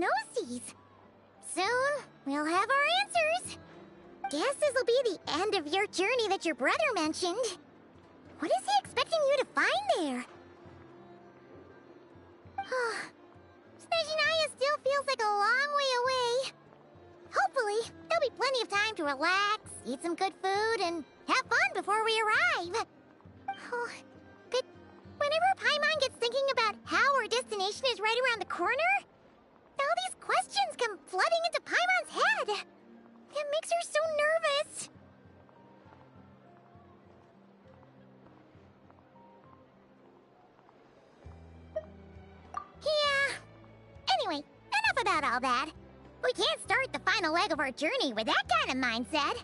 diagnoses. Soon, we'll have our answers. Guess this'll be the end of your journey that your brother mentioned. What is he expecting you to find there? Snezhnaya still feels like a long way away. Hopefully, there'll be plenty of time to relax, eat some good food, and have fun before we arrive. But whenever Paimon gets thinking about how our destination is right around the corner, all these questions come flooding into Paimon's head. It makes her so nervous. Yeah. Anyway, enough about all that. We can't start the final leg of our journey with that kind of mindset.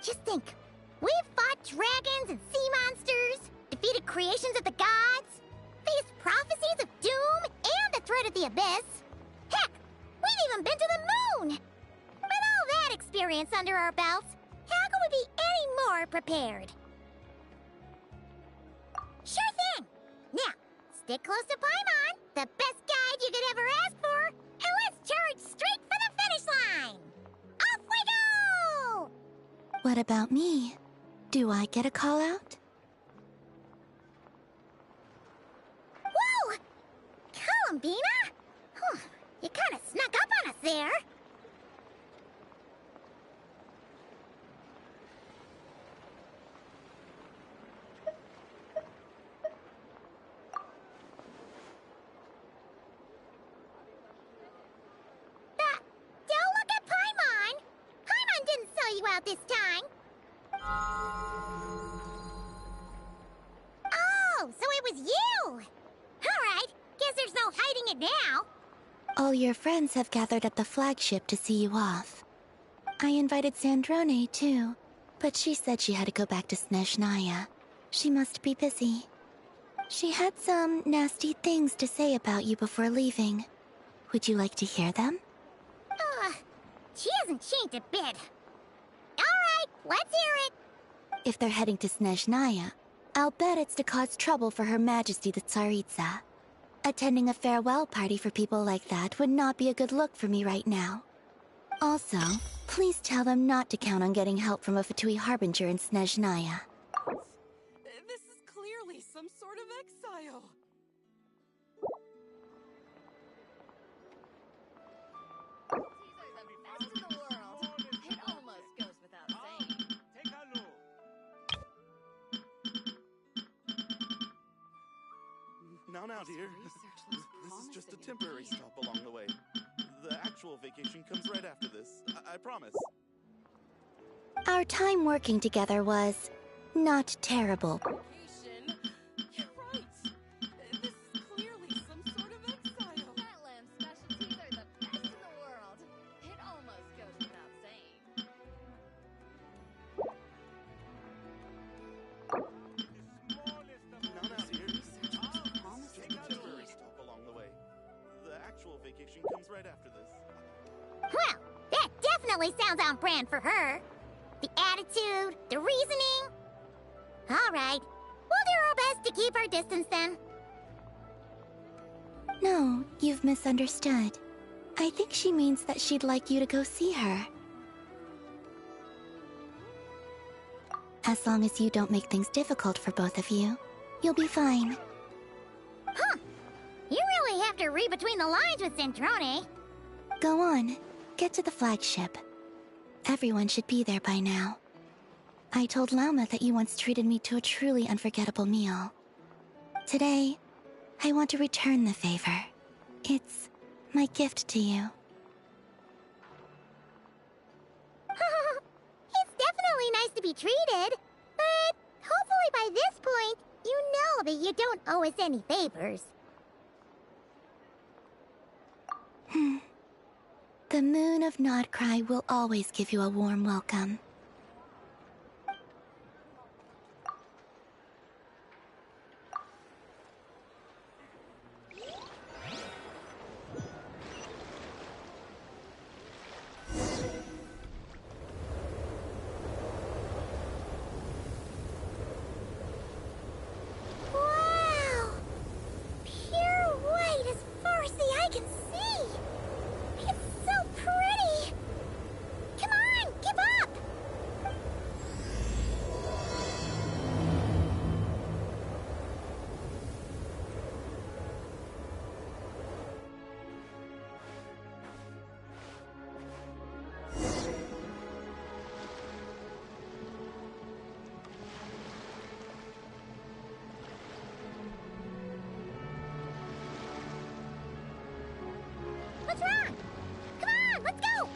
Just think. We've fought dragons and sea monsters, defeated creations of the gods, faced prophecies of doom and the threat of the abyss. Heck, we've even been to the moon! With all that experience under our belts, how could we be any more prepared? Sure thing! Now, stick close to Paimon, the best guide you could ever ask for, and let's charge straight for the finish line! Off we go! What about me? Do I get a call out? Whoa! Columbina? You kinda snuck up on us there. Don't look at Paimon! Paimon didn't sell you out this time. Oh, so it was you! Alright, guess there's no hiding it now. All your friends have gathered at the flagship to see you off. I invited Sandrone too, but she said she had to go back to Snezhnaya. She must be busy. She had some nasty things to say about you before leaving. Would you like to hear them? She hasn't changed a bit. Alright, let's hear it. If they're heading to Snezhnaya, I'll bet it's to cause trouble for Her Majesty the Tsaritsa. Attending a farewell party for people like that would not be a good look for me right now. Also, please tell them not to count on getting help from a Fatui Harbinger in Snezhnaya. This is clearly some sort of exile. Now, dear. This is just a temporary stop along the way. The actual vacation comes right after this. I promise. Our time working together was not terrible. Vacation? You're right. This is clearly some sort of exile. Heartland specialties are the best in the world. It almost goes without saying. Now, dear. Just a temporary stop along the way. The actual vacation comes right after this. Well, that definitely sounds on brand for her. The attitude, the reasoning. Alright, we'll do our best to keep our distance then. No, you've misunderstood. I think she means that she'd like you to go see her. As long as you don't make things difficult for both of you, you'll be fine. Huh. You really have to read between the lines with Sandrone. Go on, get to the flagship. Everyone should be there by now. I told Lauma that you once treated me to a truly unforgettable meal. Today, I want to return the favor. It's my gift to you. It's definitely nice to be treated, but hopefully by this point, you know that you don't owe us any favors. The moon of Nodcry will always give you a warm welcome. Wow! Pure white as far as the eye can see! What's wrong? Come on, let's go!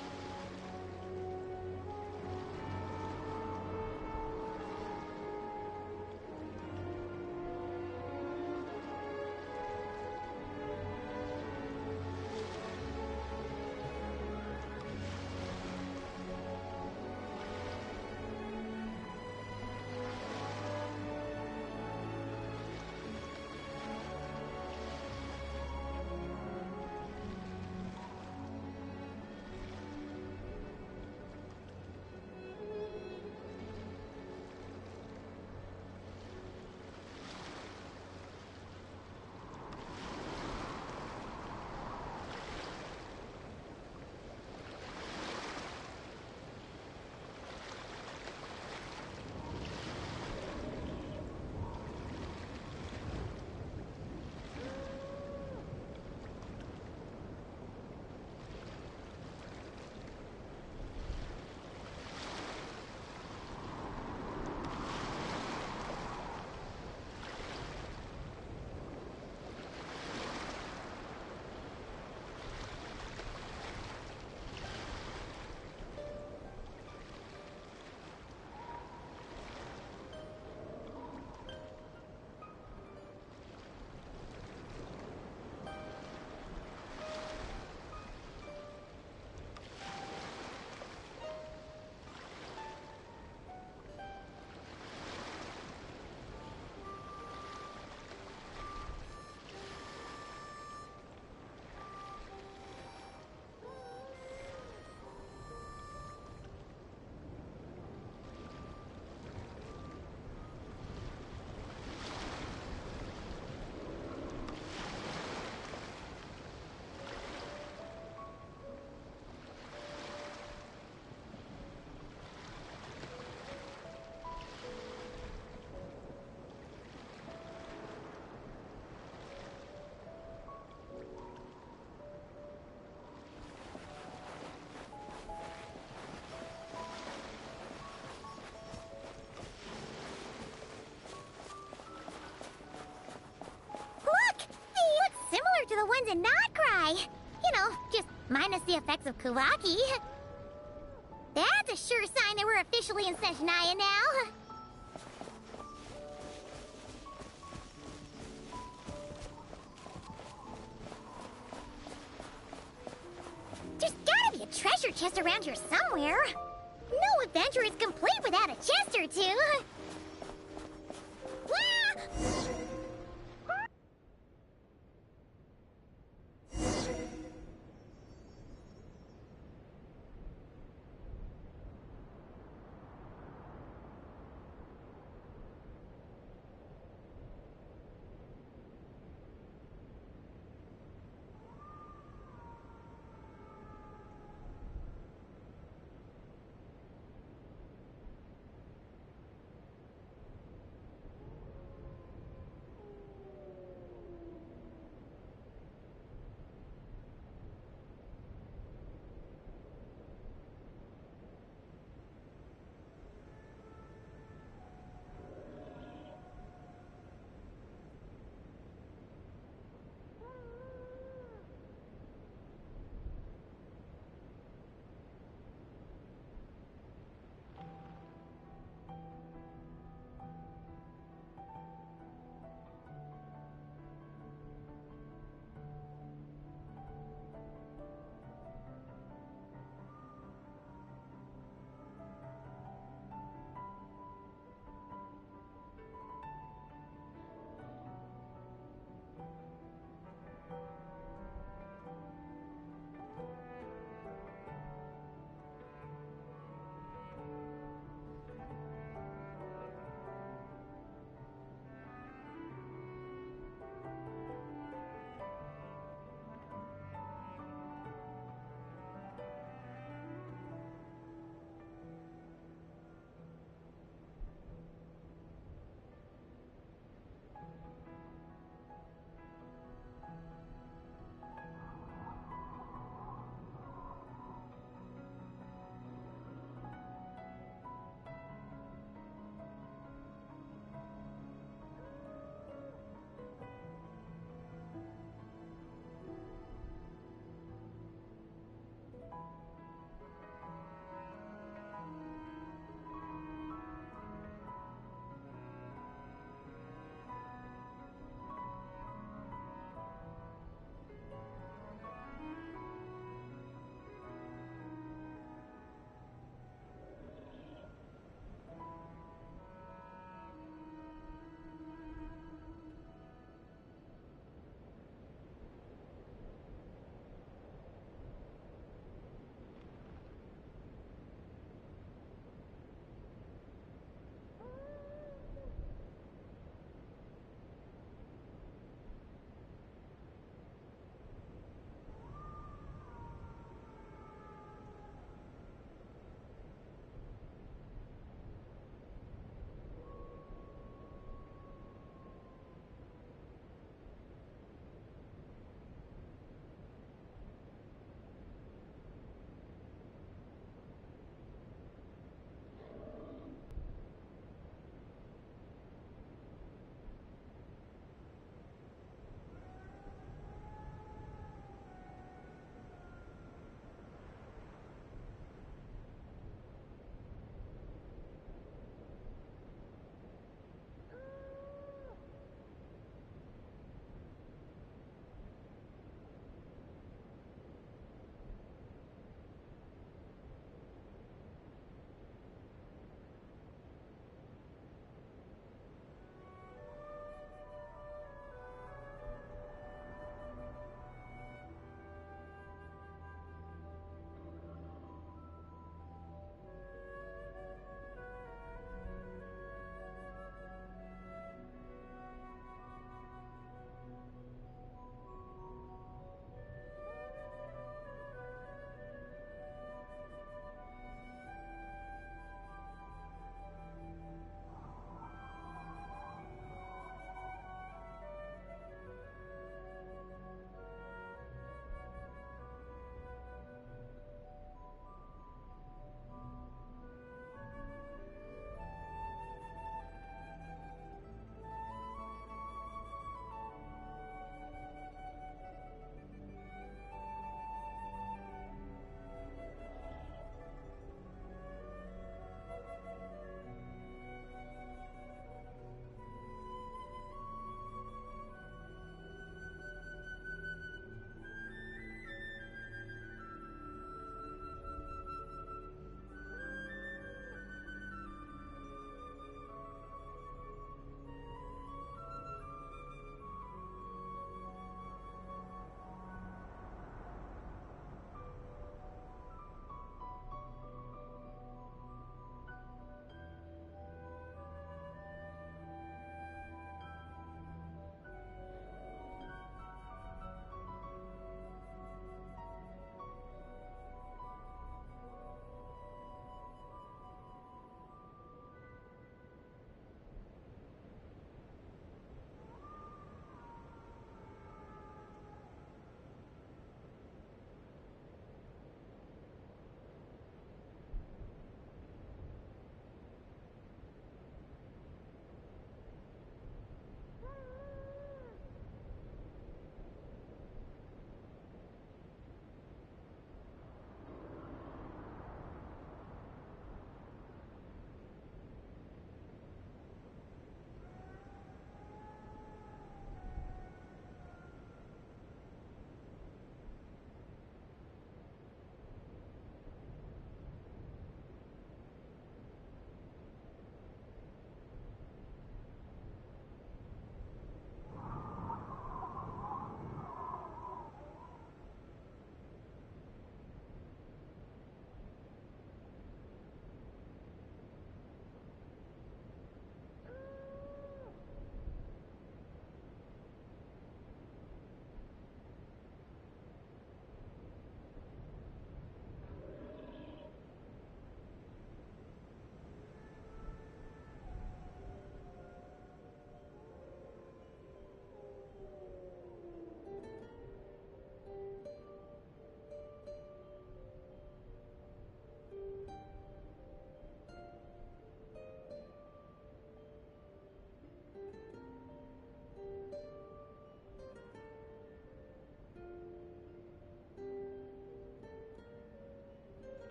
Similar to the ones in Notcry. You know, just minus the effects of Kuvaki. That's a sure sign that we're officially in Snezhnaya now. There's gotta be a treasure chest around here somewhere. No adventure is complete without a chest or two. Ah!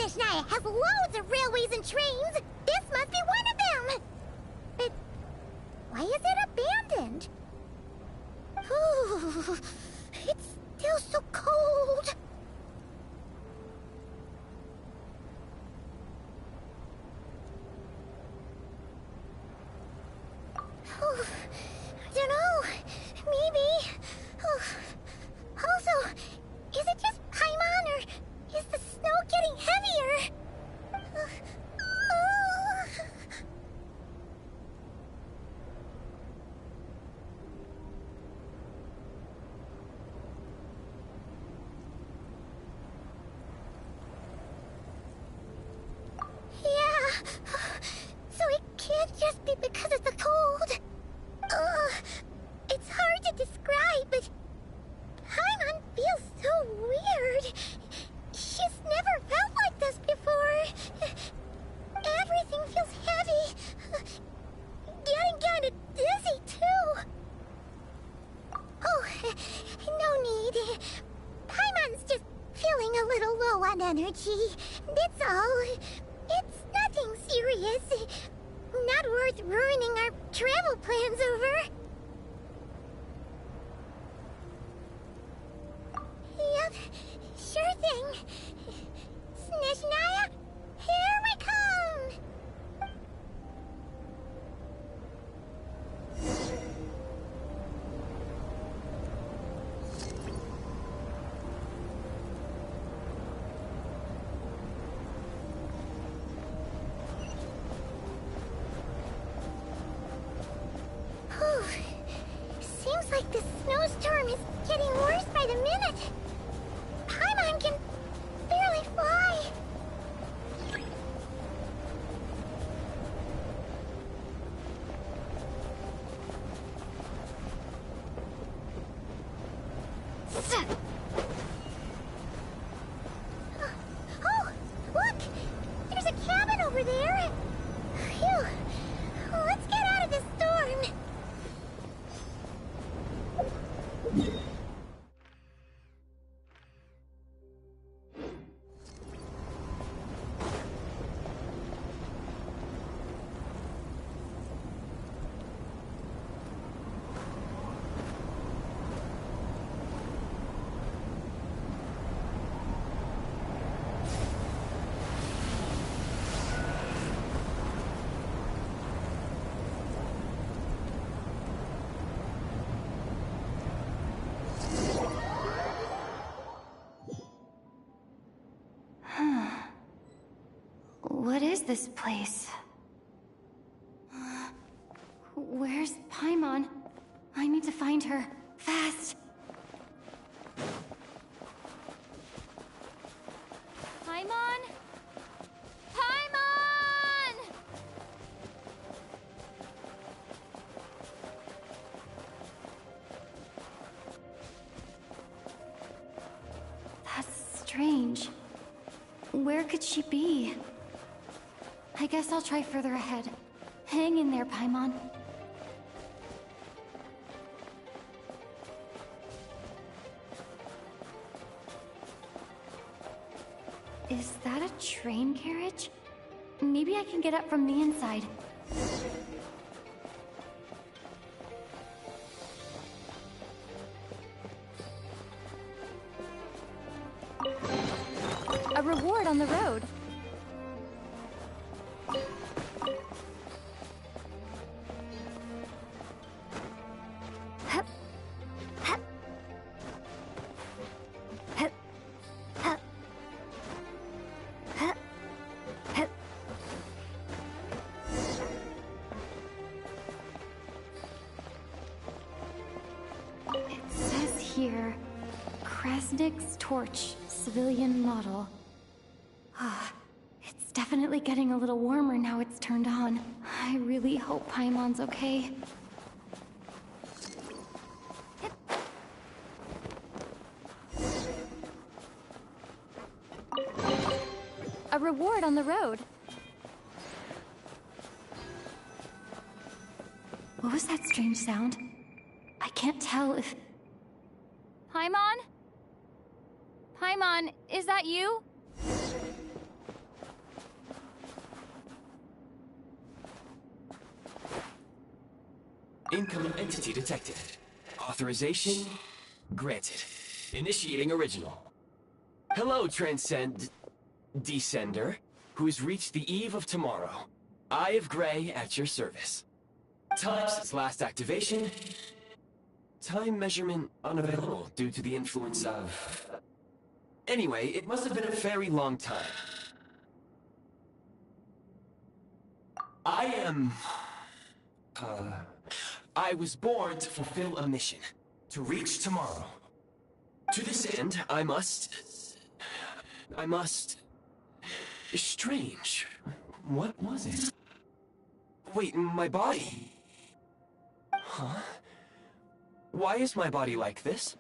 Snezhnaya has loads of railways and trains. This must be one of them. But why is it abandoned? Ooh, it's still so cold. Oh, I don't know. Maybe. Oh. Also, is it just Paimon or is the snow getting heavier? Yeah. So it can't just be because of the cold. It's hard to describe, but Paimon feels so weird. She's never felt like this before. Everything feels heavy. Getting kinda dizzy, too. Oh, no need. Paimon's just feeling a little low on energy. That's all. It's nothing serious. Not worth ruining our travel plans over. Yep, sure thing. Snezhnaya, here we come! Whew. Seems like the snowstorm is getting worse by the minute. Paimon can barely fly. Oh, look! There's a cabin over there. Phew. Let's get out of this storm. What is this place? Where's Paimon? I need to find her. Fast! Paimon? Paimon! That's strange. Where could she be? I guess I'll try further ahead. Hang in there, Paimon. Is that a train carriage? Maybe I can get up from the inside. A reward on the road. It says here, Krasnik's torch, civilian model. Ah, it's definitely getting a little warmer now it's turned on. I really hope Paimon's okay. A reward on the road. What was that strange sound? I can't tell if... Paimon? Paimon, is that you? Incoming entity detected. Authorization granted. Initiating original. Hello, Descender, who's reached the eve of tomorrow. Eye of Gray at your service. Time since last activation. Time measurement unavailable due to the influence of... Anyway, it must have been a very long time. I was born to fulfill a mission. To reach tomorrow. To this end, I must... Strange. What was it? Wait, my body? Huh? Why is my body like this?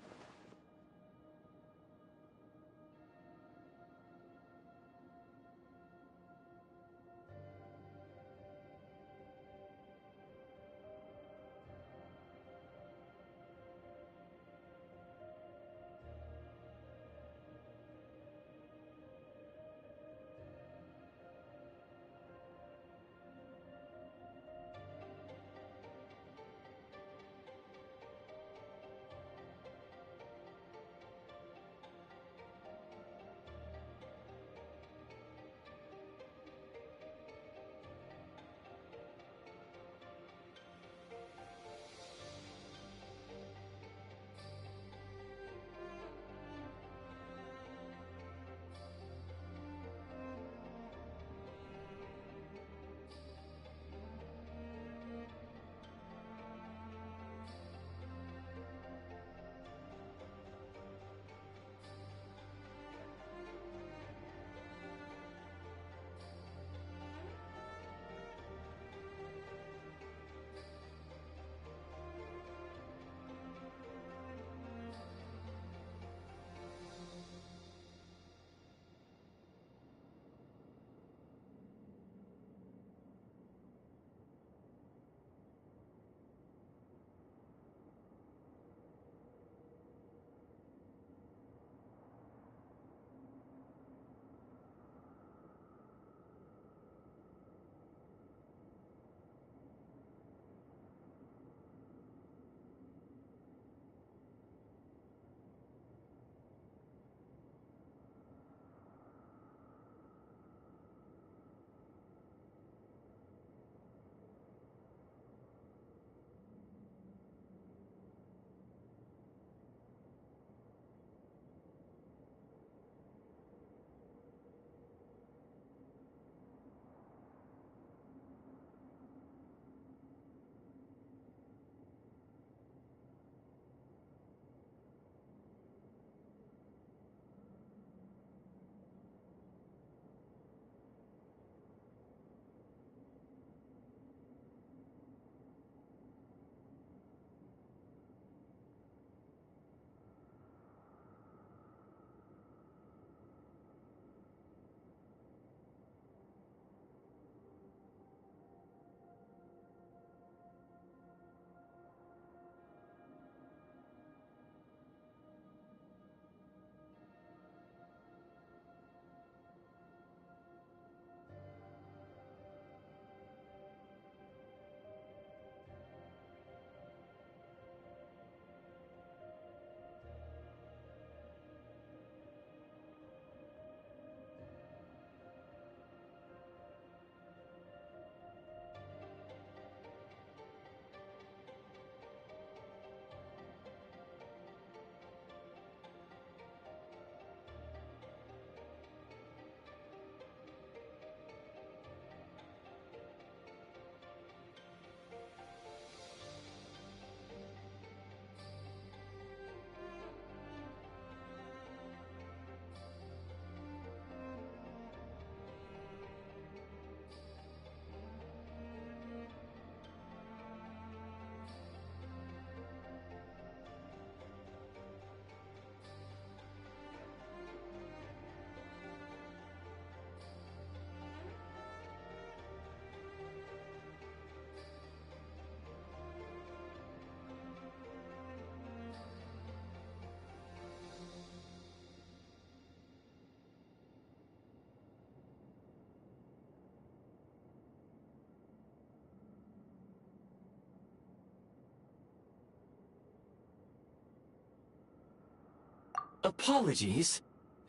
Apologies.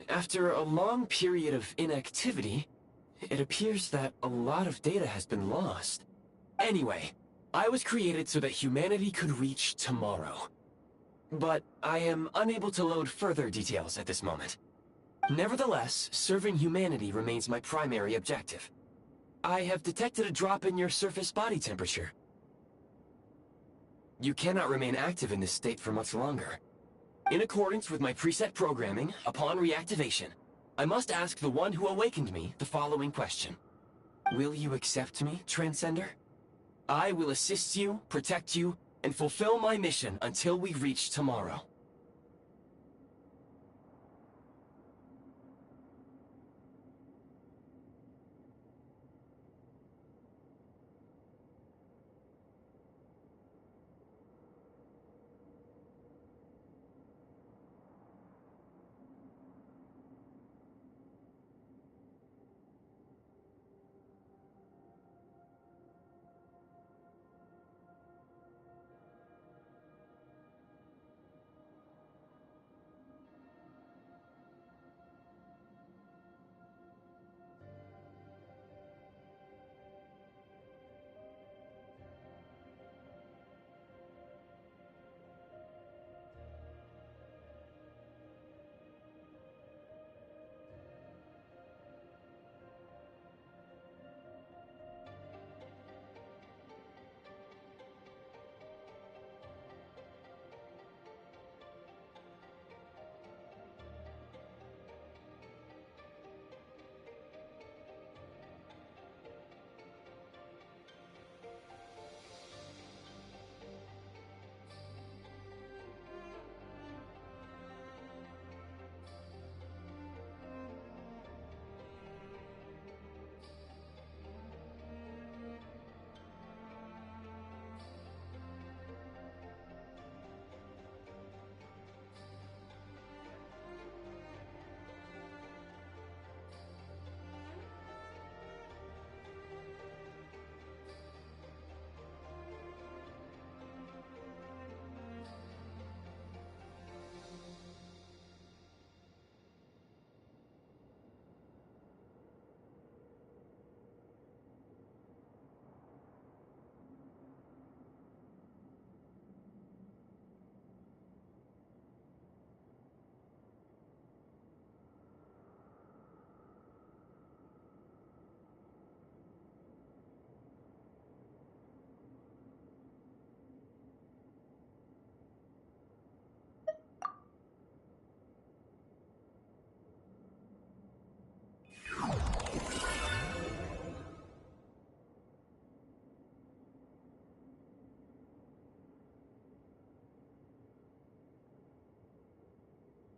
After a long period of inactivity, it appears that a lot of data has been lost. Anyway, I was created so that humanity could reach tomorrow. But I am unable to load further details at this moment. Nevertheless, serving humanity remains my primary objective. I have detected a drop in your surface body temperature. You cannot remain active in this state for much longer. In accordance with my preset programming, upon reactivation, I must ask the one who awakened me the following question. Will you accept me, Transcender? I will assist you, protect you, and fulfill my mission until we reach tomorrow.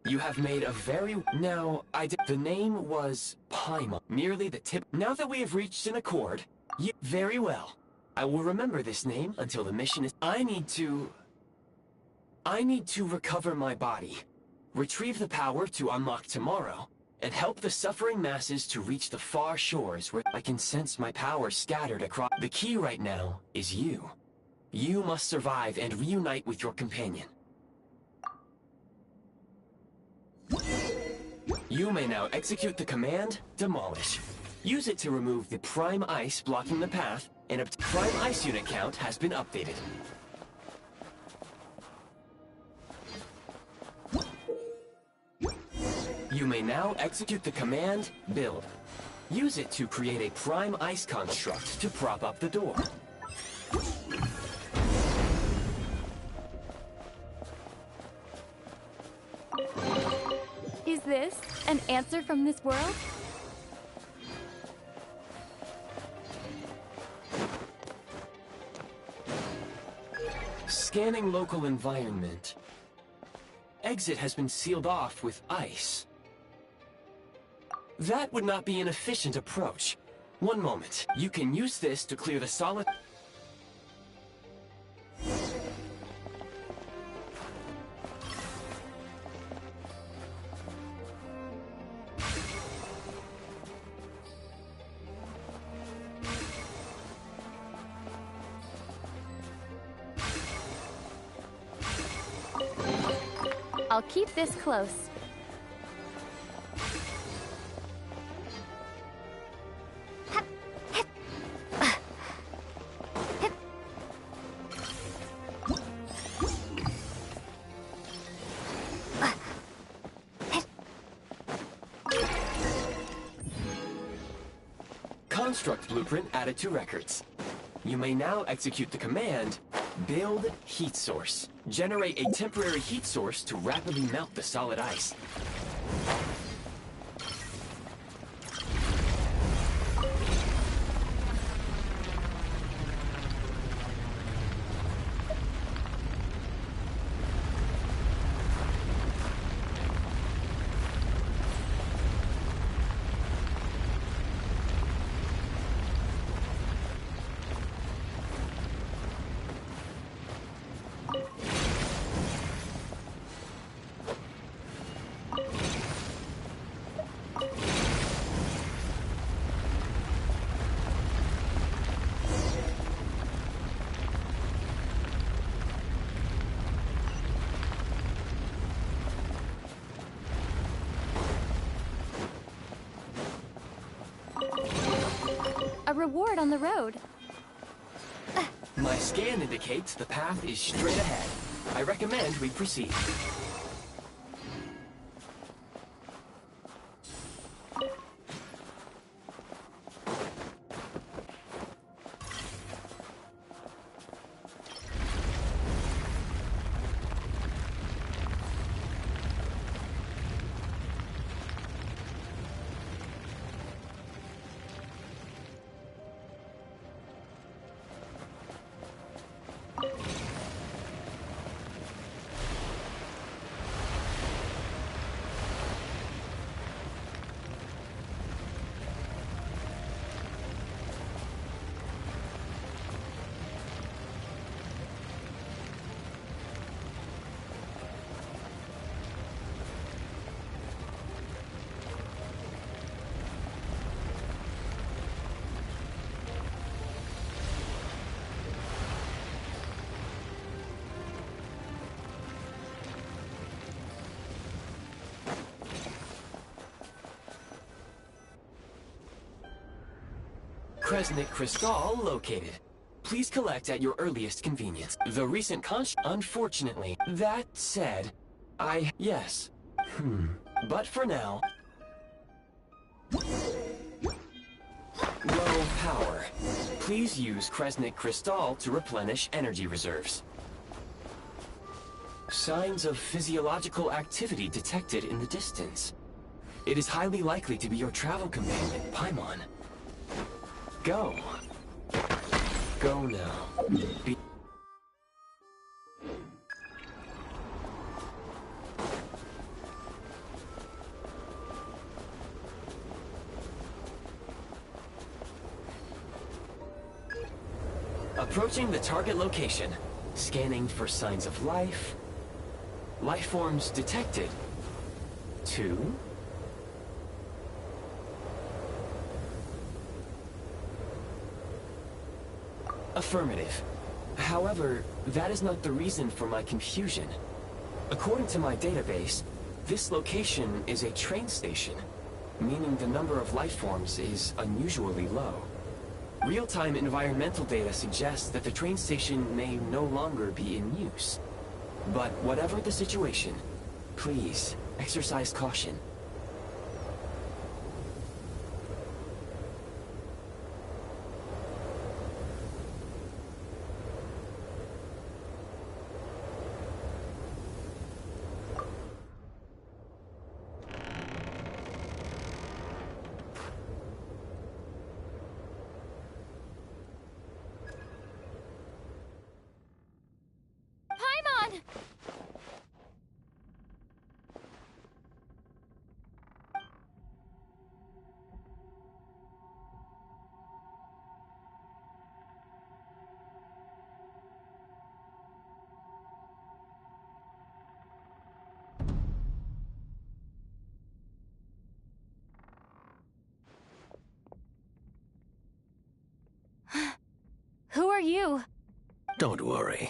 You have made a very... Now, the name was Paimon. Merely the tip... Now that we have reached an accord, you... Very well. I will remember this name until the mission is... I need to recover my body, retrieve the power to unlock tomorrow, and help the suffering masses to reach the far shores where I can sense my power scattered across... The key right now is you. You must survive and reunite with your companion. You may now execute the command, Demolish. Use it to remove the Prime Ice blocking the path, and a Prime Ice unit count has been updated. You may now execute the command, Build. Use it to create a Prime Ice construct to prop up the door. Is this an answer from this world? Scanning local environment. Exit has been sealed off with ice. That would not be an efficient approach. One moment. You can use this to clear the solid... I'll keep this close. construct blueprint added to records. You may now execute the command, Build Heat Source. Generate a temporary heat source to rapidly melt the solid ice. A reward on the road. My scan indicates the path is straight ahead. I recommend we proceed. Kresnik Crystal located. Please collect at your earliest convenience. The recent unfortunately. That said, yes. But for now... Low power. Please use Kresnik Crystal to replenish energy reserves. Signs of physiological activity detected in the distance. It is highly likely to be your travel companion, Paimon. Go. Go now. Approaching the target location. Scanning for signs of life. Life forms detected. 2. Affirmative. However, that is not the reason for my confusion. According to my database, this location is a train station, meaning the number of life forms is unusually low. Real-time environmental data suggests that the train station may no longer be in use. But whatever the situation, please exercise caution. Paimon! Who are you? Don't worry.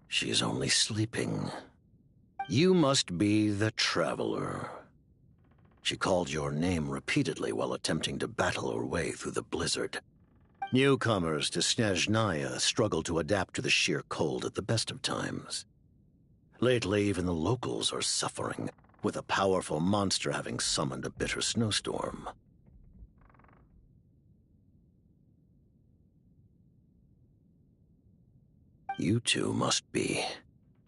She's only sleeping. You must be the Traveler. She called your name repeatedly while attempting to battle her way through the blizzard. Newcomers to Snezhnaya struggle to adapt to the sheer cold at the best of times. Lately, even the locals are suffering, with a powerful monster having summoned a bitter snowstorm. You two must be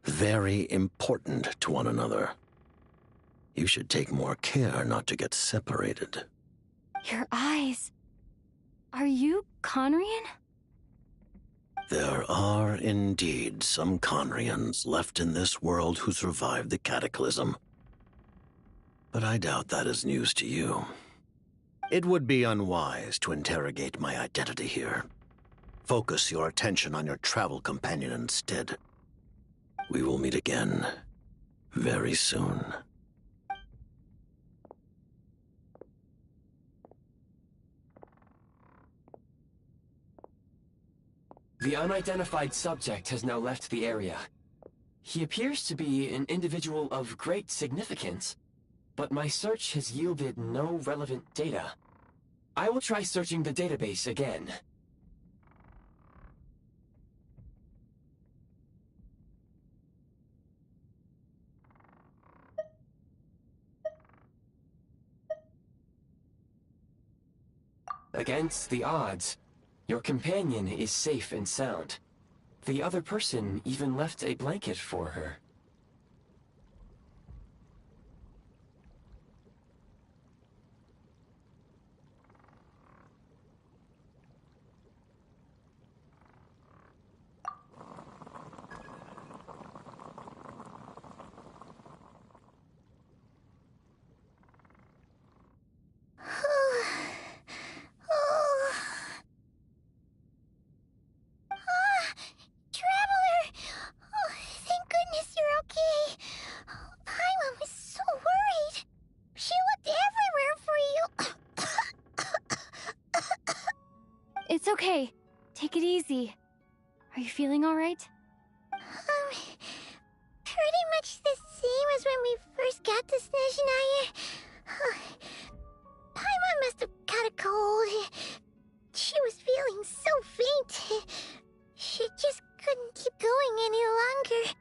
very important to one another. You should take more care not to get separated. Your eyes. Are you Conrian? There are indeed some Conrians left in this world who survived the cataclysm. But I doubt that is news to you. It would be unwise to interrogate my identity here. Focus your attention on your travel companion instead. We will meet again very soon. The unidentified subject has now left the area. He appears to be an individual of great significance, but my search has yielded no relevant data. I will try searching the database again. Against the odds, your companion is safe and sound. The other person even left a blanket for her. Traveler! Oh, thank goodness you're okay. Paimon was so worried. She looked everywhere for you. It's okay. Take it easy. Are you feeling all right? Pretty much the same as when we first got to Snezhnaya. Paimon must have caught a cold. She was feeling so faint. She just couldn't keep going any longer.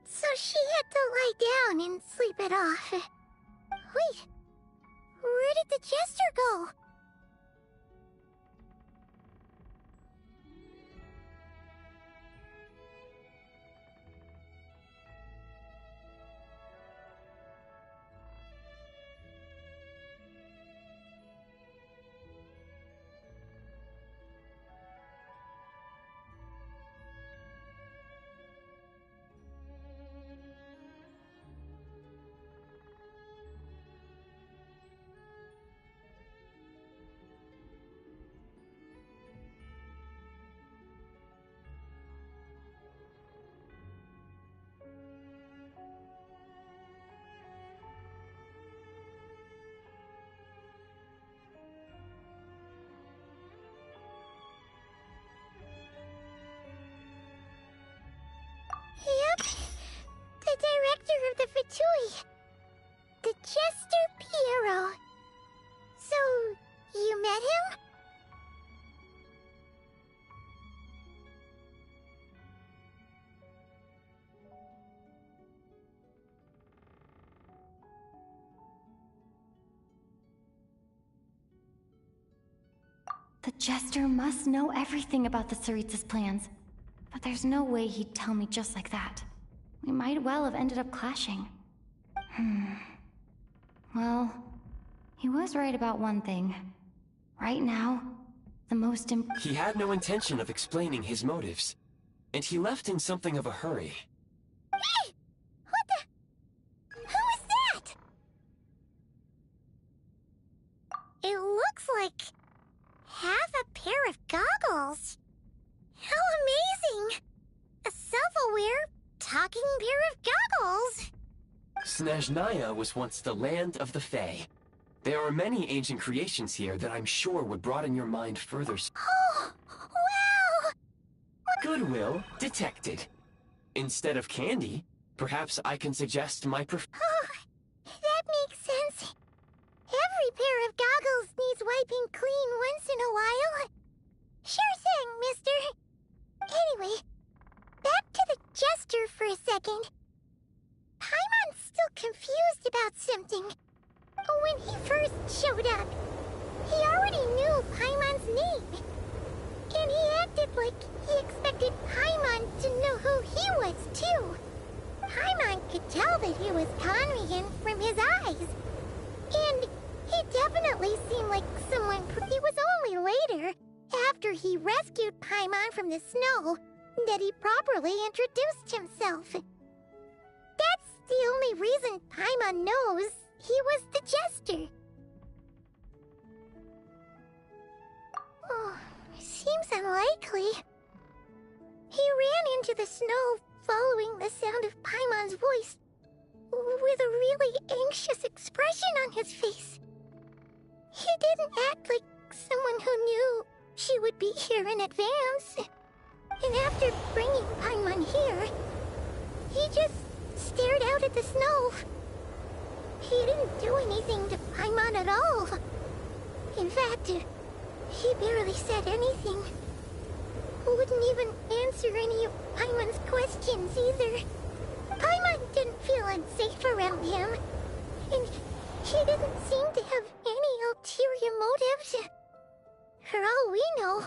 So she had to lie down and sleep it off. Wait, where did the jester go? Yep, the director of the Fatui. The Jester Piero. So, you met him? The Jester must know everything about the Tsaritsa's plans. But there's no way he'd tell me just like that. We might well have ended up clashing. Well, he was right about one thing. Right now, the most He had no intention of explaining his motives, and he left in something of a hurry. Hey! What the... Who is that? It looks like... half a pair of goggles. How amazing! A self-aware, talking pair of goggles! Snezhnaya was once the land of the Fae. There are many ancient creations here that I'm sure would broaden your mind further. Oh, wow! Goodwill detected. Instead of candy, perhaps I can suggest my Oh, that makes sense. Every pair of goggles needs wiping clean once in a while. Sure thing, mister. Anyway, back to the Jester for a second. Paimon's still confused about something. When he first showed up, he already knew Paimon's name. And he acted like he expected Paimon to know who he was, too. Paimon could tell that he was Conrian from his eyes. And he definitely seemed like someone. It was only later, after he rescued Paimon from the snow, that he properly introduced himself. That's the only reason Paimon knows he was the Jester. Oh, seems unlikely. He ran into the snow following the sound of Paimon's voice, with a really anxious expression on his face. He didn't act like someone who knew she would be here in advance. And after bringing Paimon here, he just stared out at the snow. He didn't do anything to Paimon at all. In fact, he barely said anything. Wouldn't even answer any of Paimon's questions either. Paimon didn't feel unsafe around him, and he didn't seem to have any ulterior motives. For all we know,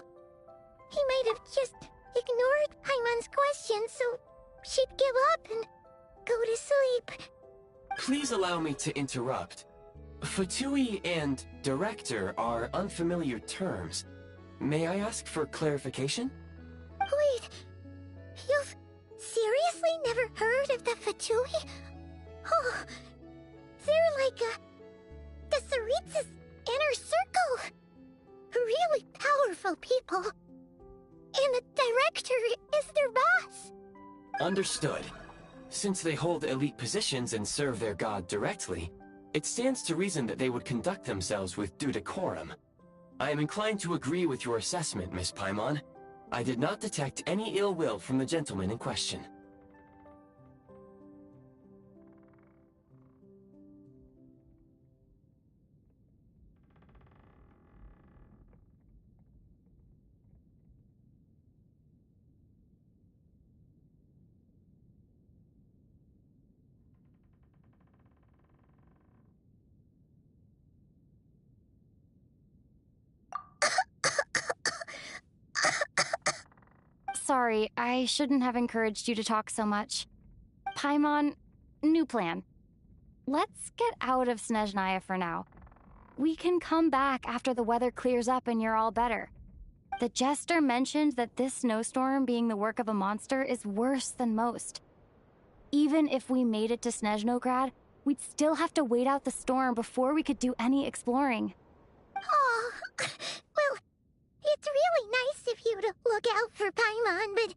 he might have just ignored Paimon's questions so she'd give up and go to sleep. Please allow me to interrupt. Fatui and director are unfamiliar terms. May I ask for clarification? Wait, you've seriously never heard of the Fatui? Oh, they're like the Tsaritsa's inner circle. Really powerful people. And the director is their boss. Understood. Since they hold elite positions and serve their god directly, it stands to reason that they would conduct themselves with due decorum. I am inclined to agree with your assessment, Miss Paimon. I did not detect any ill will from the gentleman in question. Sorry, I shouldn't have encouraged you to talk so much. Paimon, new plan. Let's get out of Snezhnaya for now. We can come back after the weather clears up and you're all better. The Jester mentioned that this snowstorm being the work of a monster is worse than most. Even if we made it to Snezhnograd, we'd still have to wait out the storm before we could do any exploring. Oh, well, it's really nice of you to look out for Paimon, but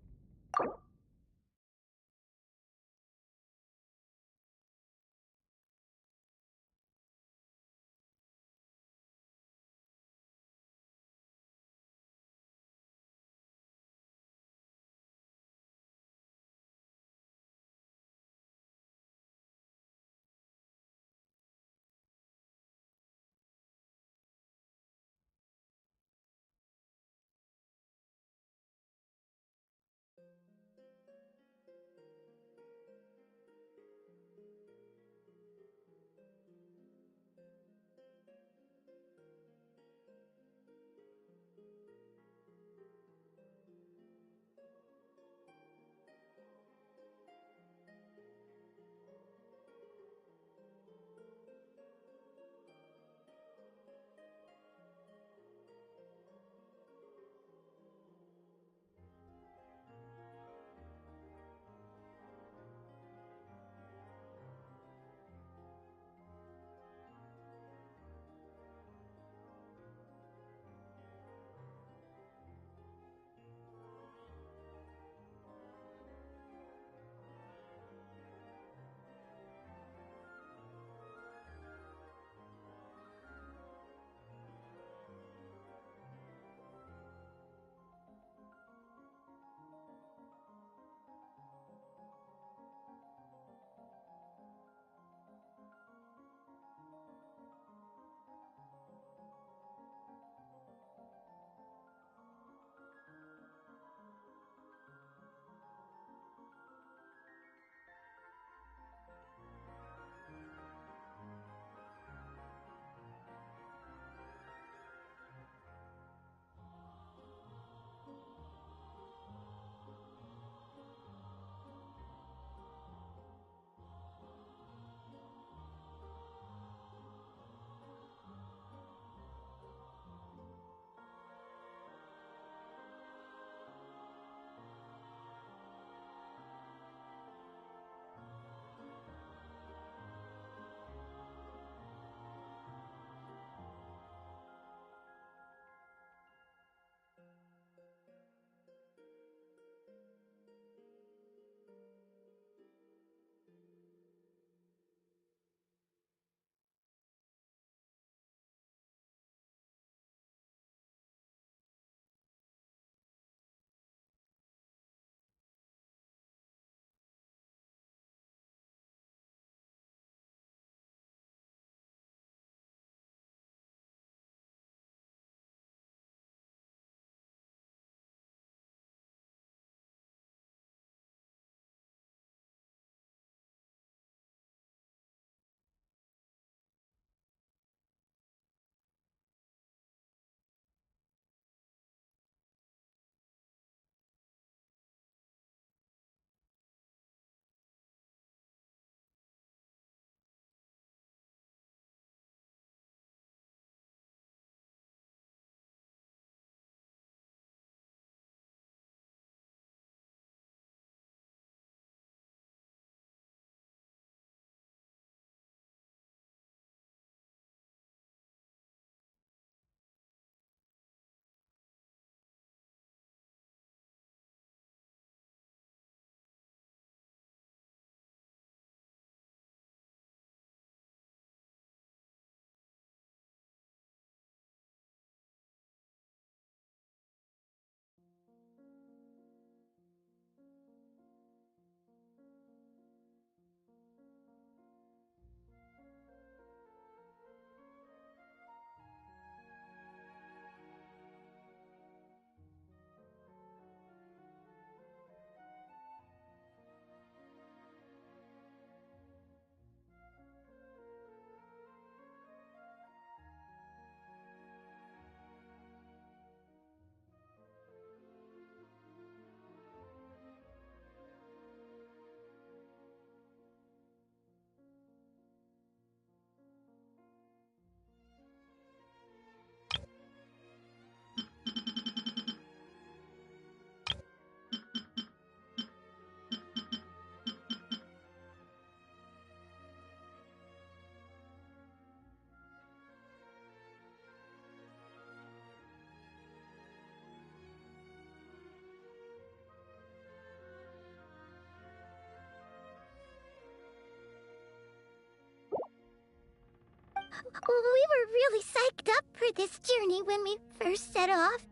We were really psyched up for this journey when we first set off.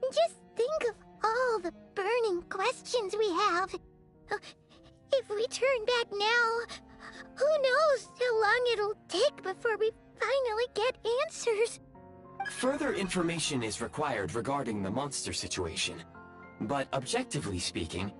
Just think of all the burning questions we have. If we turn back now, who knows how long it'll take before we finally get answers. Further information is required regarding the monster situation, but objectively speaking,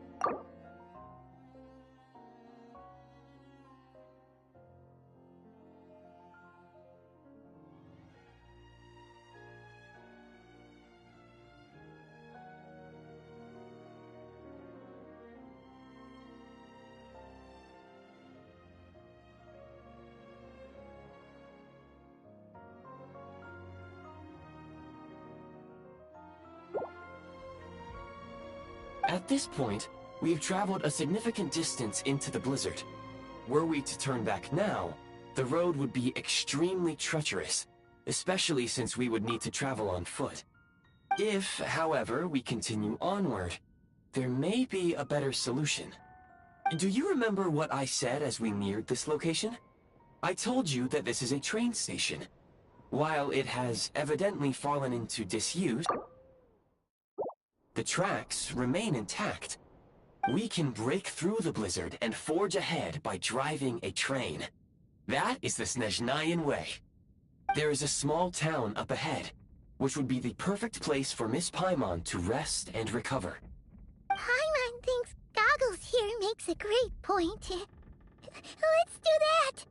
at this point, we have traveled a significant distance into the blizzard. Were we to turn back now, the road would be extremely treacherous, especially since we would need to travel on foot. If, however, we continue onward, there may be a better solution. Do you remember what I said as we neared this location? I told you that this is a train station. While it has evidently fallen into disuse, the tracks remain intact. We can break through the blizzard and forge ahead by driving a train. That is the Snezhnayan way. There is a small town up ahead, which would be the perfect place for Miss Paimon to rest and recover. Paimon thinks Goggles here makes a great point. Let's do that!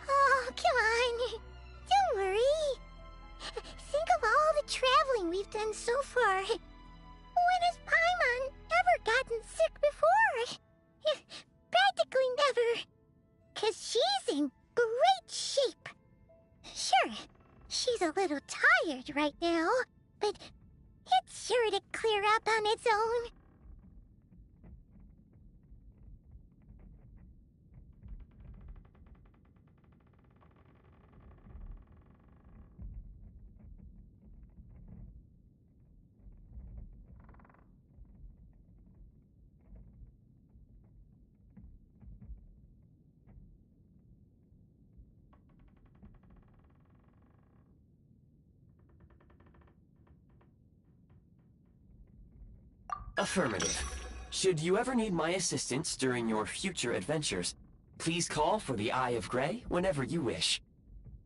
Oh, come on. Don't worry. Think of all the traveling we've done so far. When has Paimon ever gotten sick before? Practically never. 'Cause she's in great shape. Sure, she's a little tired right now, but it's sure to clear up on its own. Affirmative. Should you ever need my assistance during your future adventures, please call for the Eye of Grey whenever you wish.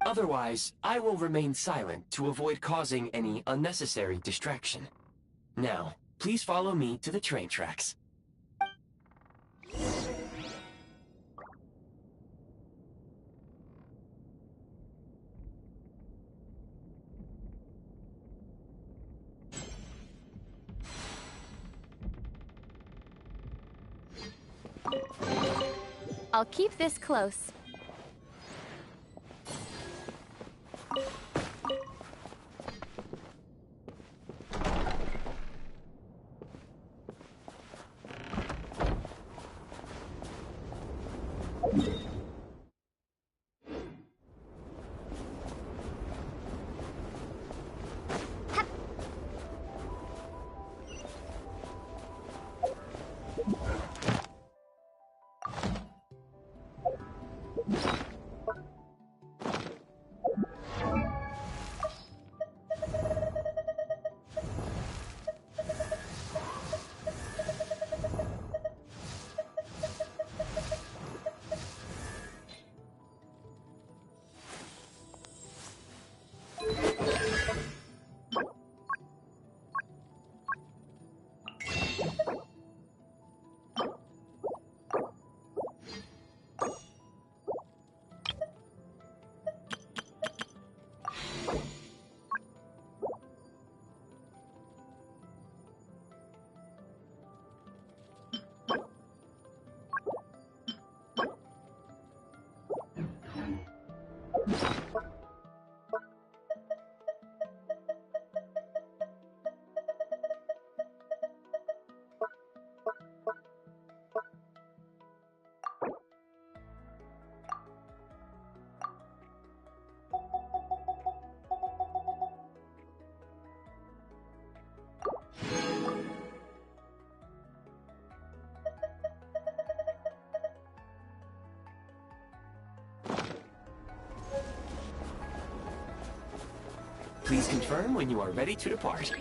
Otherwise, I will remain silent to avoid causing any unnecessary distraction. Now, please follow me to the train tracks. I'll keep this close. Please confirm when you are ready to depart.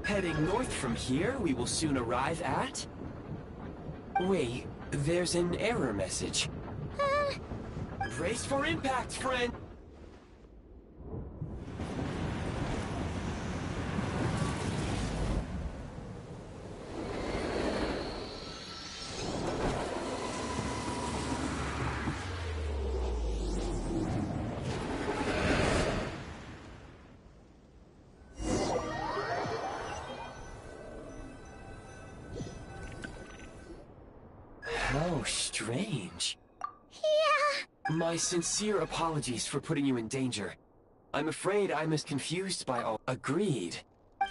Heading north from here, we will soon arrive at... Wait, there's an error message. Brace for impact, friend! How strange. Yeah. My sincere apologies for putting you in danger. I'm afraid I'm as confused by all... Agreed.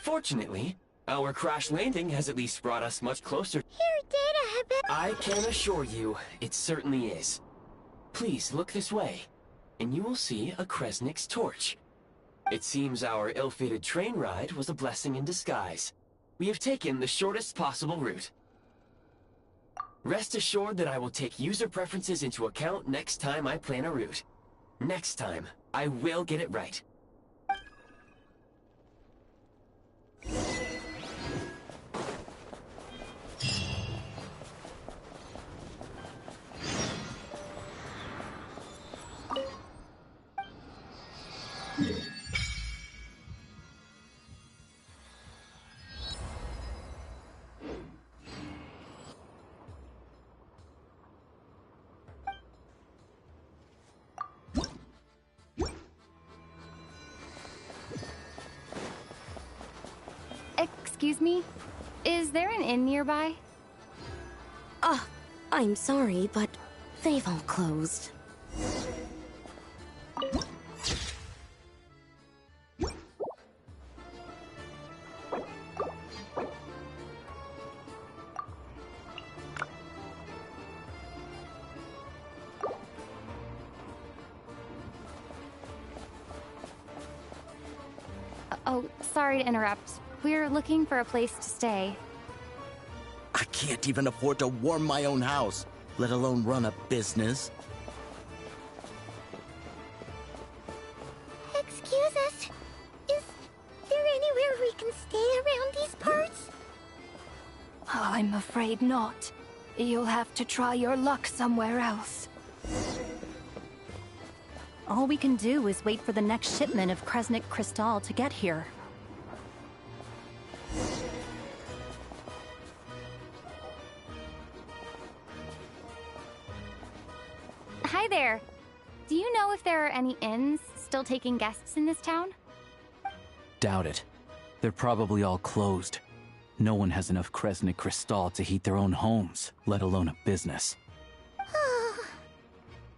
Fortunately, our crash landing has at least brought us much closer. Your data have been... I can assure you, it certainly is. Please look this way, and you will see a Kresnik's torch. It seems our ill-fated train ride was a blessing in disguise. We have taken the shortest possible route. Rest assured that I will take user preferences into account next time I plan a route. Next time, I will get it right. Excuse me? Is there an inn nearby? I'm sorry, but they've all closed. Oh, sorry to interrupt. We're looking for a place to stay. I can't even afford to warm my own house, let alone run a business. Excuse us. Is there anywhere we can stay around these parts? I'm afraid not. You'll have to try your luck somewhere else. All we can do is wait for the next shipment of Kresnik Crystal to get here. Hi there. Do you know if there are any inns still taking guests in this town? Doubt it. They're probably all closed. No one has enough Kresnik Crystal to heat their own homes, let alone a business. Oh,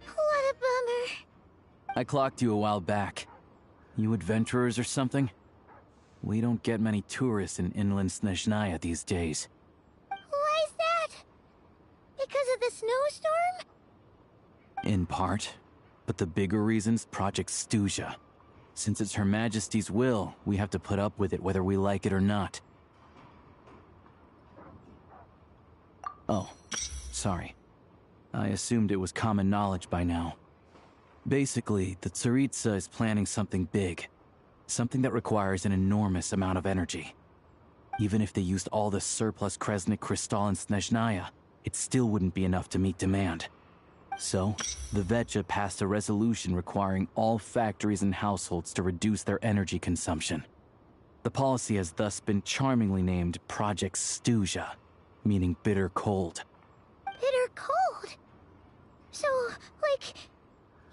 what a bummer. I clocked you a while back. You adventurers or something? We don't get many tourists in inland Snezhnaya these days. Why is that? Because of the snowstorm? In part. But the bigger reason's Project Stuzha. Since it's Her Majesty's will, we have to put up with it whether we like it or not. Oh, sorry. I assumed it was common knowledge by now. Basically, the Tsaritsa is planning something big. Something that requires an enormous amount of energy. Even if they used all the surplus Kresnik Crystal in Snezhnaya, it still wouldn't be enough to meet demand. So, the Vetja passed a resolution requiring all factories and households to reduce their energy consumption. The policy has thus been charmingly named Project Stuzha, meaning bitter cold. Bitter cold? So, like,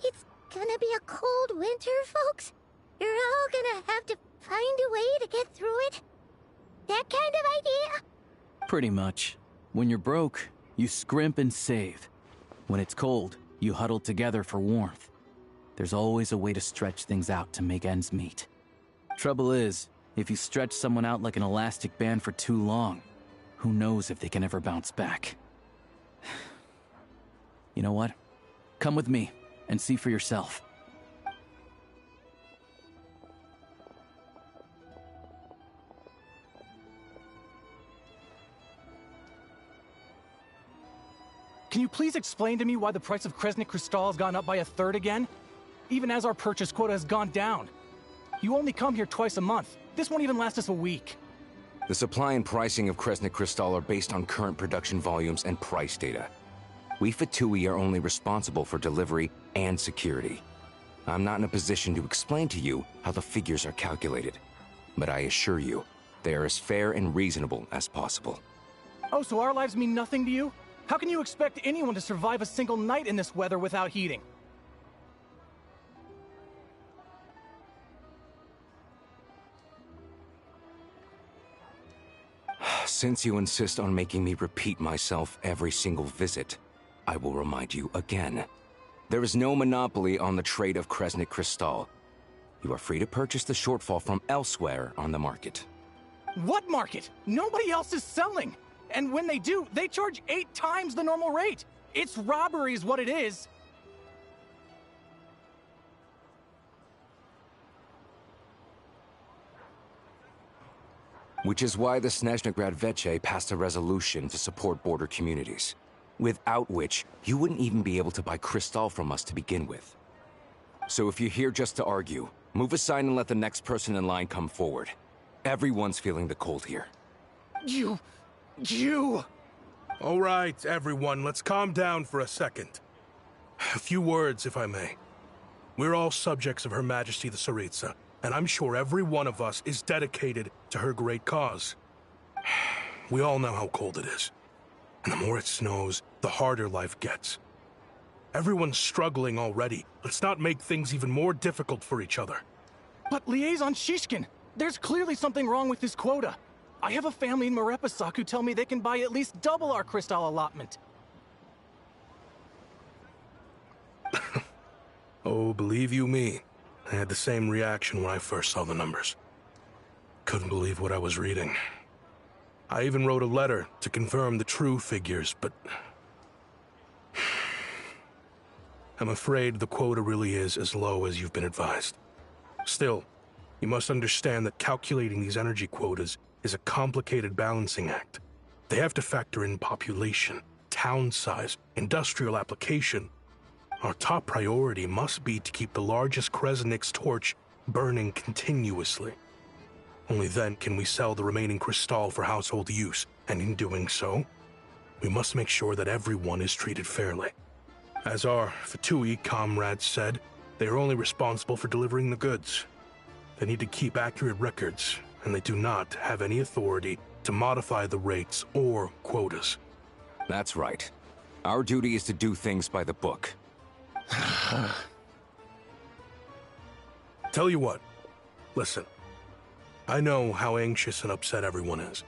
it's gonna be a cold winter, folks? You're all gonna have to find a way to get through it? That kind of idea? Pretty much. When you're broke, you scrimp and save. When it's cold, you huddle together for warmth. There's always a way to stretch things out to make ends meet. Trouble is, if you stretch someone out like an elastic band for too long, who knows if they can ever bounce back. You know what? Come with me and see for yourself. Can you please explain to me why the price of Kresnik Crystal has gone up by 1/3 again? Even as our purchase quota has gone down. You only come here twice a month. This won't even last us a week. The supply and pricing of Kresnik Crystal are based on current production volumes and price data. We Fatui are only responsible for delivery and security. I'm not in a position to explain to you how the figures are calculated, but I assure you, they are as fair and reasonable as possible. Oh, so our lives mean nothing to you? How can you expect anyone to survive a single night in this weather without heating? Since you insist on making me repeat myself every single visit, I will remind you again. There is no monopoly on the trade of Kresnik Crystal. You are free to purchase the shortfall from elsewhere on the market. What market? Nobody else is selling! And when they do, they charge 8 times the normal rate! It's robbery is what it is! Which is why the Snezhnegrad Veche passed a resolution to support border communities, without which you wouldn't even be able to buy Crystal from us to begin with. So if you're here just to argue, move aside and let the next person in line come forward. Everyone's feeling the cold here. You... All right, everyone, let's calm down for a second. A few words, if I may. We're all subjects of Her Majesty the Tsaritsa, and I'm sure every one of us is dedicated to her great cause. We all know how cold it is. And the more it snows, the harder life gets. Everyone's struggling already. Let's not make things even more difficult for each other. But Liaison Shishkin, there's clearly something wrong with this quota. I have a family in Marepasak who tell me they can buy at least double our crystal allotment. Oh, believe you me, I had the same reaction when I first saw the numbers. Couldn't believe what I was reading. I even wrote a letter to confirm the true figures, but I'm afraid the quota really is as low as you've been advised. Still, you must understand that calculating these energy quotas is a complicated balancing act. They have to factor in population, town size, industrial application. Our top priority must be to keep the largest Kresnik's torch burning continuously. Only then can we sell the remaining crystal for household use, and in doing so, we must make sure that everyone is treated fairly. As our Fatui comrades said, they are only responsible for delivering the goods. They need to keep accurate records, and they do not have any authority to modify the rates or quotas. That's right. Our duty is to do things by the book. Tell you what, listen. I know how anxious and upset everyone is.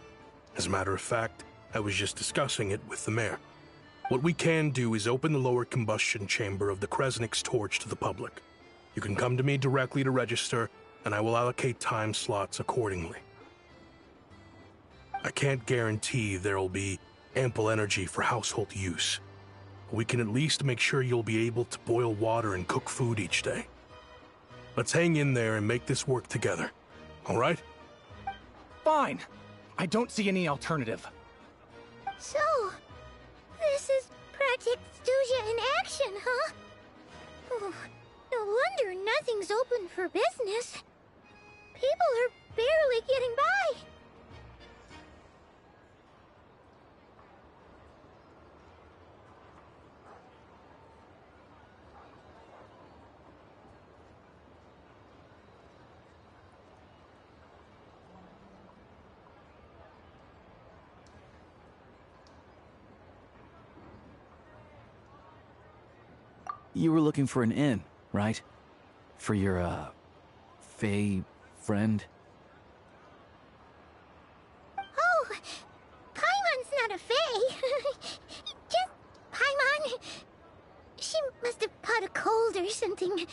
As a matter of fact, I was just discussing it with the mayor. What we can do is open the lower combustion chamber of the Kresnik's torch to the public. You can come to me directly to register, and I will allocate time slots accordingly. I can't guarantee there'll be ample energy for household use. We can at least make sure you'll be able to boil water and cook food each day. Let's hang in there and make this work together. All right? Fine. I don't see any alternative. So, this is Project Stuja in action, huh? Oh, no wonder nothing's open for business. People are barely getting by. You were looking for an inn, right? For your, Fae friend? Oh, Paimon's not a Fae. Just Paimon. She must have caught a cold or something. We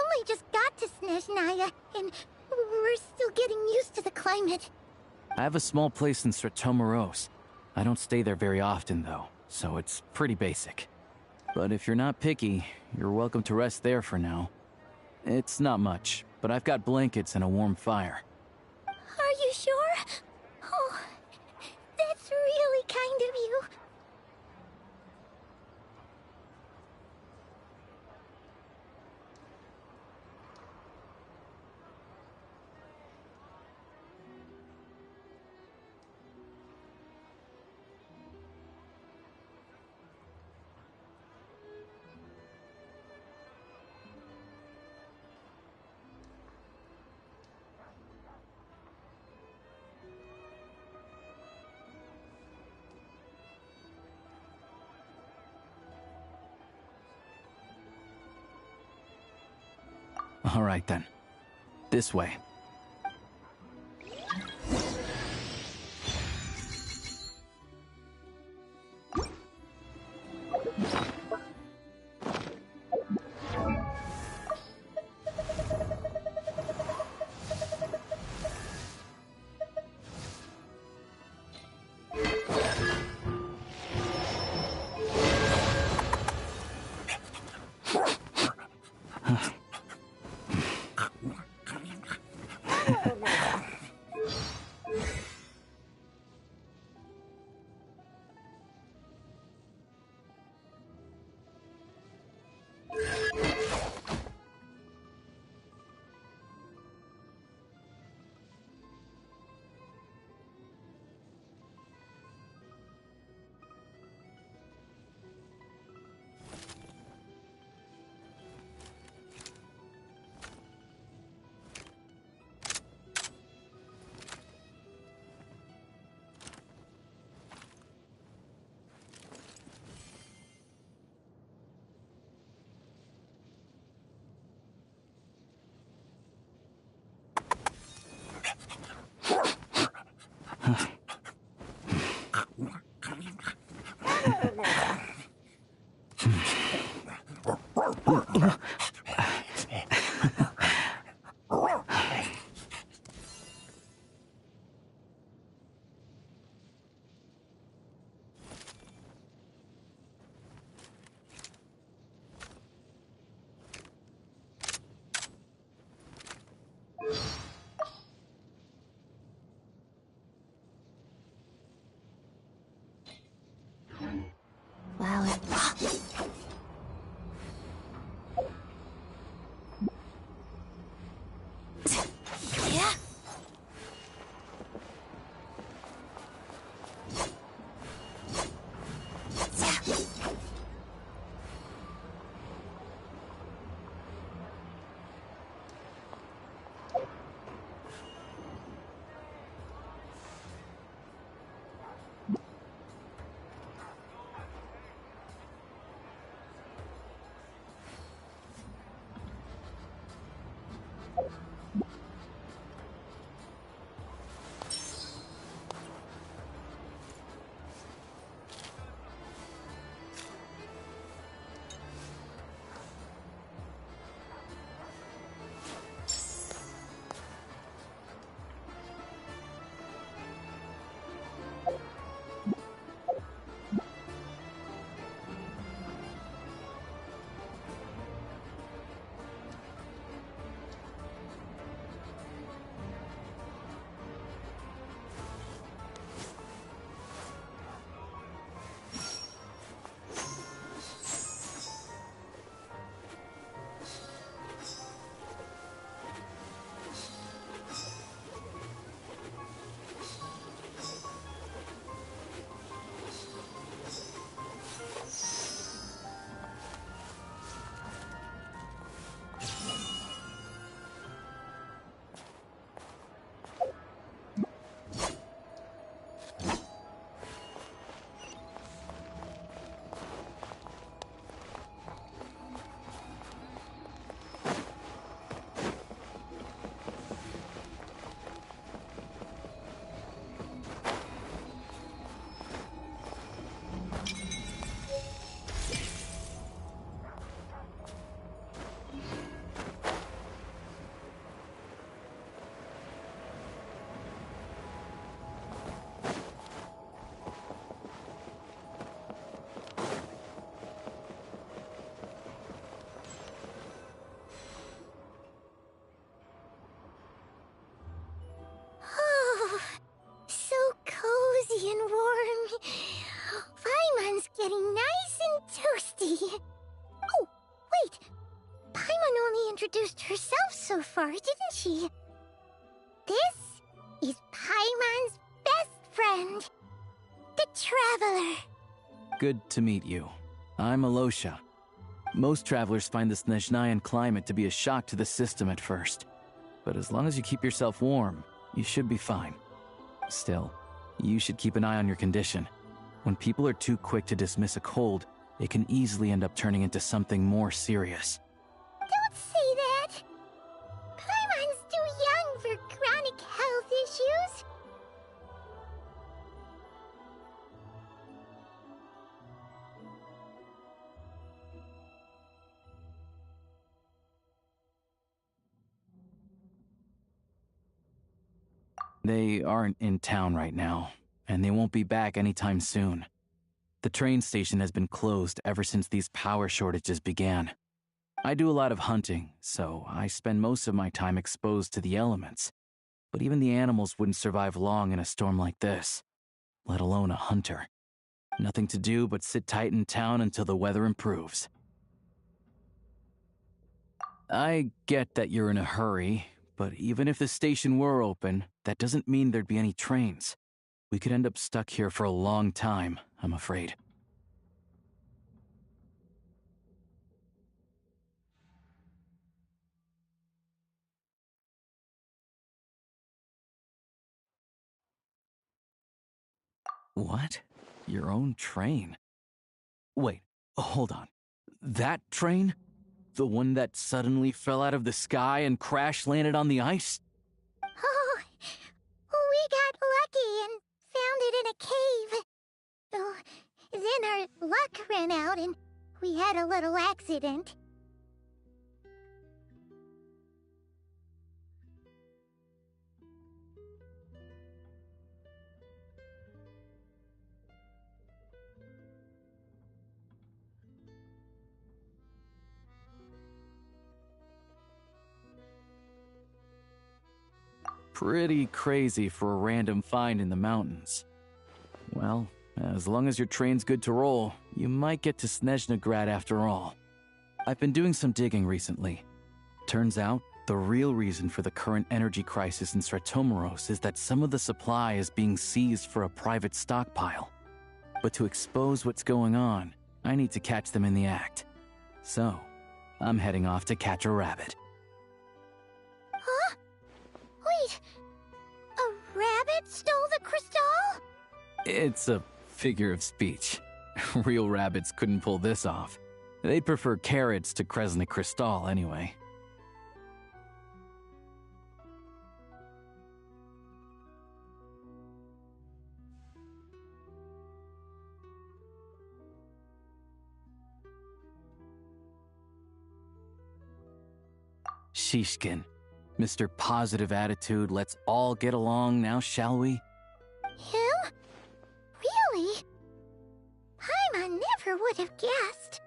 only just got to Snezhnaya, and we're still getting used to the climate. I have a small place in Stratomoros. I don't stay there very often, though, so it's pretty basic. But if you're not picky, you're welcome to rest there for now. It's not much, but I've got blankets and a warm fire. Are you sure? Oh, that's really kind of you. All right, then. This way. Wow. Yeah. Oh, so cozy and warm. Paimon's getting nice and toasty. Oh, wait. Paimon only introduced herself so far, didn't she? This is Paimon's best friend, the Traveler. Good to meet you. I'm Alosha. Most travelers find the Snezhnayan climate to be a shock to the system at first. But as long as you keep yourself warm, you should be fine. Still, you should keep an eye on your condition. When people are too quick to dismiss a cold, it can easily end up turning into something more serious. Don't say that. Paimon's too young for chronic health issues. They aren't in town right now, and they won't be back anytime soon. The train station has been closed ever since these power shortages began. I do a lot of hunting, so I spend most of my time exposed to the elements. But even the animals wouldn't survive long in a storm like this, let alone a hunter. Nothing to do but sit tight in town until the weather improves. I get that you're in a hurry, but even if the station were open, that doesn't mean there'd be any trains. We could end up stuck here for a long time, I'm afraid. What? Your own train? Wait, hold on. That train? The one that suddenly fell out of the sky and crash-landed on the ice? Oh, we got lucky and found it in a cave. Oh, then our luck ran out and we had a little accident. Pretty crazy for a random find in the mountains. Well, as long as your train's good to roll, you might get to Snezhnograd after all. I've been doing some digging recently. Turns out, the real reason for the current energy crisis in Stratomeros is that some of the supply is being seized for a private stockpile. But to expose what's going on, I need to catch them in the act. So, I'm heading off to catch a rabbit. Huh? Wait, a rabbit stole the crystal? It's a figure of speech. Real rabbits couldn't pull this off. They'd prefer carrots to Kresnik Kristall anyway. Shishkin, Mr. Positive Attitude, let's all get along now, shall we? Him? Really? Paimon never would have guessed.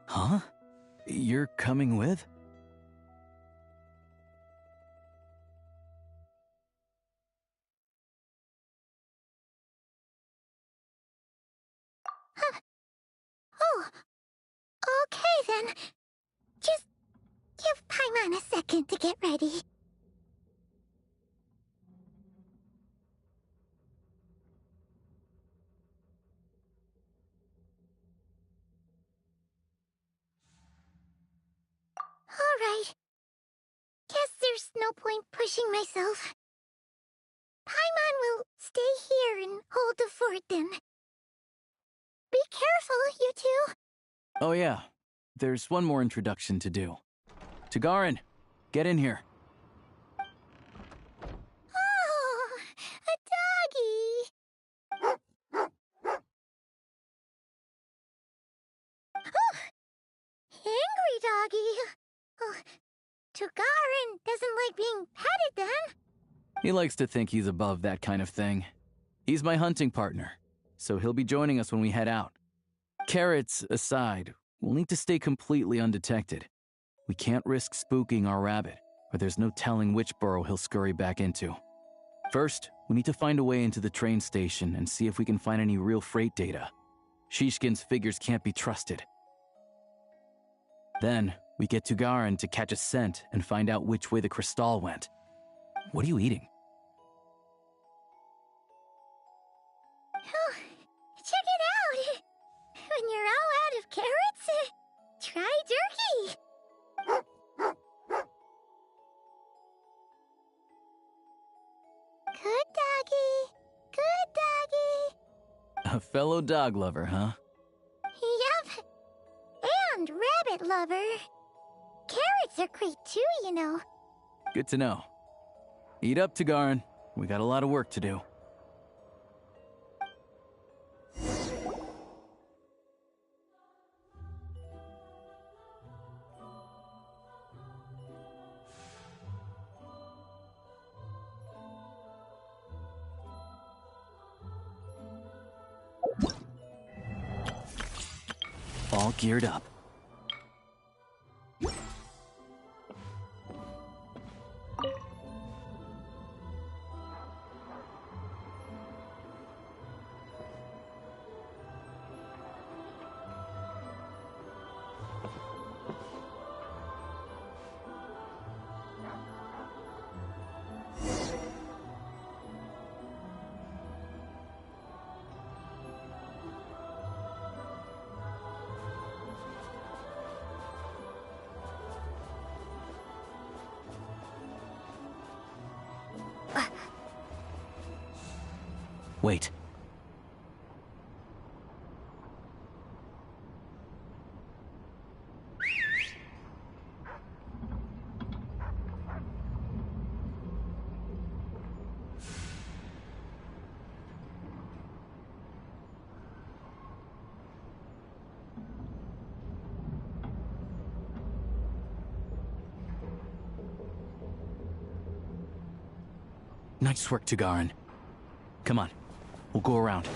Huh? You're coming with? Oh, okay then. Just give Paimon a second to get ready. Alright. Guess there's no point pushing myself. Paimon will stay here and hold the fort then. Be careful, you two. Oh yeah, there's one more introduction to do. Tagarin, get in here. Oh, a doggy. Oh, angry doggy. Oh, Tagarin doesn't like being petted then. He likes to think he's above that kind of thing. He's my hunting partner, so he'll be joining us when we head out. Carrots aside, we'll need to stay completely undetected. We can't risk spooking our rabbit, or there's no telling which burrow he'll scurry back into. First, we need to find a way into the train station and see if we can find any real freight data. Shishkin's figures can't be trusted. Then, we get Tagarin to catch a scent and find out which way the crystal went. What are you eating? Oh, check it out. When you're all out of carrots, try jerky. Good doggy. Good doggy. A fellow dog lover, huh? Yep. And rabbit lover. Carrots are great too, you know. Good to know. Eat up, Tagarin. We got a lot of work to do. All geared up. Wait. Nice work, Tagarin. Come on, we'll go around.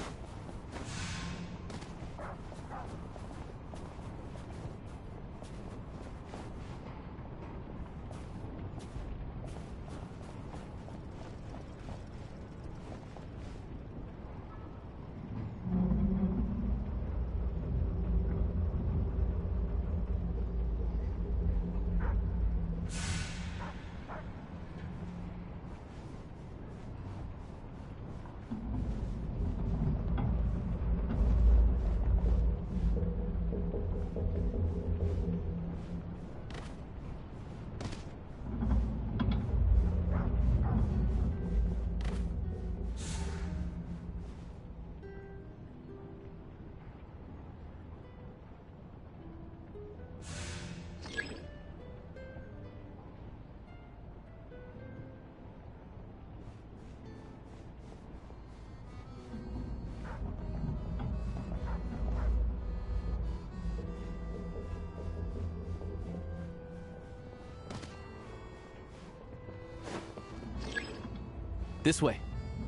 This way.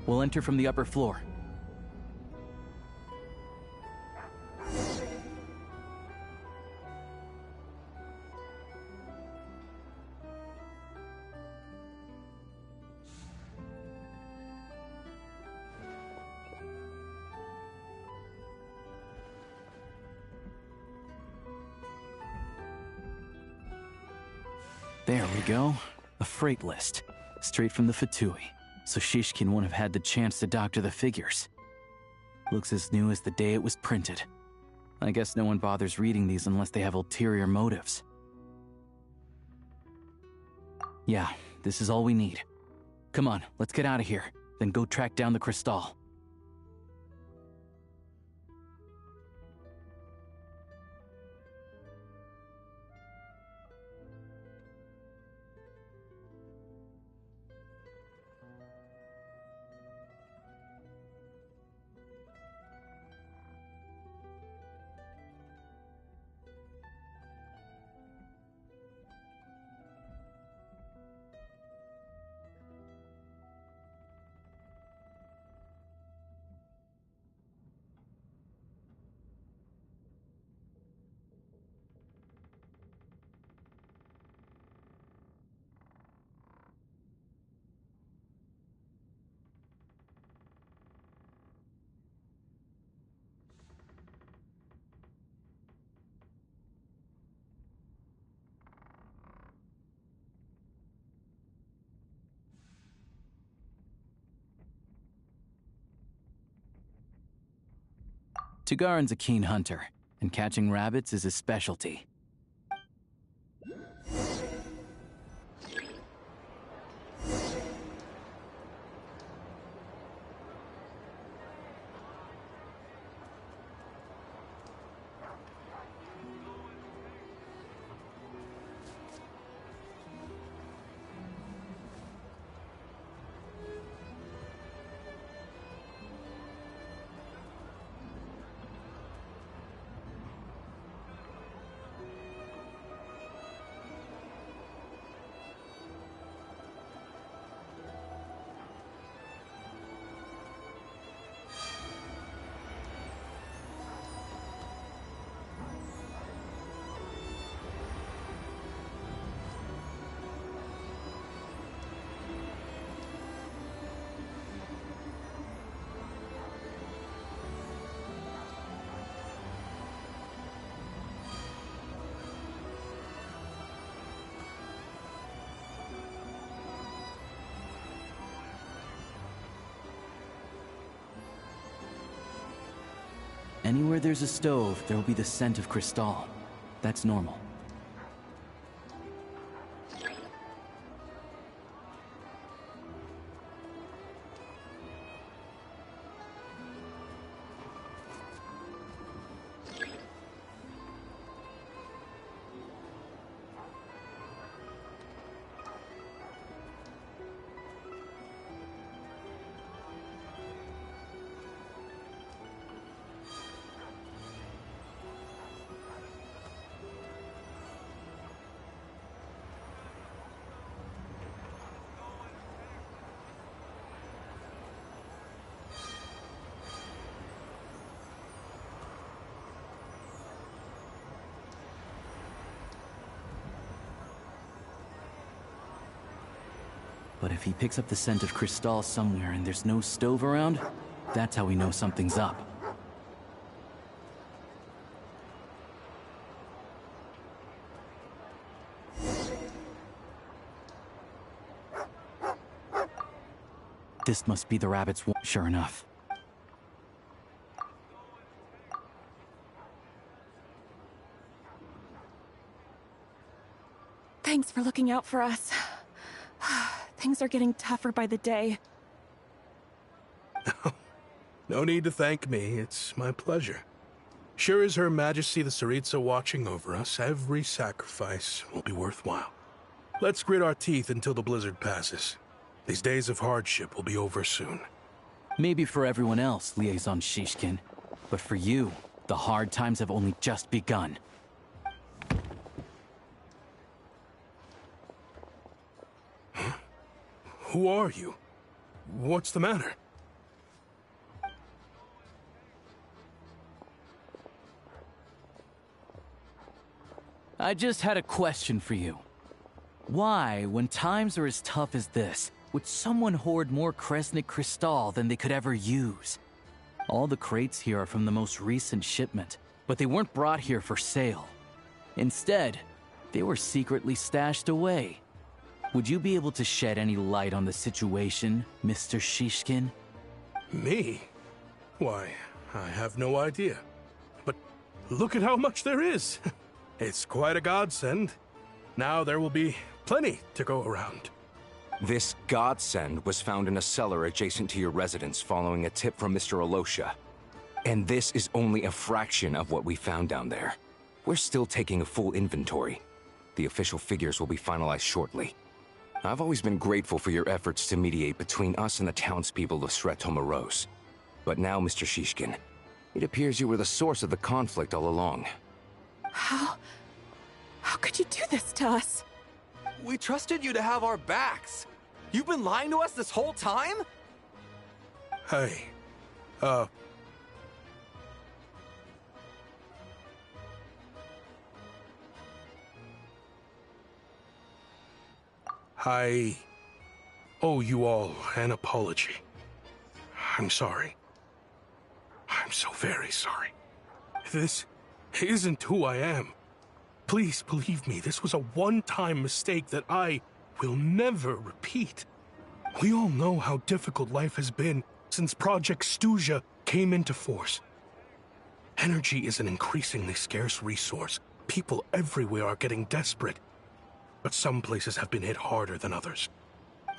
We'll enter from the upper floor. There we go. A freight list. Straight from the Fatui. So Shishkin won't have had the chance to doctor the figures. Looks as new as the day it was printed. I guess no one bothers reading these unless they have ulterior motives. Yeah, this is all we need. Come on, let's get out of here. Then go track down the Crystal. Tugarin's a keen hunter, and catching rabbits is his specialty. Anywhere there's a stove, there'll be the scent of Crystal. That's normal. But if he picks up the scent of Crystal somewhere and there's no stove around, that's how we know something's up. This must be the rabbit's sure enough. Thanks for looking out for us. Things are getting tougher by the day. No need to thank me. It's my pleasure. Sure is Her Majesty the Tsaritsa watching over us, every sacrifice will be worthwhile. Let's grit our teeth until the blizzard passes. These days of hardship will be over soon. Maybe for everyone else, Liaison Shishkin. But for you, the hard times have only just begun. Who are you? What's the matter? I just had a question for you. Why, when times are as tough as this, would someone hoard more Kresnik Kristall than they could ever use? All the crates here are from the most recent shipment, but they weren't brought here for sale. Instead, they were secretly stashed away. Would you be able to shed any light on the situation, Mr. Shishkin? Me? Why, I have no idea. But look at how much there is. It's quite a godsend. Now there will be plenty to go around. This godsend was found in a cellar adjacent to your residence following a tip from Mr. Alosha. And this is only a fraction of what we found down there. We're still taking a full inventory. The official figures will be finalized shortly. I've always been grateful for your efforts to mediate between us and the townspeople of Sretomaros. But now, Mr. Shishkin, it appears you were the source of the conflict all along. How could you do this to us? We trusted you to have our backs. You've been lying to us this whole time? Hey, I owe you all an apology. I'm sorry. I'm so very sorry. This isn't who I am. Please believe me, this was a one-time mistake that I will never repeat. We all know how difficult life has been since Project Stuja came into force. Energy is an increasingly scarce resource. People everywhere are getting desperate. But some places have been hit harder than others.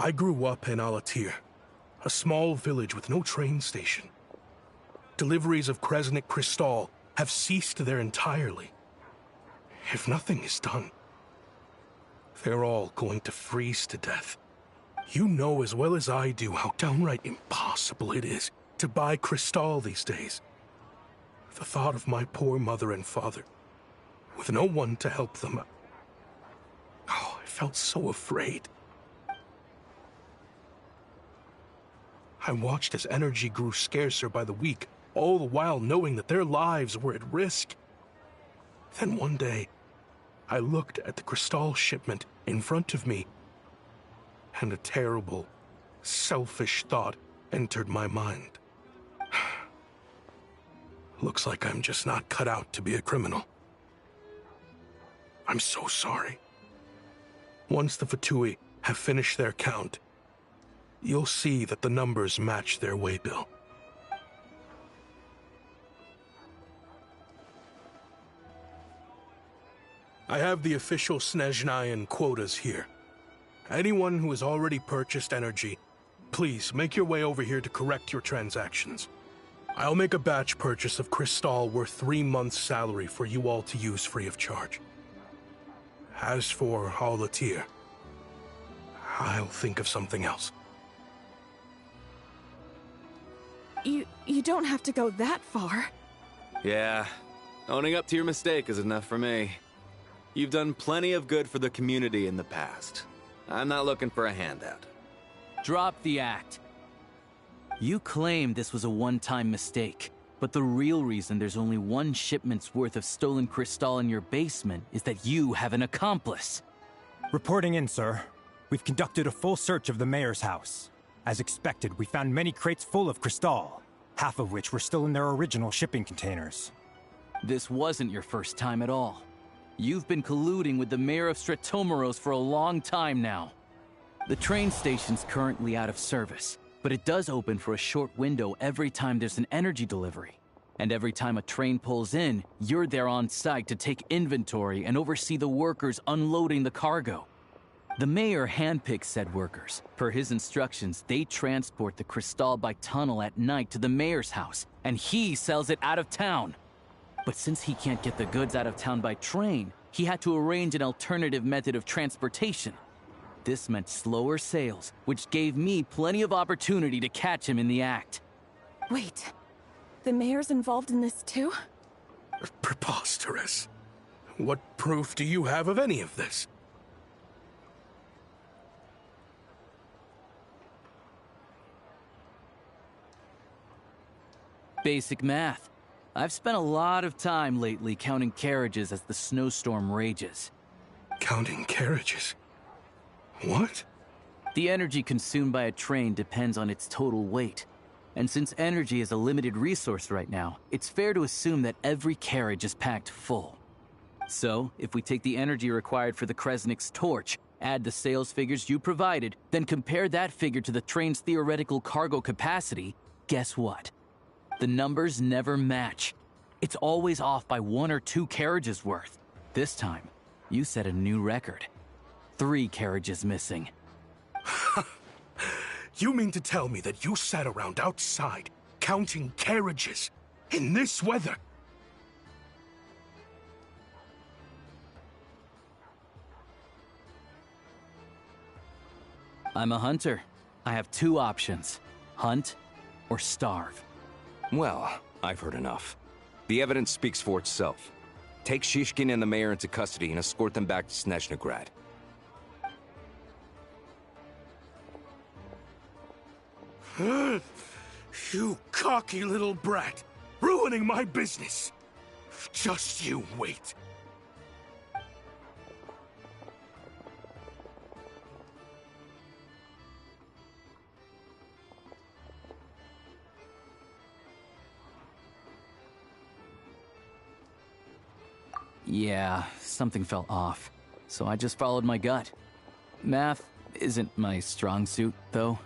I grew up in Alatir, a small village with no train station. Deliveries of Kresnik Kristall have ceased there entirely. If nothing is done, they're all going to freeze to death. You know as well as I do how downright impossible it is to buy Kristall these days. The thought of my poor mother and father, with no one to help them, I felt so afraid. I watched as energy grew scarcer by the week, all the while knowing that their lives were at risk. Then one day, I looked at the Kristall shipment in front of me, and a terrible, selfish thought entered my mind. Looks like I'm just not cut out to be a criminal. I'm so sorry. Once the Fatui have finished their count, you'll see that the numbers match their waybill. I have the official Snezhnayan quotas here. Anyone who has already purchased energy, please make your way over here to correct your transactions. I'll make a batch purchase of Kristall worth 3 months' salary for you all to use free of charge. As for Alatir, I'll think of something else. You don't have to go that far. Yeah, owning up to your mistake is enough for me. You've done plenty of good for the community in the past. I'm not looking for a handout. Drop the act. You claim this was a one-time mistake, but the real reason there's only one shipment's worth of stolen Kristall in your basement is that you have an accomplice. Reporting in, sir. We've conducted a full search of the mayor's house. As expected, we found many crates full of Kristall, half of which were still in their original shipping containers. This wasn't your first time at all. You've been colluding with the mayor of Sretomaros for a long time now. The train station's currently out of service, but it does open for a short window every time there's an energy delivery. And every time a train pulls in, you're there on site to take inventory and oversee the workers unloading the cargo. The mayor handpicks said workers. Per his instructions, they transport the Kristall by tunnel at night to the mayor's house, and he sells it out of town. But since he can't get the goods out of town by train, he had to arrange an alternative method of transportation. This meant slower sales, which gave me plenty of opportunity to catch him in the act. Wait, the mayor's involved in this too? Preposterous. What proof do you have of any of this? Basic math. I've spent a lot of time lately counting carriages as the snowstorm rages. Counting carriages? What? The energy consumed by a train depends on its total weight. And since energy is a limited resource right now, it's fair to assume that every carriage is packed full. So, if we take the energy required for the Kresnik's torch, add the sales figures you provided, then compare that figure to the train's theoretical cargo capacity, guess what? The numbers never match. It's always off by 1 or 2 carriages worth. This time, you set a new record. 3 carriages missing. You mean to tell me that you sat around outside, counting carriages, in this weather? I'm a hunter. I have 2 options. Hunt or starve. Well, I've heard enough. The evidence speaks for itself. Take Shishkin and the mayor into custody and escort them back to Snezhnograd. You cocky little brat! Ruining my business! Just you wait. Yeah, something felt off. So I just followed my gut. Math isn't my strong suit, though.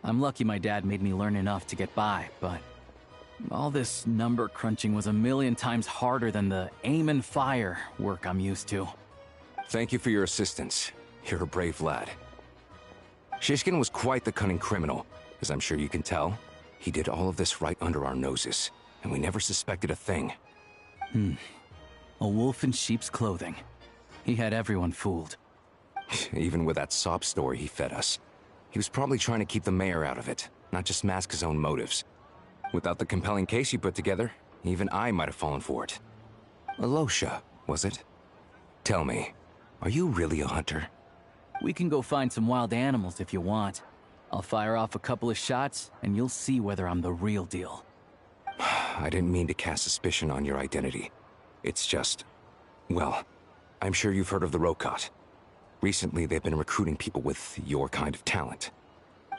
I'm lucky my dad made me learn enough to get by, but all this number crunching was a million times harder than the aim and fire work I'm used to. Thank you for your assistance. You're a brave lad. Shishkin was quite the cunning criminal, as I'm sure you can tell. He did all of this right under our noses, and we never suspected a thing. A wolf in sheep's clothing. He had everyone fooled. Even with that sob story he fed us. He was probably trying to keep the mayor out of it, not just mask his own motives. Without the compelling case you put together, even I might have fallen for it. Alosha, was it? Tell me, are you really a hunter? We can go find some wild animals if you want. I'll fire off a couple of shots, and you'll see whether I'm the real deal. I didn't mean to cast suspicion on your identity. It's just... well, I'm sure you've heard of the Rokot. Recently, they've been recruiting people with your kind of talent.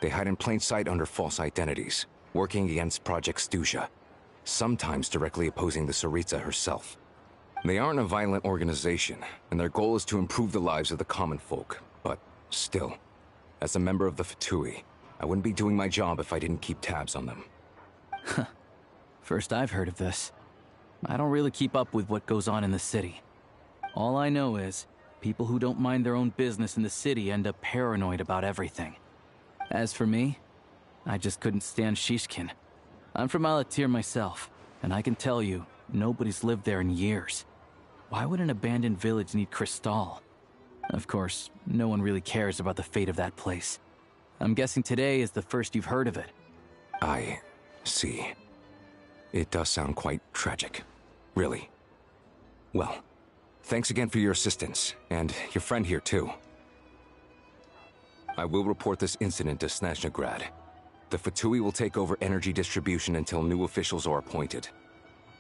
They hide in plain sight under false identities, working against Project Stuja, sometimes directly opposing the Tsaritsa herself. They aren't a violent organization, and their goal is to improve the lives of the common folk. But still, as a member of the Fatui, I wouldn't be doing my job if I didn't keep tabs on them. First I've heard of this. I don't really keep up with what goes on in the city. All I know is, people who don't mind their own business in the city end up paranoid about everything. As for me, I just couldn't stand Shishkin. I'm from Alatir myself, and I can tell you, nobody's lived there in years. Why would an abandoned village need Crystal? Of course, no one really cares about the fate of that place. I'm guessing today is the first you've heard of it. I see. It does sound quite tragic. Really. Well, thanks again for your assistance, and your friend here too. I will report this incident to Snezhnograd. The Fatui will take over energy distribution until new officials are appointed.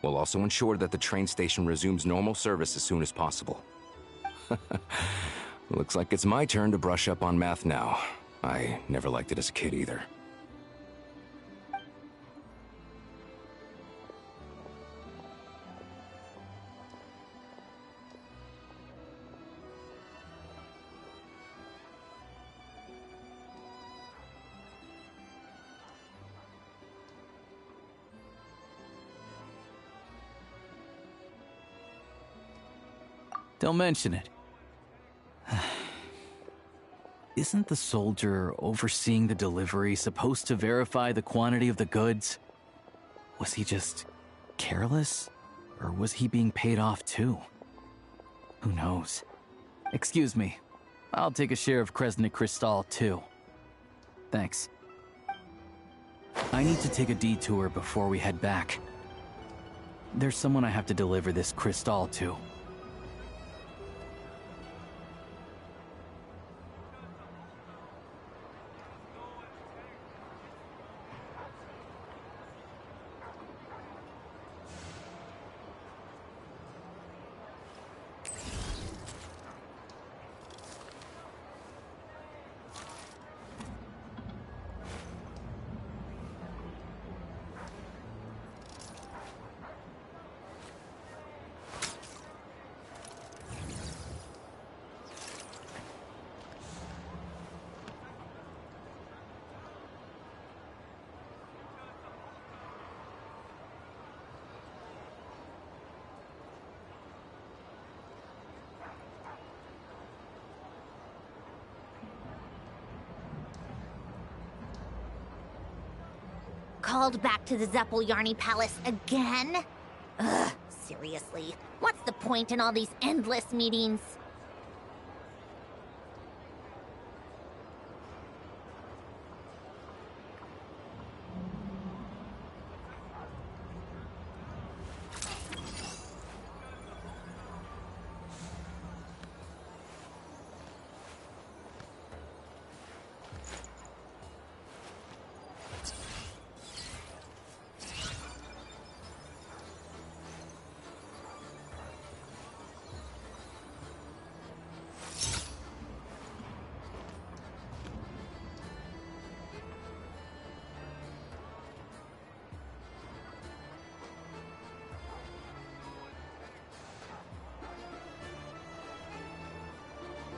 We'll also ensure that the train station resumes normal service as soon as possible. Looks like it's my turn to brush up on math now. I never liked it as a kid either. Don't mention it. Isn't the soldier overseeing the delivery supposed to verify the quantity of the goods? Was he just careless? Or was he being paid off too? Who knows? Excuse me. I'll take a share of Kresnik Crystal too. Thanks. I need to take a detour before we head back. There's someone I have to deliver this crystal to. Called back to the Zeppeljärny Palace again? Ugh, seriously. What's the point in all these endless meetings?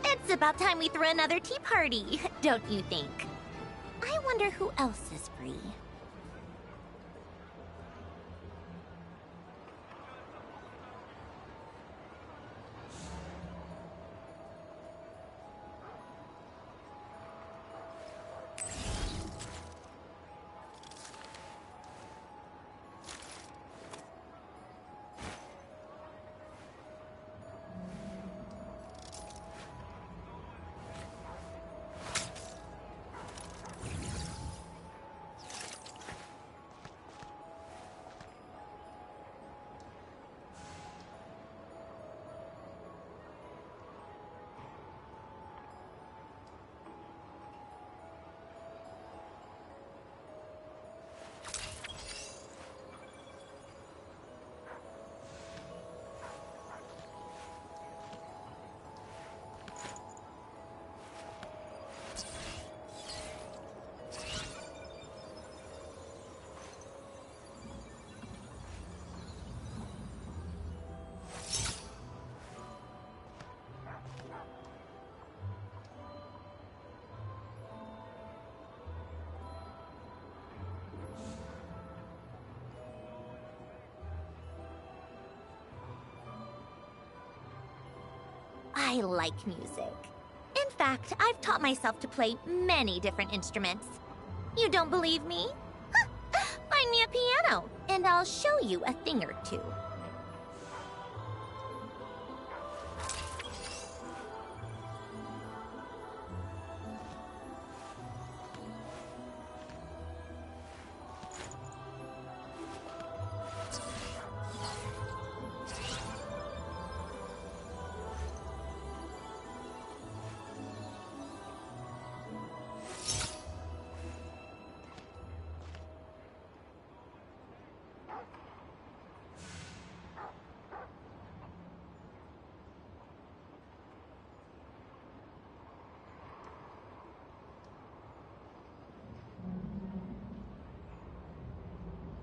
It's about time we threw another tea party, don't you think? I wonder who else is free. I like music. In fact, I've taught myself to play many different instruments. You don't believe me? Huh. Find me a piano, and I'll show you a thing or two.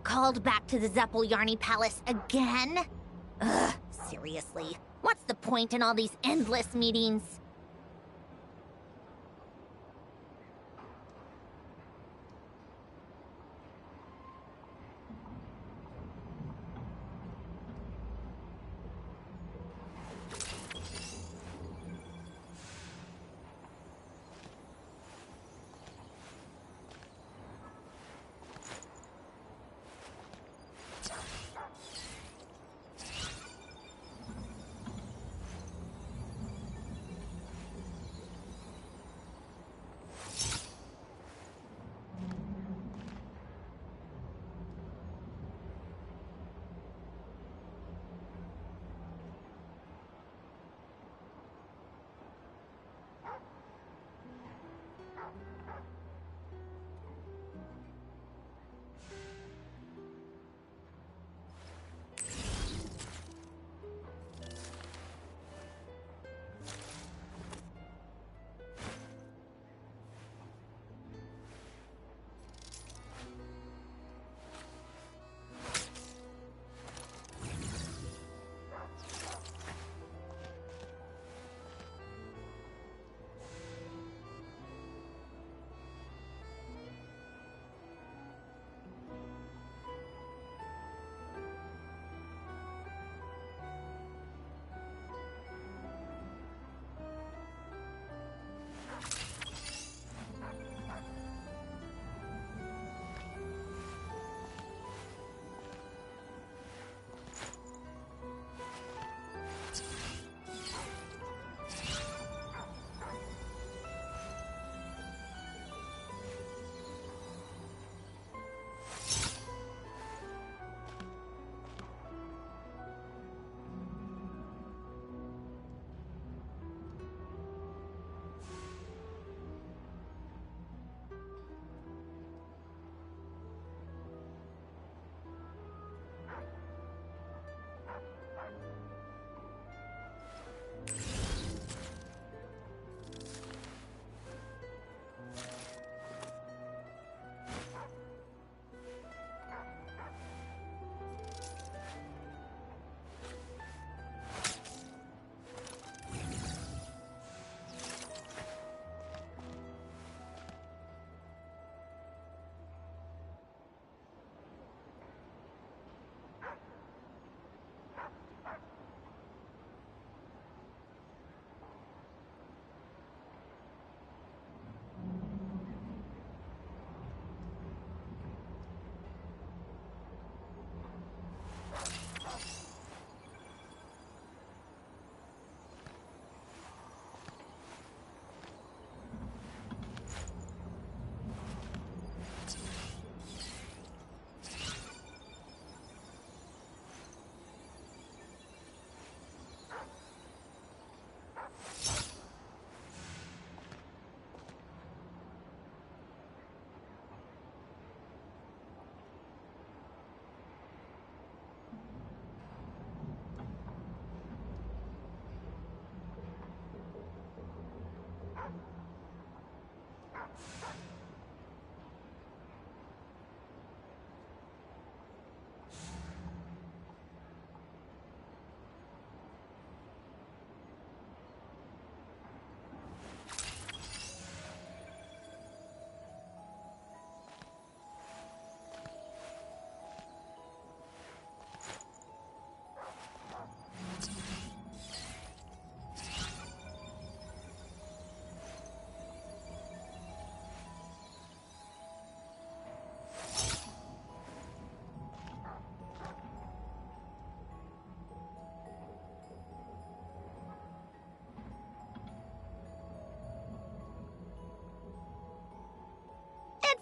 Called back to the Zeppeljärny Palace again? Ugh, seriously. What's the point in all these endless meetings?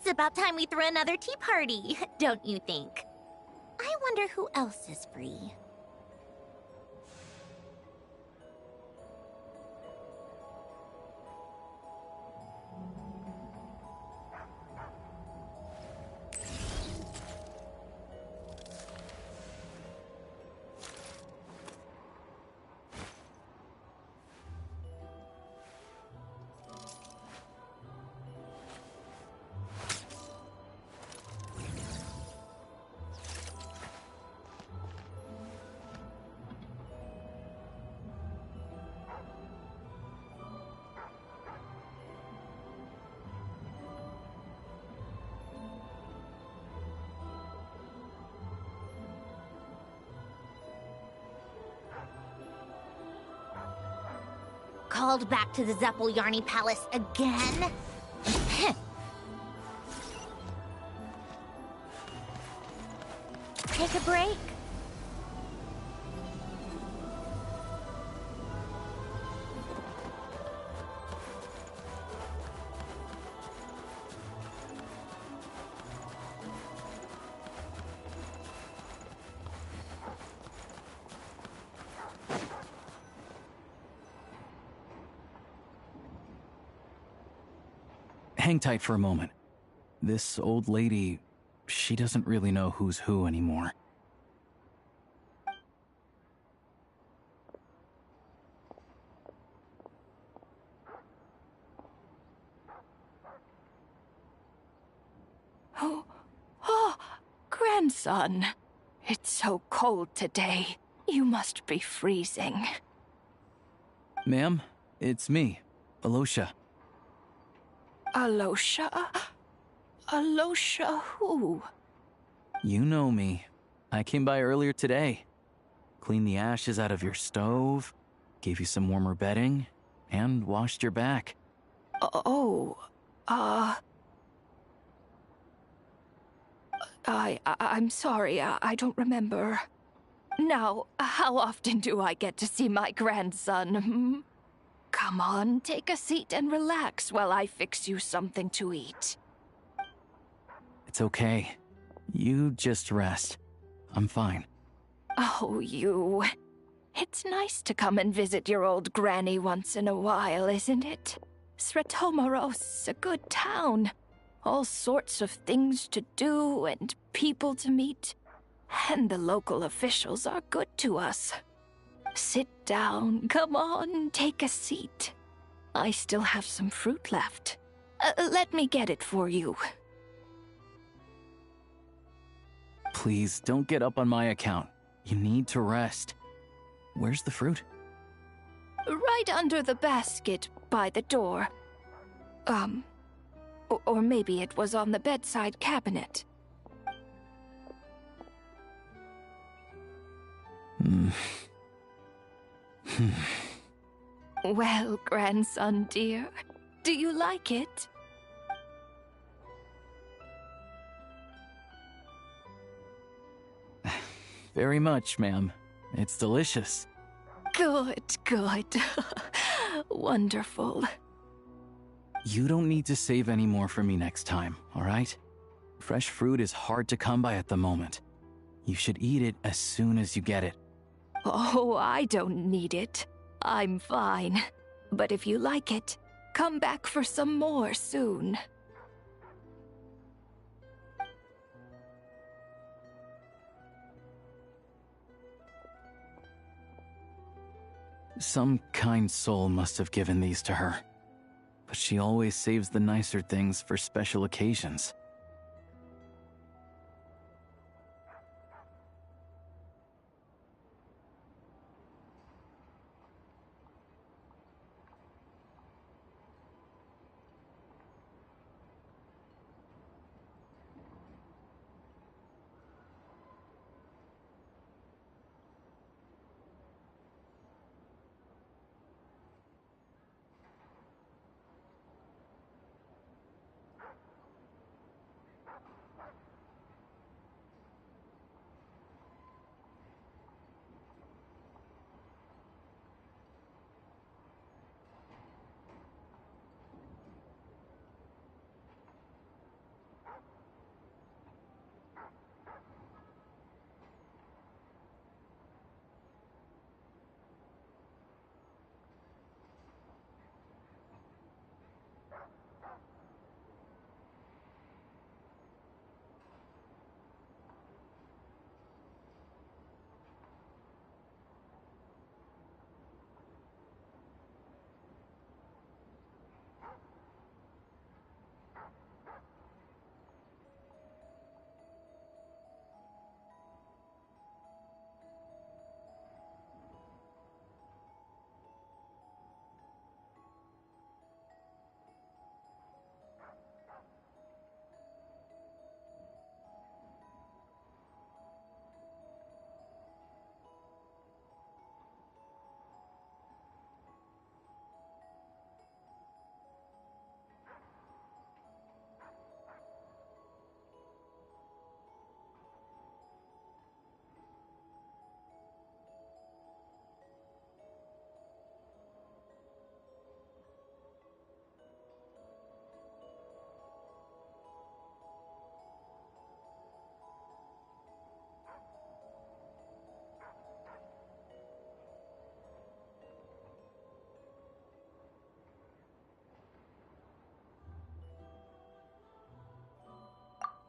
It's about time we threw another tea party, don't you think? I wonder who else is free. Called back to the Zeppeljärny Palace again? Take a break? Hang tight for a moment. This old lady, she doesn't really know who's who anymore. Oh, grandson. It's so cold today. You must be freezing. Ma'am, it's me, Alosha. Alosha? Alosha who? You know me. I came by earlier today. Cleaned the ashes out of your stove, gave you some warmer bedding, and washed your back. I'm sorry, I don't remember. Now, how often do I get to see my grandson, hmm? Come on, take a seat and relax while I fix you something to eat. It's okay. You just rest. I'm fine. Oh, you. It's nice to come and visit your old granny once in a while, isn't it? Sretomaros, a good town. All sorts of things to do and people to meet. And the local officials are good to us. Sit down, come on, take a seat. I still have some fruit left. Let me get it for you. Please, don't get up on my account. You need to rest. Where's the fruit? Right under the basket by the door. Or maybe it was on the bedside cabinet. Well, grandson dear, do you like it? Very much, ma'am. It's delicious. Good, good. Wonderful. You don't need to save any more for me next time, all right? Fresh fruit is hard to come by at the moment. You should eat it as soon as you get it. Oh, I don't need it. I'm fine. But if you like it, come back for some more soon. Some kind soul must have given these to her. But she always saves the nicer things for special occasions.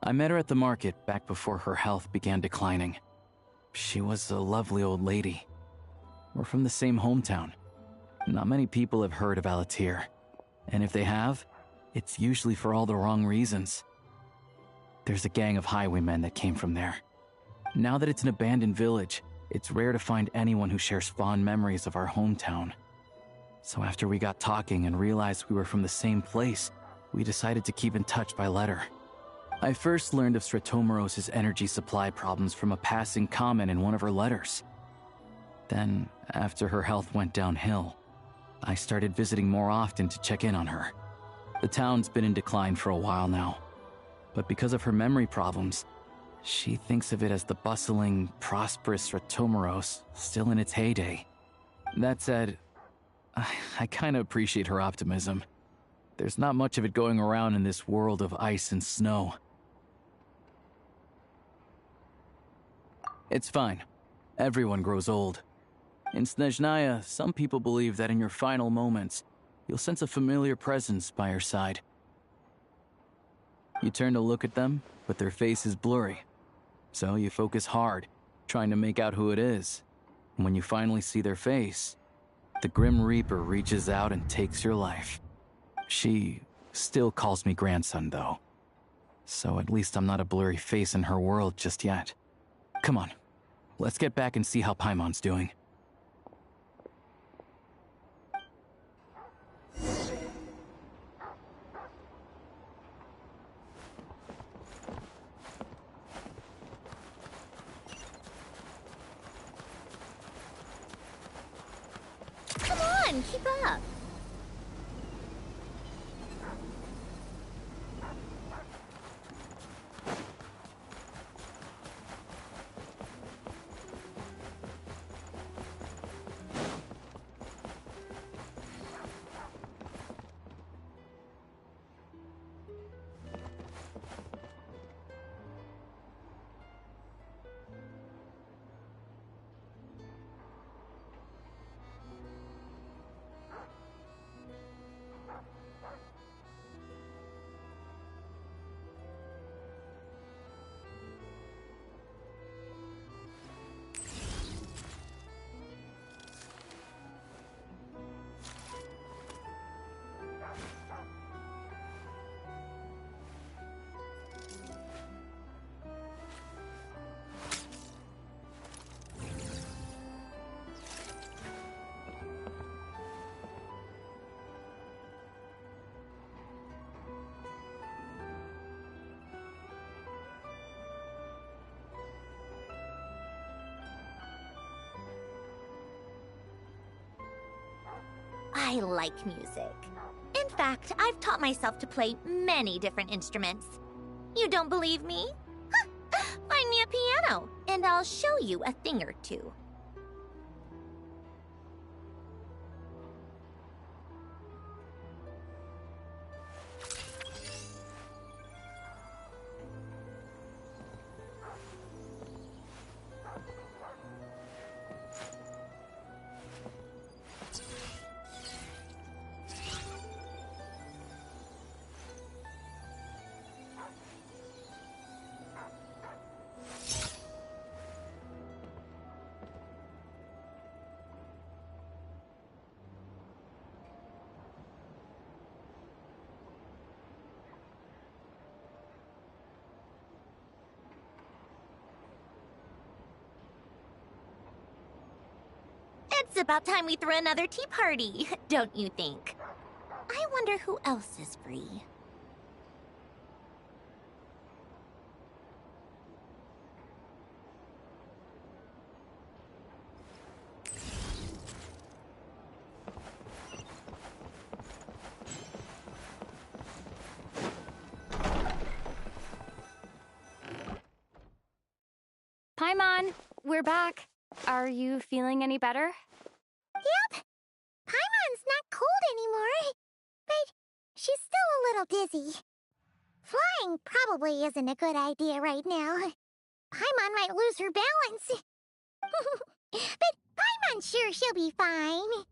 I met her at the market back before her health began declining. She was a lovely old lady. We're from the same hometown. Not many people have heard of Alatir, and if they have, it's usually for all the wrong reasons. There's a gang of highwaymen that came from there. Now that it's an abandoned village, it's rare to find anyone who shares fond memories of our hometown. So after we got talking and realized we were from the same place, we decided to keep in touch by letter. I first learned of Stratomoros's energy supply problems from a passing comment in one of her letters. Then, after her health went downhill, I started visiting more often to check in on her. The town's been in decline for a while now, but because of her memory problems, she thinks of it as the bustling, prosperous Stratomoros still in its heyday. That said, I kinda appreciate her optimism. There's not much of it going around in this world of ice and snow. It's fine. Everyone grows old. In Snezhnaya, some people believe that in your final moments, you'll sense a familiar presence by your side. You turn to look at them, but their face is blurry. So you focus hard, trying to make out who it is. And when you finally see their face, the Grim Reaper reaches out and takes your life. She still calls me grandson, though. So at least I'm not a blurry face in her world just yet. Come on, let's get back and see how Paimon's doing. Come on, keep up. I like music. In fact, I've taught myself to play many different instruments. You don't believe me? Huh. Find me a piano, and I'll show you a thing or two. It's about time we threw another tea party, don't you think? I wonder who else is free. Paimon, we're back. Are you feeling any better? Yep. Paimon's not cold anymore, but she's still a little dizzy. Flying probably isn't a good idea right now. Paimon might lose her balance. But Paimon's sure she'll be fine.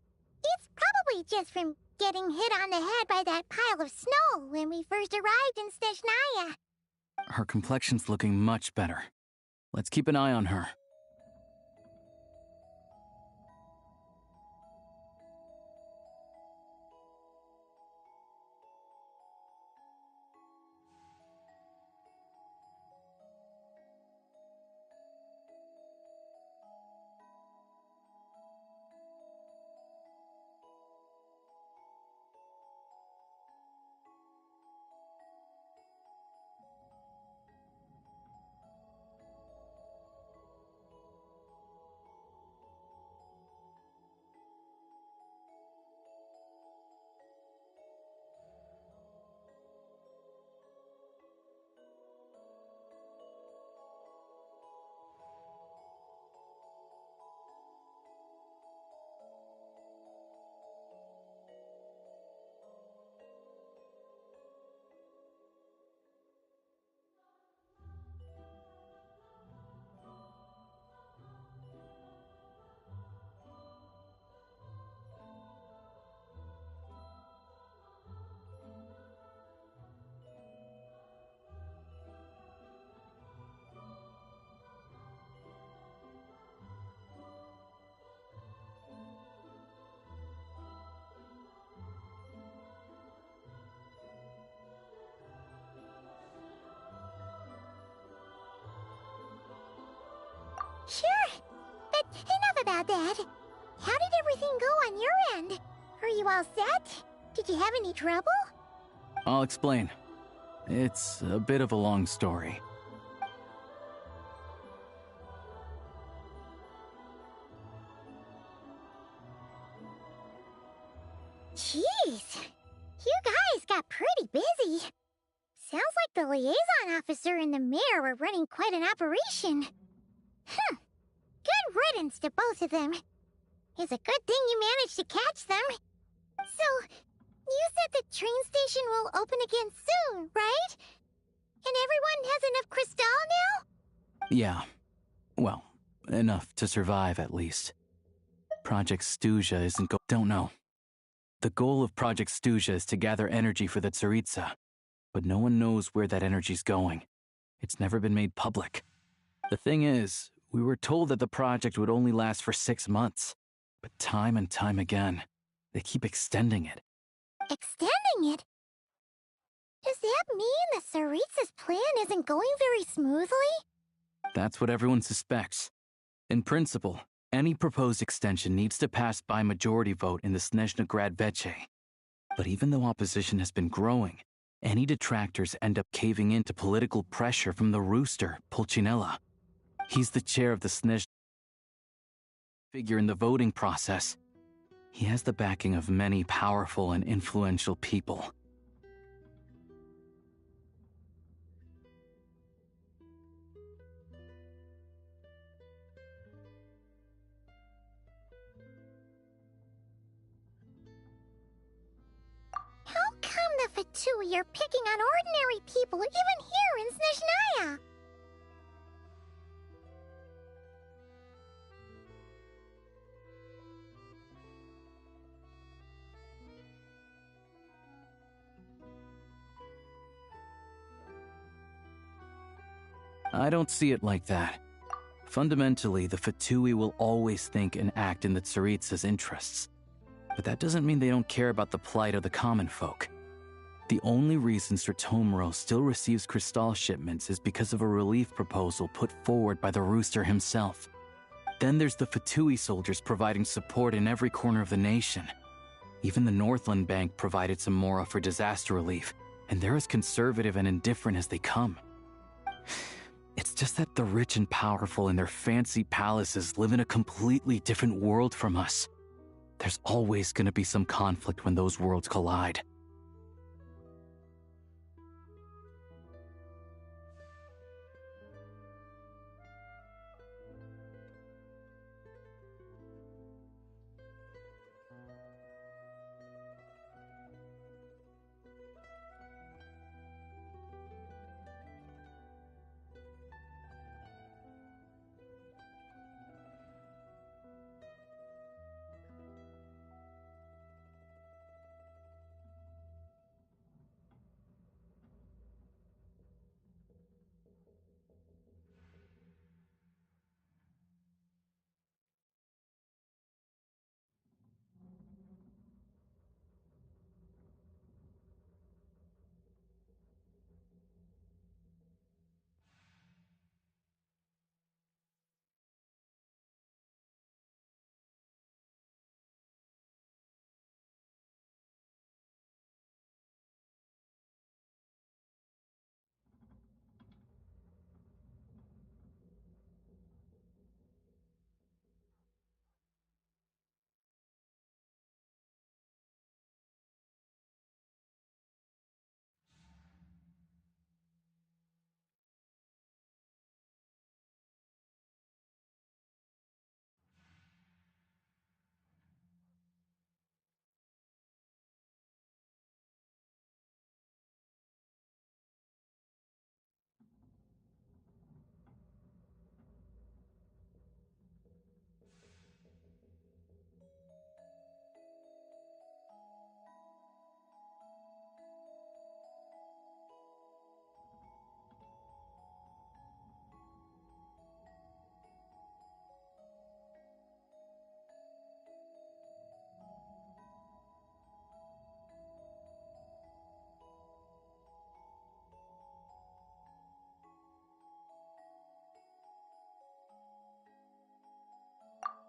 It's probably just from getting hit on the head by that pile of snow when we first arrived in Snezhnaya. Her complexion's looking much better. Let's keep an eye on her. Sure, but enough about that. How did everything go on your end? Are you all set? Did you have any trouble? I'll explain. It's a bit of a long story. Jeez, you guys got pretty busy. Sounds like the liaison officer and the mayor were running quite an operation. Good riddance to both of them. It's a good thing you managed to catch them. So, you said the train station will open again soon, right? And everyone has enough crystal now? Yeah. Well, enough to survive at least. Project Stuja isn't don't know. The goal of Project Stuja is to gather energy for the Tsaritsa, but no one knows where that energy's going. It's never been made public. The thing is, we were told that the project would only last for 6 months, but time and time again, they keep extending it. Extending it? Does that mean the Tsaritsa's plan isn't going very smoothly? That's what everyone suspects. In principle, any proposed extension needs to pass by majority vote in the Snezhna Grad Veche. But even though opposition has been growing, any detractors end up caving in to political pressure from the rooster, Pulcinella. He's the chair of the Snezhna figure in the voting process. He has the backing of many powerful and influential people. How come the Fatui are picking on ordinary people even here in Snezhnaya? I don't see it like that. Fundamentally, the Fatui will always think and act in the Tsaritsa's interests. But that doesn't mean they don't care about the plight of the common folk. The only reason Sir Tomoro still receives Crystal shipments is because of a relief proposal put forward by the Rooster himself. Then there's the Fatui soldiers providing support in every corner of the nation. Even the Northland Bank provided some mora for disaster relief, and they're as conservative and indifferent as they come. It's just that the rich and powerful in their fancy palaces live in a completely different world from us. There's always going to be some conflict when those worlds collide.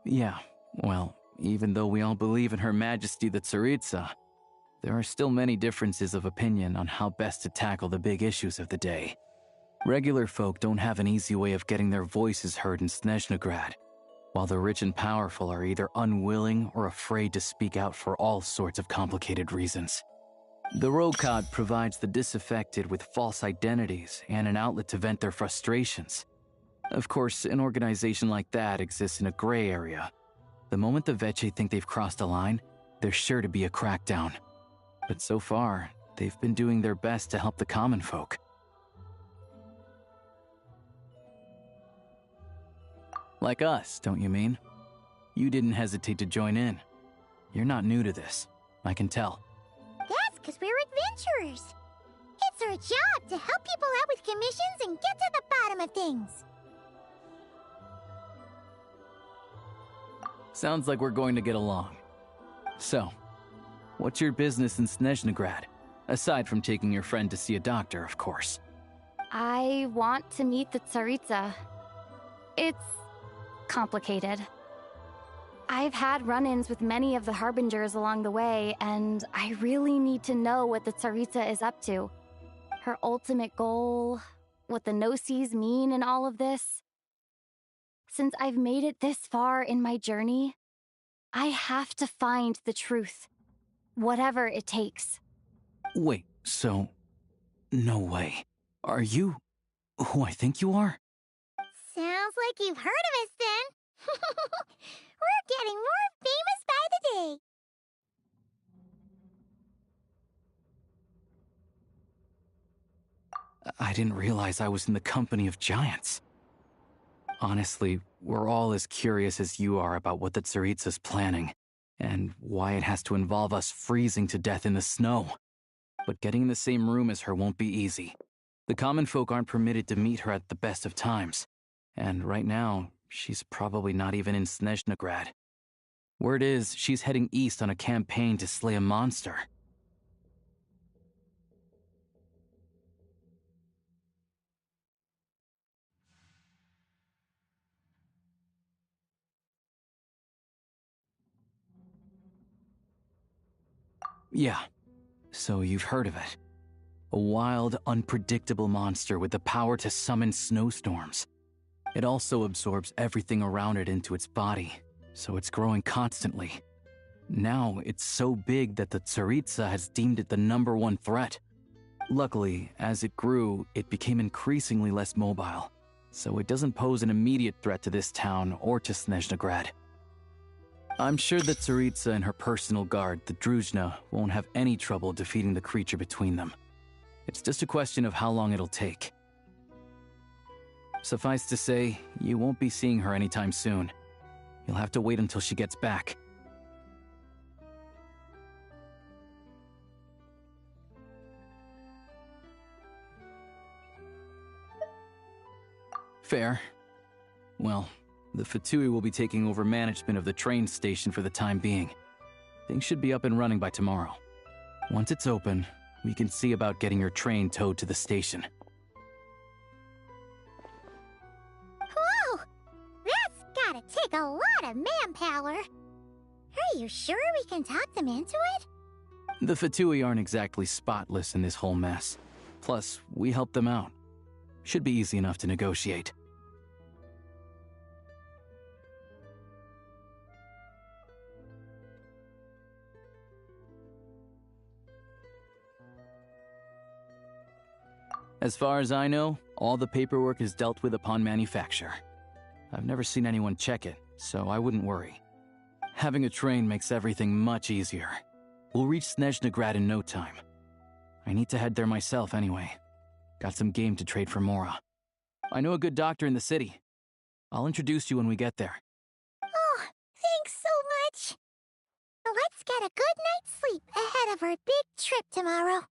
Yeah, well, even though we all believe in Her Majesty the Tsaritsa, there are still many differences of opinion on how best to tackle the big issues of the day. Regular folk don't have an easy way of getting their voices heard in Snezhnegrad, while the rich and powerful are either unwilling or afraid to speak out for all sorts of complicated reasons. The Rokad provides the disaffected with false identities and an outlet to vent their frustrations. Of course, an organization like that exists in a gray area. The moment the Veche think they've crossed a line, there's sure to be a crackdown. But so far, they've been doing their best to help the common folk. Like us, don't you mean? You didn't hesitate to join in. You're not new to this, I can tell. That's because we're adventurers. It's our job to help people out with commissions and get to the bottom of things. Sounds like we're going to get along. So, what's your business in Snezhnegrad? Aside from taking your friend to see a doctor, of course. I want to meet the Tsaritsa. It's complicated. I've had run-ins with many of the Harbingers along the way, and I really need to know what the Tsaritsa is up to. Her ultimate goal, what the Gnosis mean in all of this. Since I've made it this far in my journey, I have to find the truth, whatever it takes. Wait, so... no way. Are you who I think you are? Sounds like you've heard of us then. We're getting more famous by the day. I didn't realize I was in the company of giants. Honestly, we're all as curious as you are about what the Tsaritsa's planning, and why it has to involve us freezing to death in the snow. But getting in the same room as her won't be easy. The common folk aren't permitted to meet her at the best of times, and right now, she's probably not even in Snezhnegrad. Word is, she's heading east on a campaign to slay a monster. Yeah, so you've heard of it. A wild, unpredictable monster with the power to summon snowstorms. It also absorbs everything around it into its body, so it's growing constantly. Now, it's so big that the Tsaritsa has deemed it the #1 threat. Luckily, as it grew, it became increasingly less mobile, so it doesn't pose an immediate threat to this town or to Snezhnegrad. I'm sure that Tsaritsa and her personal guard, the Druzhna, won't have any trouble defeating the creature between them. It's just a question of how long it'll take. Suffice to say, you won't be seeing her anytime soon. You'll have to wait until she gets back. Fair. Well, the Fatui will be taking over management of the train station for the time being. Things should be up and running by tomorrow. Once it's open, we can see about getting your train towed to the station. Whoa! That's gotta take a lot of manpower. Are you sure we can talk them into it? The Fatui aren't exactly spotless in this whole mess. Plus, we helped them out. Should be easy enough to negotiate. As far as I know, all the paperwork is dealt with upon manufacture. I've never seen anyone check it, so I wouldn't worry. Having a train makes everything much easier. We'll reach Snezhnegrad in no time. I need to head there myself anyway. Got some game to trade for Mora. I know a good doctor in the city. I'll introduce you when we get there. Oh, thanks so much. Let's get a good night's sleep ahead of our big trip tomorrow.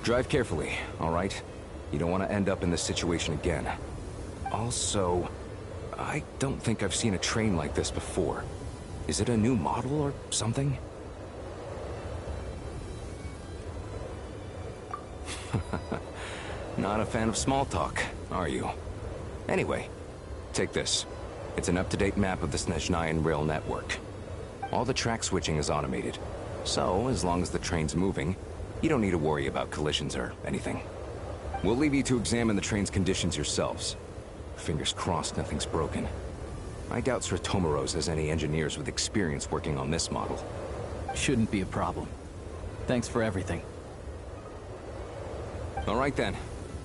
Drive carefully, all right? You don't want to end up in this situation again. Also, I don't think I've seen a train like this before. Is it a new model or something? Not a fan of small talk, are you? Anyway, take this. It's an up-to-date map of the Snezhnayan rail network. All the track switching is automated, so as long as the train's moving, you don't need to worry about collisions or anything. We'll leave you to examine the train's conditions yourselves. Fingers crossed nothing's broken. I doubt Sratomaros has any engineers with experience working on this model. Shouldn't be a problem. Thanks for everything. All right then.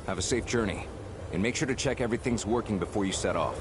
Have a safe journey. And make sure to check everything's working before you set off.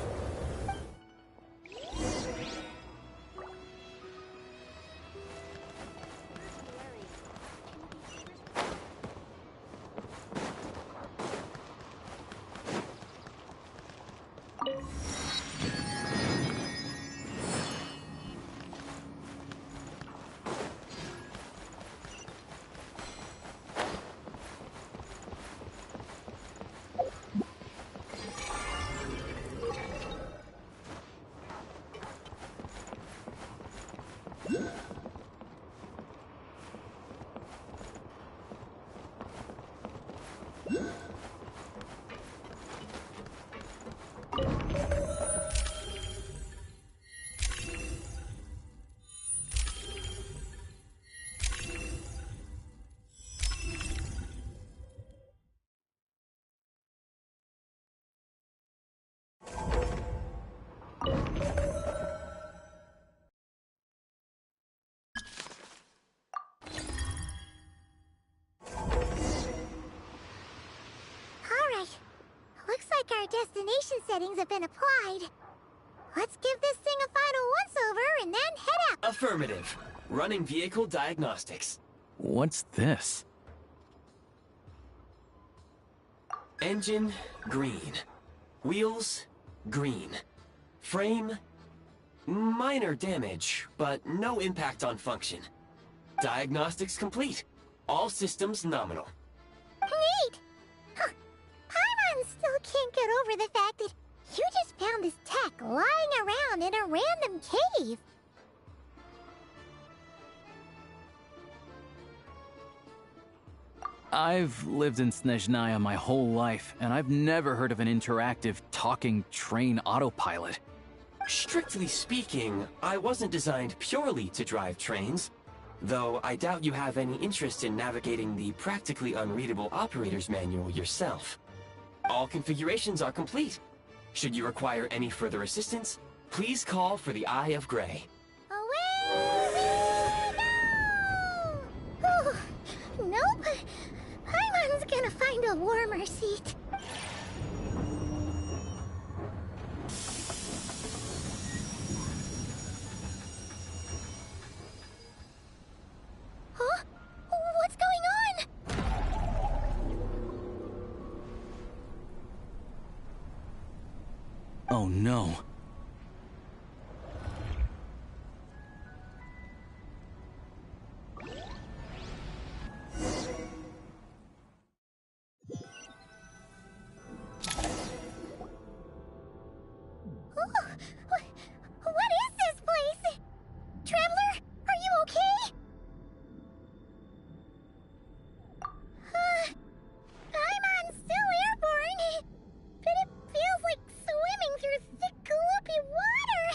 Our destination settings have been applied. Let's give this thing a final once-over and then head out. Affirmative. Running vehicle diagnostics. What's this? Engine, green. Wheels, green. Frame, minor damage, but no impact on function. Diagnostics complete. All systems nominal. Neat! Huh. Paimon still can't get over the fact that you just found this tech lying around in a random cave. I've lived in Snezhnaya my whole life, and I've never heard of an interactive, talking train autopilot. Strictly speaking, I wasn't designed purely to drive trains, though I doubt you have any interest in navigating the practically unreadable operator's manual yourself. All configurations are complete. Should you require any further assistance, please call for the Eye of Grey. Away we go! Nope. Paimon's gonna find a warmer seat. Huh? What's going on? Oh no. What is this place? Traveler, are you okay? Paimon's still airborne, but it feels like swimming through thick, gloopy water.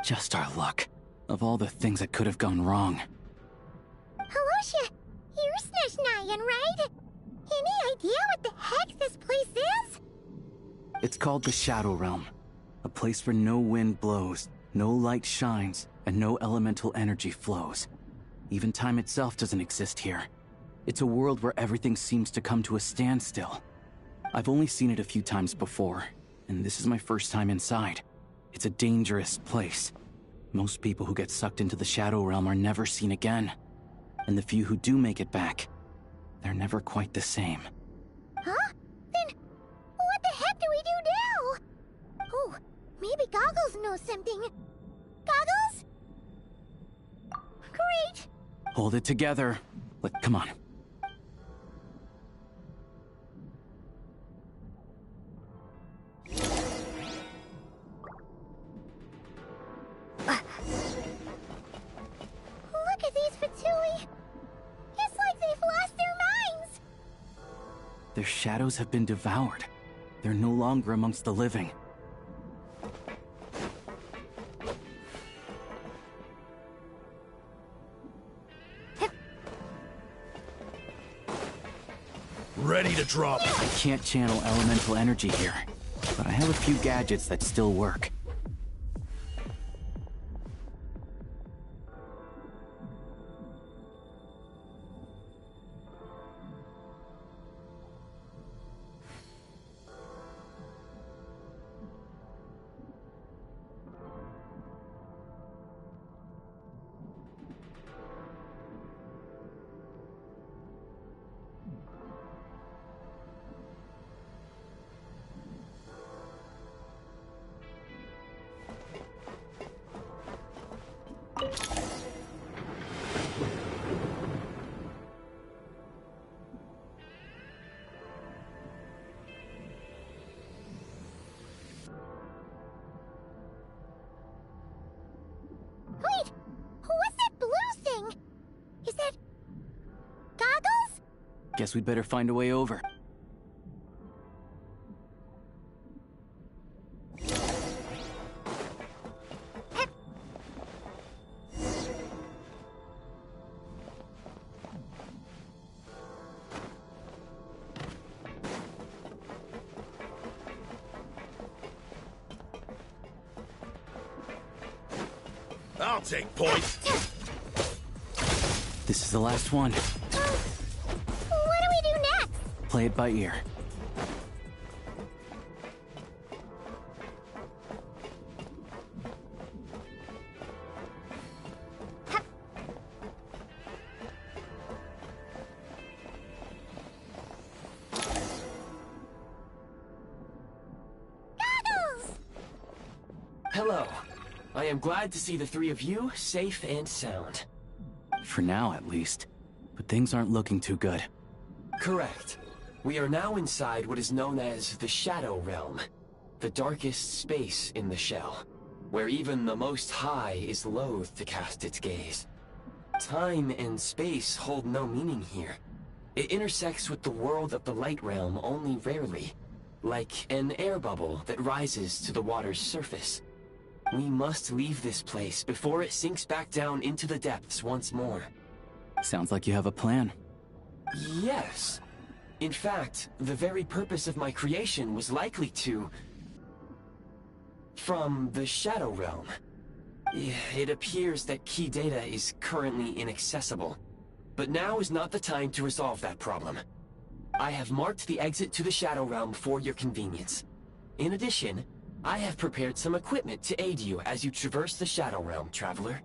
Just our luck. Of all the things that could have gone wrong. Halosha, you're Snezhnayan, right? Any idea what the heck this place is? It's called the Shadow Realm. A place where no wind blows, no light shines, and no elemental energy flows. Even time itself doesn't exist here. It's a world where everything seems to come to a standstill. I've only seen it a few times before, and this is my first time inside. It's a dangerous place. Most people who get sucked into the Shadow Realm are never seen again. And the few who do make it back, they're never quite the same. Huh? Then what the heck do we do now? Oh, maybe Goggles knows something. Goggles? Great! Hold it together. Come on. Their shadows have been devoured. They're no longer amongst the living. Ready to drop. I can't channel elemental energy here, but I have a few gadgets that still work. Wait! What's that blue thing? Is that... goggles? Guess we'd better find a way over. I'll take points. This is the last one. What do we do next? Play it by ear. Hello. I am glad to see the three of you safe and sound. For now, at least. But things aren't looking too good. Correct. We are now inside what is known as the Shadow Realm, the darkest space in the shell, where even the Most High is loath to cast its gaze. Time and space hold no meaning here. It intersects with the world of the Light Realm only rarely, like an air bubble that rises to the water's surface. We must leave this place before it sinks back down into the depths once more. Sounds like you have a plan. Yes. In fact, the very purpose of my creation was likely to... from the Shadow Realm. It appears that key data is currently inaccessible, but now is not the time to resolve that problem. I have marked the exit to the Shadow Realm for your convenience. In addition, I have prepared some equipment to aid you as you traverse the Shadow Realm, Traveler.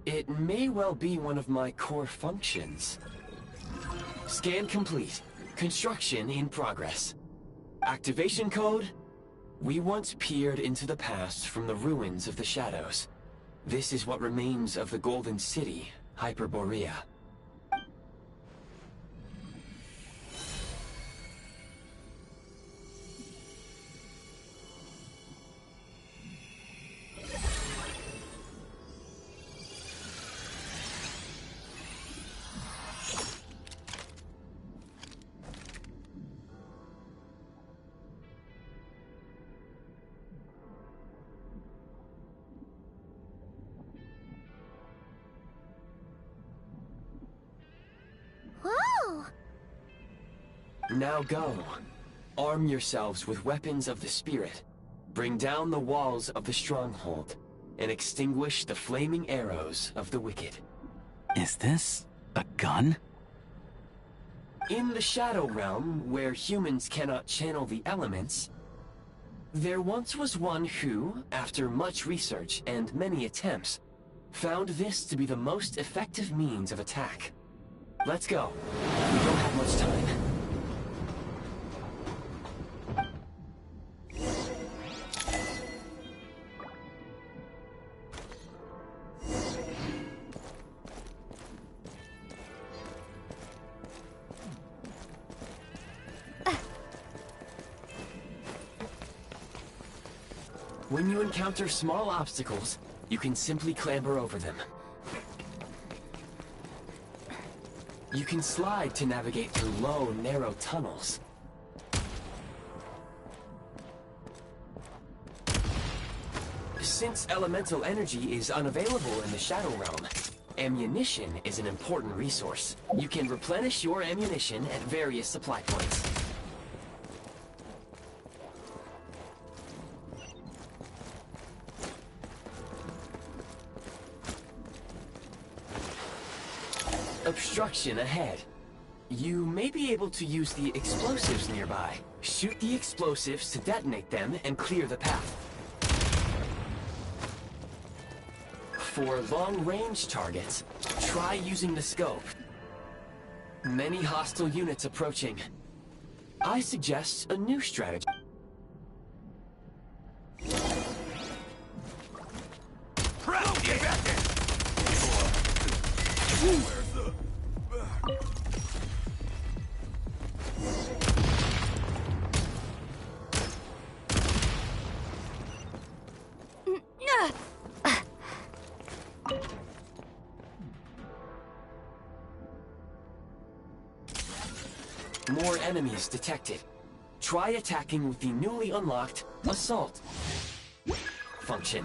It may well be one of my core functions. Scan complete. Construction in progress. Activation code? We once peered into the past from the ruins of the Shadows. This is what remains of the Golden City, Hyperborea. Whoa! Now go. Arm yourselves with weapons of the spirit. Bring down the walls of the stronghold, and extinguish the flaming arrows of the wicked. Is this a gun? In the Shadow Realm, where humans cannot channel the elements, there once was one who, after much research and many attempts, found this to be the most effective means of attack. Let's go. We don't have much time. When you encounter small obstacles, you can simply clamber over them. You can slide to navigate through low, narrow tunnels. Since elemental energy is unavailable in the Shadow Realm, ammunition is an important resource. You can replenish your ammunition at various supply points. Obstruction ahead. You may be able to use the explosives nearby. Shoot the explosives to detonate them and clear the path. For long-range targets, try using the scope. Many hostile units approaching. I suggest a new strategy. More enemies detected. Try attacking with the newly unlocked Assault function.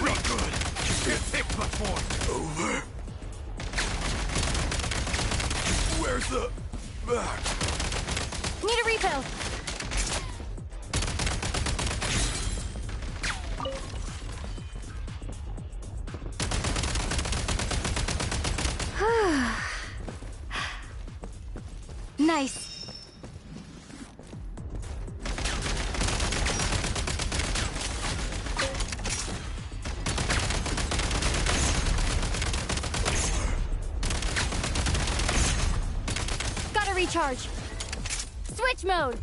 Real good. Can't take much more. Over. Where's the back? Need a refill. Nice. Gotta recharge. Switch mode.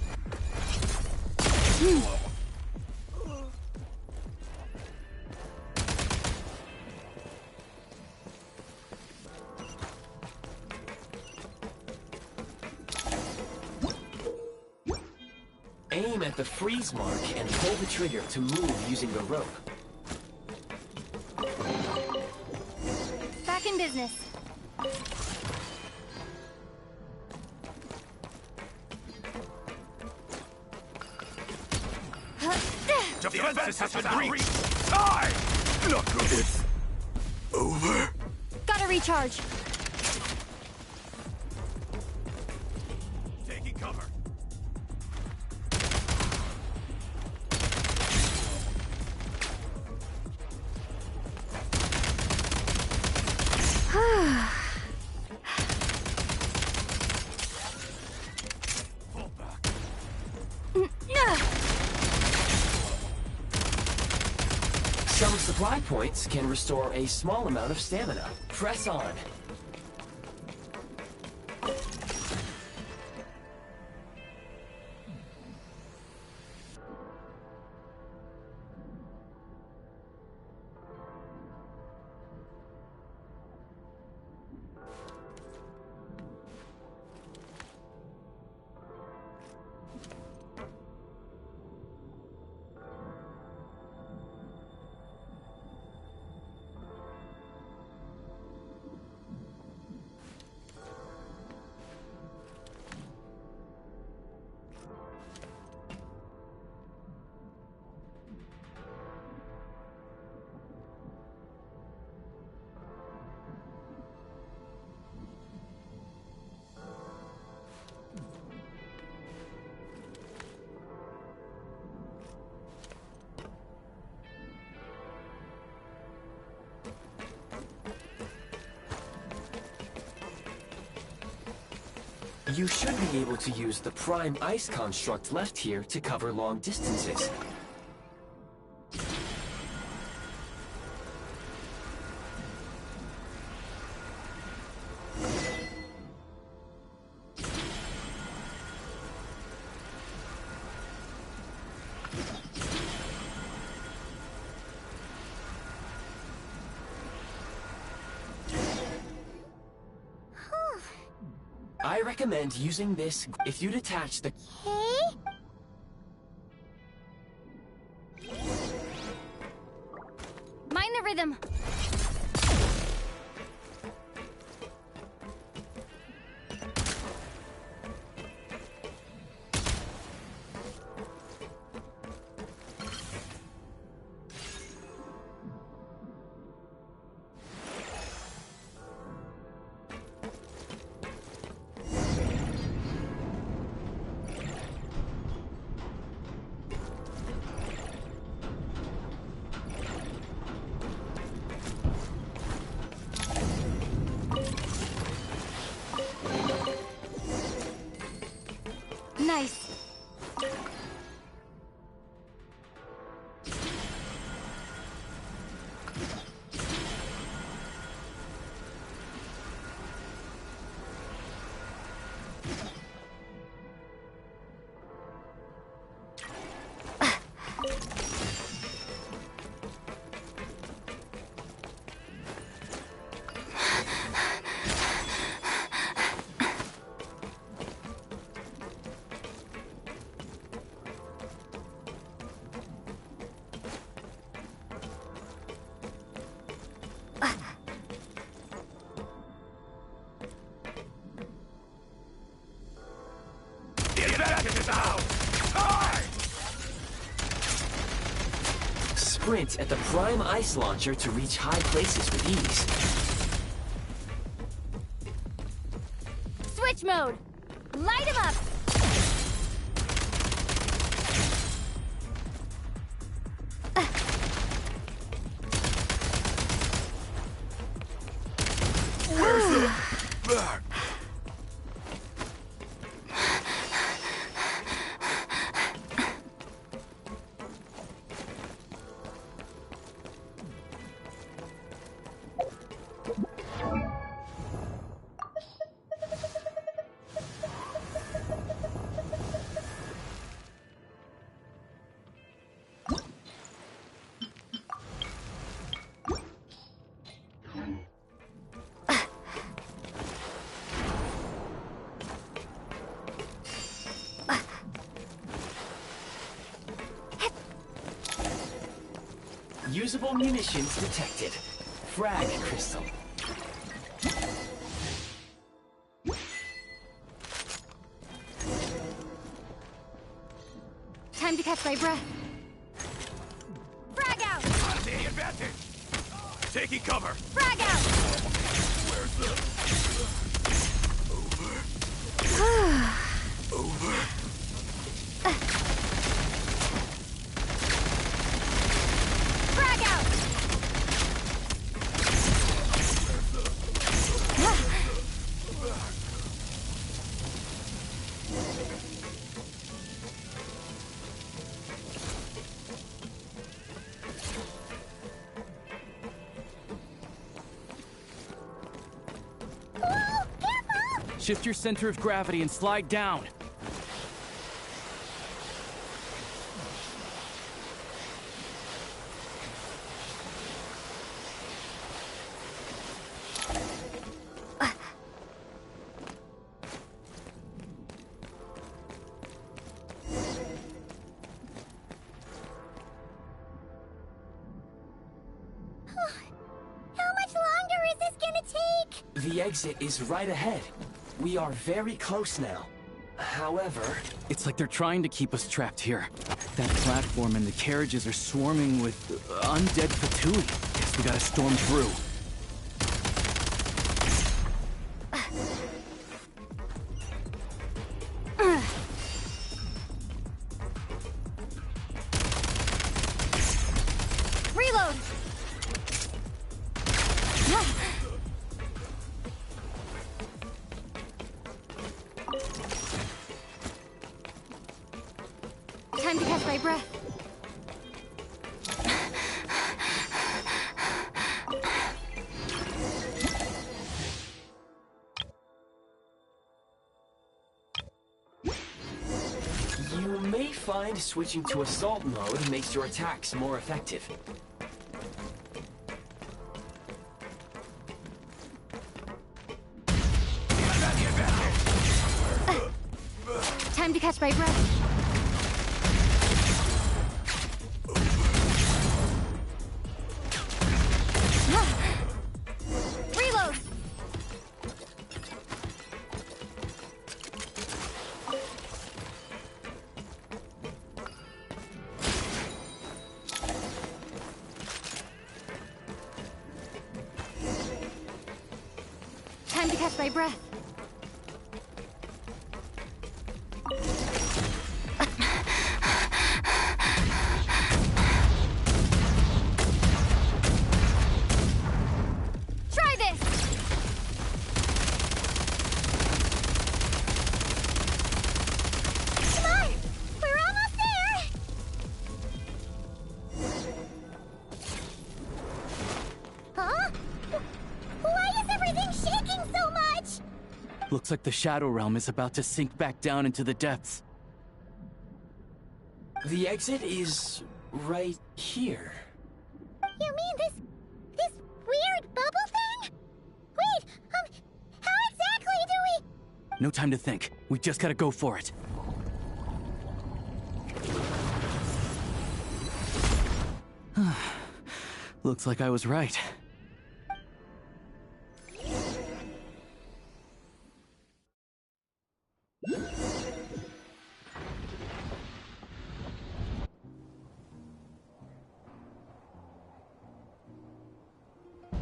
Aim at the freeze mark and pull the trigger to move using the rope. Back in business. Defenses has been reached. Time! Not good. It's over. Gotta recharge. Taking cover. Some supply points can restore a small amount of stamina. Press on. You should be able to use the Prime Ice construct left here to cover long distances. I recommend using this if you detach the... Mind the rhythm. Nice. Sprint at the Prime Ice Launcher to reach high places with ease. Switch mode. Light him up. Usable munitions detected. Frag crystal. Time to catch my breath. Frag out! Taking advantage! Taking cover! Frag out! Where's the... Over. Frag out! Shift your center of gravity and slide down. The exit is right ahead. We are very close now. However... It's like they're trying to keep us trapped here. That platform and the carriages are swarming with undead Fatui. Guess we gotta storm through. Reload! Time to catch my breath. You may find switching to assault mode makes your attacks more effective. Time to catch my breath. Reload! Time to catch my breath. Try this! Come on! We're almost there! Huh? Why is everything shaking so much? Looks like the Shadow Realm is about to sink back down into the depths. The exit is right here. You mean this weird bubble thing? Wait, how exactly do we... No time to think. We just gotta go for it. Looks like I was right.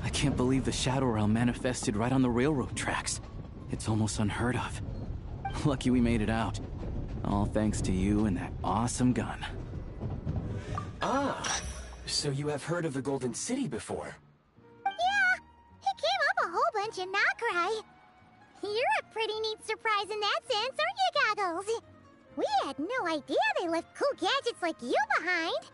I can't believe the Shadow Realm manifested right on the railroad tracks. It's almost unheard of. Lucky we made it out. All thanks to you and that awesome gun. Ah, so you have heard of the Golden City before? Yeah, it came up a whole bunch in Nokrai. You're a pretty neat surprise in that sense, aren't you, Goggles? We had no idea they left cool gadgets like you behind.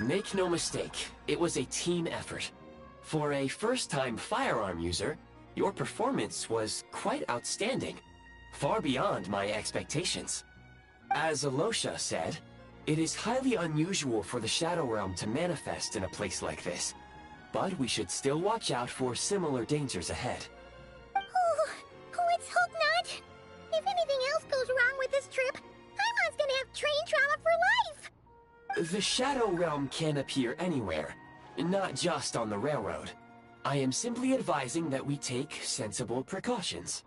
Make no mistake, it was a team effort. For a first-time firearm user, your performance was quite outstanding, far beyond my expectations. As Alosha said, it is highly unusual for the Shadow Realm to manifest in a place like this, but we should still watch out for similar dangers ahead. Let's hope not. If anything else goes wrong with this trip, Paimon's gonna have train trauma for life. The Shadow Realm can appear anywhere, not just on the railroad. I am simply advising that we take sensible precautions.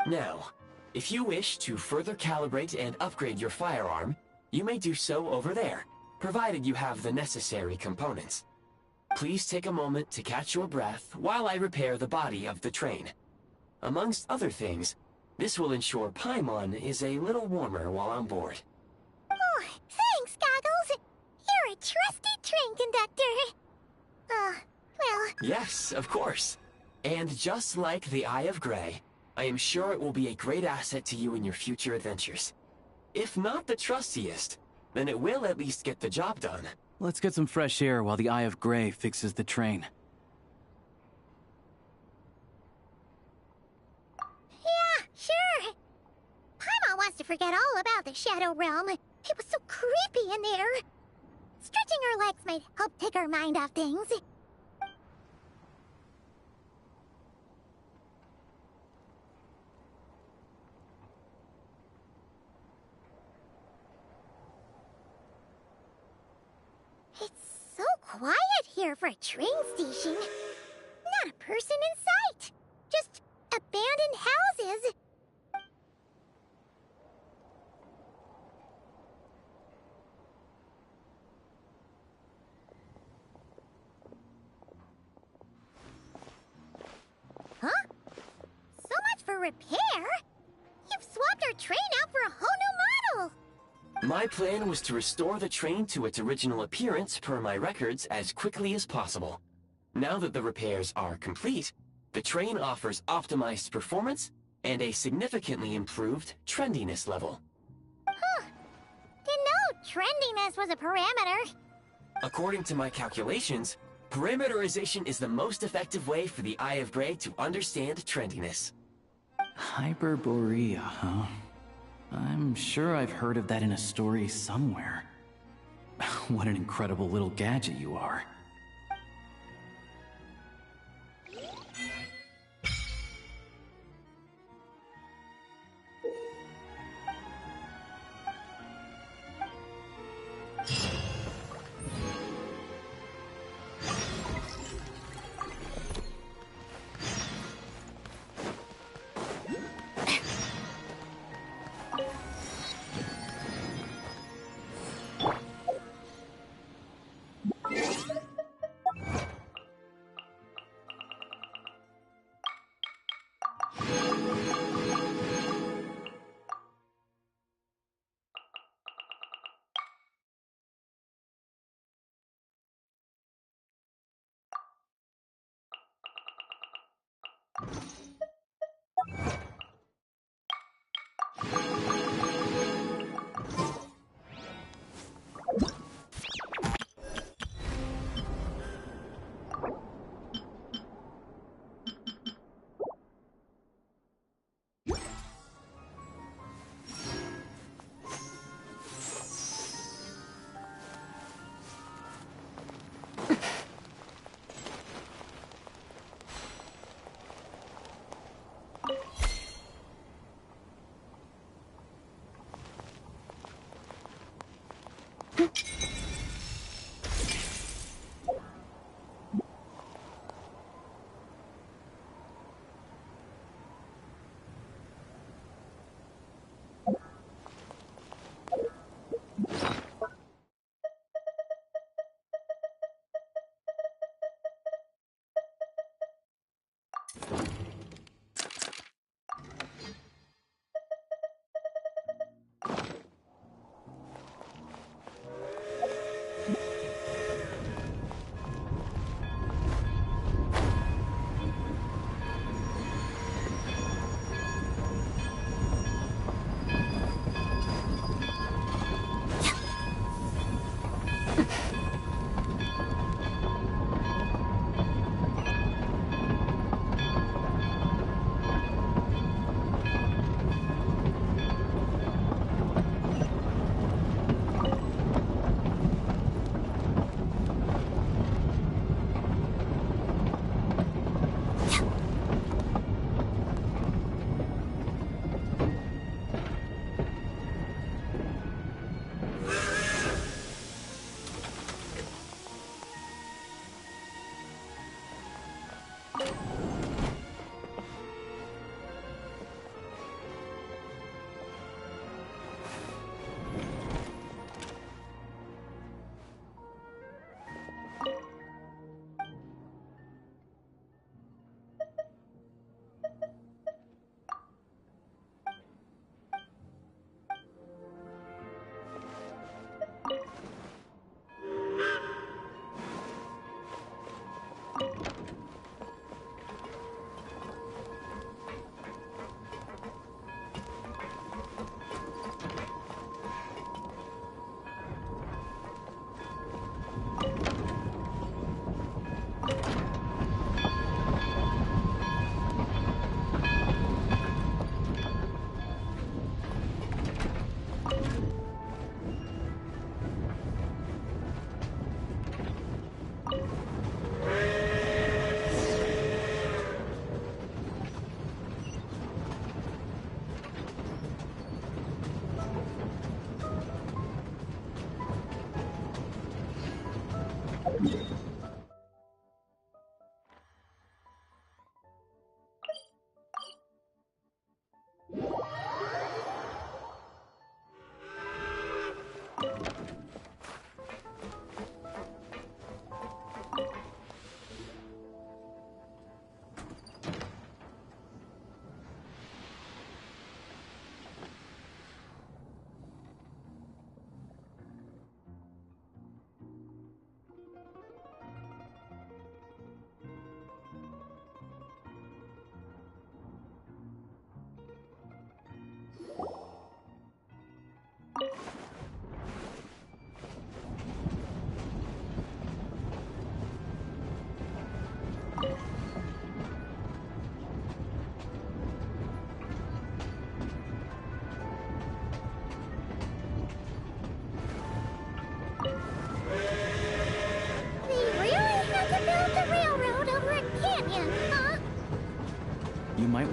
Now, if you wish to further calibrate and upgrade your firearm, you may do so over there, provided you have the necessary components. Please take a moment to catch your breath while I repair the body of the train. Amongst other things, this will ensure Paimon is a little warmer while on board. Oh, thanks, Goggles. You're a trusty train conductor. Well... Yes, of course. And just like the Eye of Grey, I am sure it will be a great asset to you in your future adventures. If not the trustiest, then it will at least get the job done. Let's get some fresh air while the Eye of Grey fixes the train. Yeah, sure. Paimon wants to forget all about the Shadow Realm. It was so creepy in there. Stretching our legs might help take our mind off things. It's so quiet here for a train station. Not a person in sight. Just abandoned houses. Huh? So much for repair? You've swapped our train out for a whole new model! My plan was to restore the train to its original appearance per my records as quickly as possible. Now that the repairs are complete, the train offers optimized performance and a significantly improved trendiness level. Huh. Didn't know trendiness was a parameter. According to my calculations, parameterization is the most effective way for the Eye of Grey to understand trendiness. Hyperborea, huh? I'm sure I've heard of that in a story somewhere. What an incredible little gadget you are.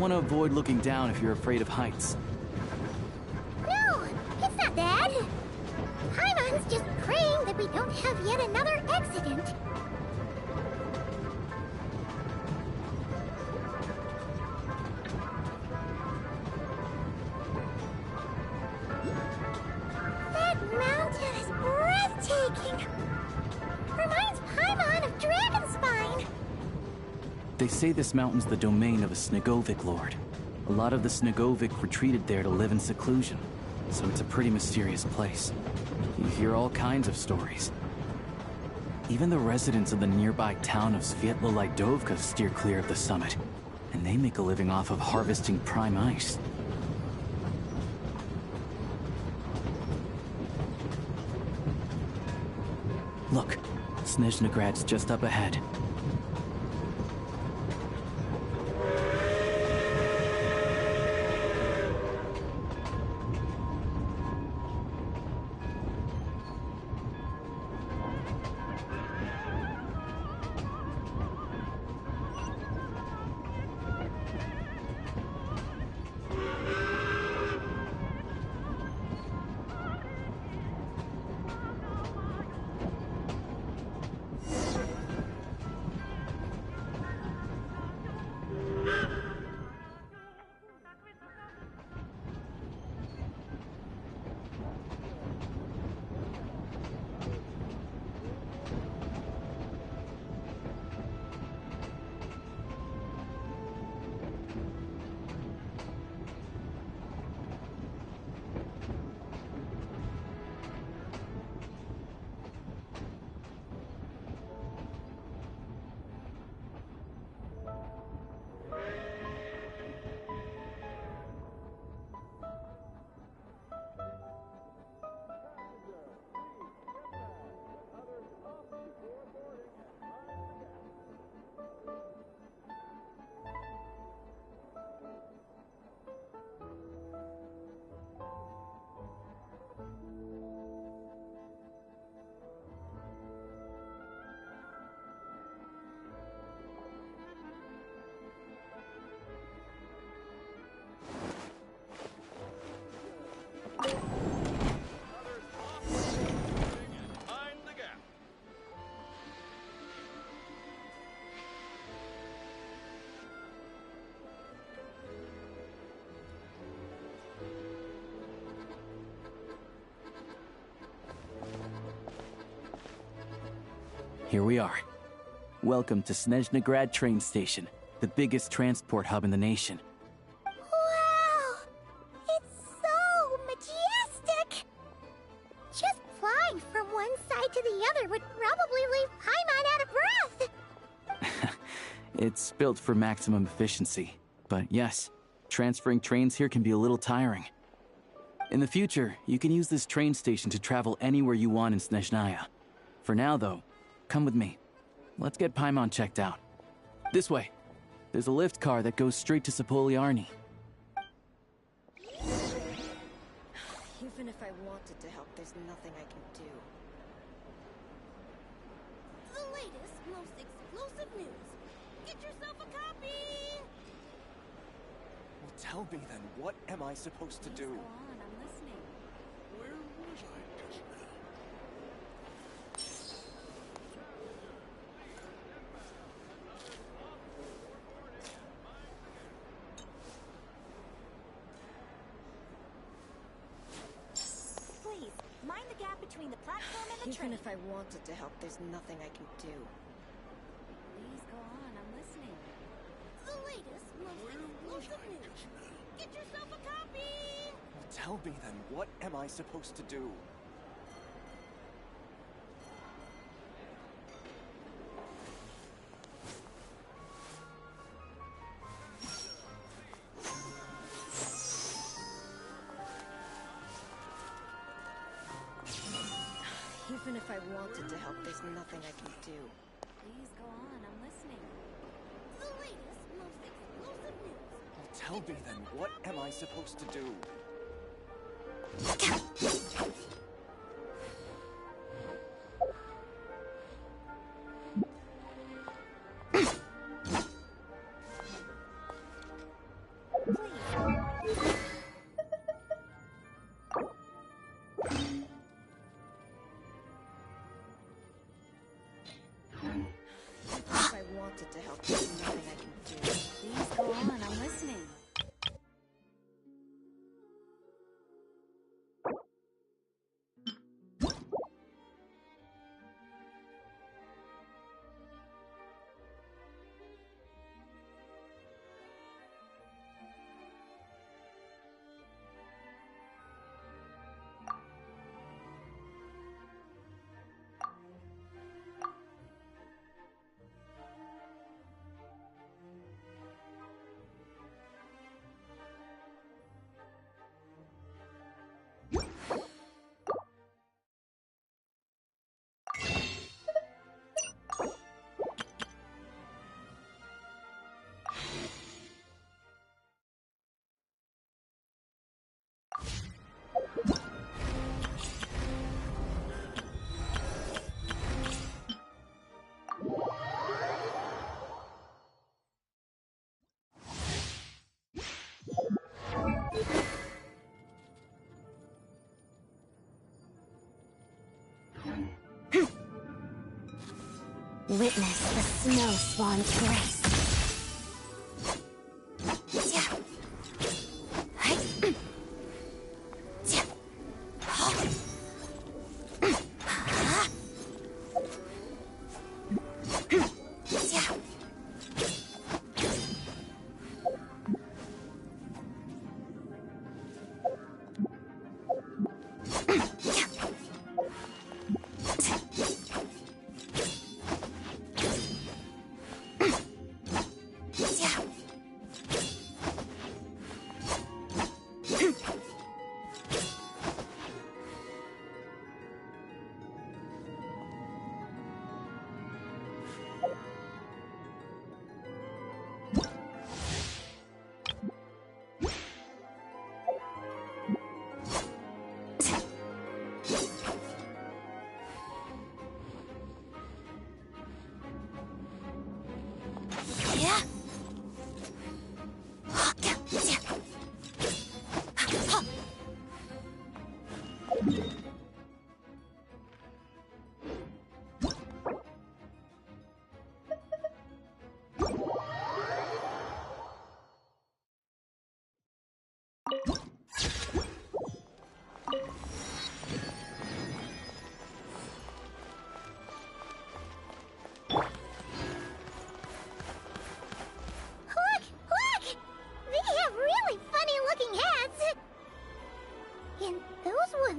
want to avoid looking down if you're afraid of heights. No, it's not that. Paimon's just praying that we don't have yet another accident. That mountain is breathtaking. Reminds Paimon of Dragonspine. They say this mountain's the domain of a Snegovic lord. A lot of the Snegovic retreated there to live in seclusion, so it's a pretty mysterious place. You hear all kinds of stories. Even the residents of the nearby town of Svietla Lidovka steer clear of the summit, and they make a living off of harvesting prime ice. Look, Snezhnograd's just up ahead. Here we are. Welcome to Snezhnograd train station, the biggest transport hub in the nation. Wow! It's so majestic! Just flying from one side to the other would probably leave Paimon out of breath! It's built for maximum efficiency, but yes, transferring trains here can be a little tiring. In the future, you can use this train station to travel anywhere you want in Snezhnaya. For now, though, come with me. Let's get Paimon checked out. This way. There's a lift car that goes straight to Sapoliarny. Even if I wanted to help, there's nothing I can do. The latest, most explosive news. Get yourself a copy! Well, tell me then, what am I supposed to do? Go on, I'm listening. Where was I just now? Please, mind the gap between the platform and the train. Even if I wanted to help, there's nothing I can do. Please go on, I'm listening. The latest, most explosive news. Get yourself a copy! Well, tell me then, what am I supposed to do? Even if I wanted to help, there's nothing I can do. Please go on, I'm listening. The latest, most explosive news. Well, tell me then, what am I supposed to do? Witness the snow spawn's grace.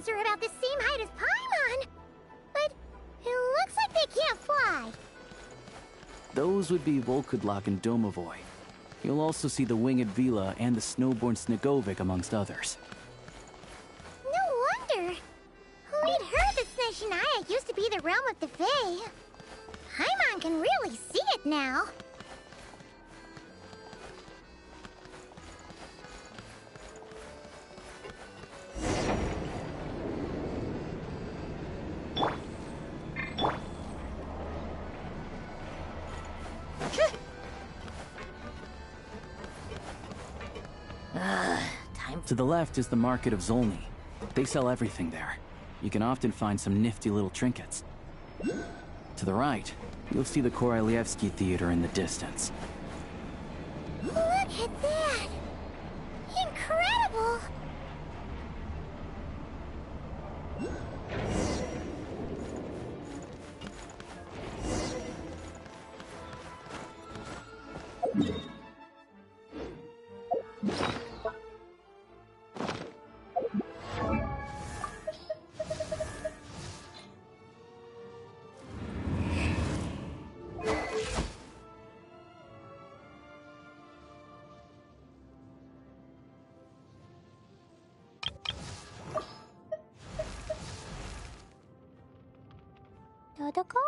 Are about the same height as Paimon, but it looks like they can't fly. Those would be Volkudlak and Domovoy. You'll also see the winged Vila and the snowborn Snegovic amongst others. No wonder. We'd heard that Snezhnaya used to be the realm of the Fae. Paimon can really see it now. To the left is the Market of Zolny. They sell everything there. You can often find some nifty little trinkets. To the right, you'll see the Korolyevsky Theater in the distance. Look at that! Incredible! Dodoko?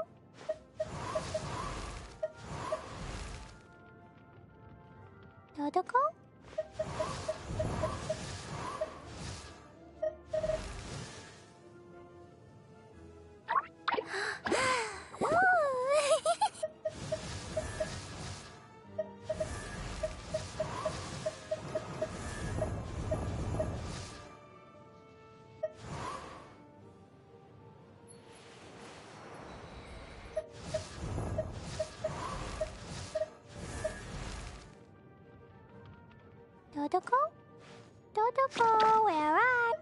Dodoko? Dodoko? Dodoko, where are you?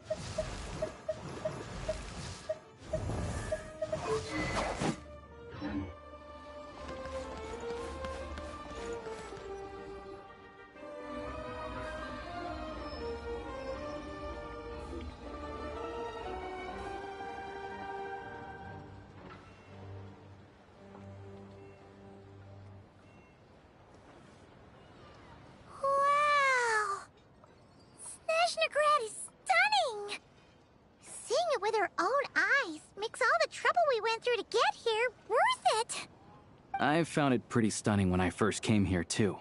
Snezhnegrad is stunning! Seeing it with our own eyes makes all the trouble we went through to get here worth it! I found it pretty stunning when I first came here too.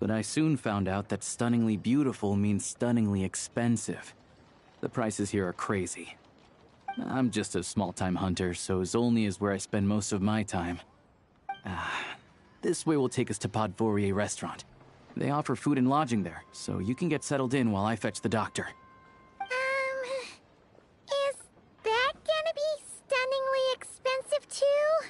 But I soon found out that stunningly beautiful means stunningly expensive. The prices here are crazy. I'm just a small-time hunter, so Zolny is where I spend most of my time. This way will take us to Podvorier Restaurant. They offer food and lodging there, so you can get settled in while I fetch the doctor. Is that gonna be stunningly expensive too?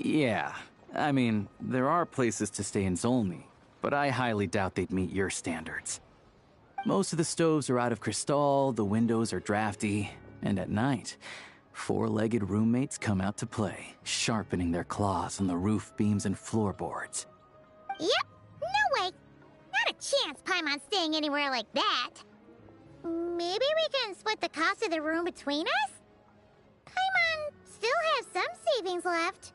Yeah, I mean, there are places to stay in Zolny, but I highly doubt they'd meet your standards. Most of the stoves are out of crystal, the windows are drafty, and at night, four-legged roommates come out to play, sharpening their claws on the roof beams and floorboards. Yep, no way. Not a chance Paimon's staying anywhere like that. Maybe we can split the cost of the room between us? Paimon still has some savings left.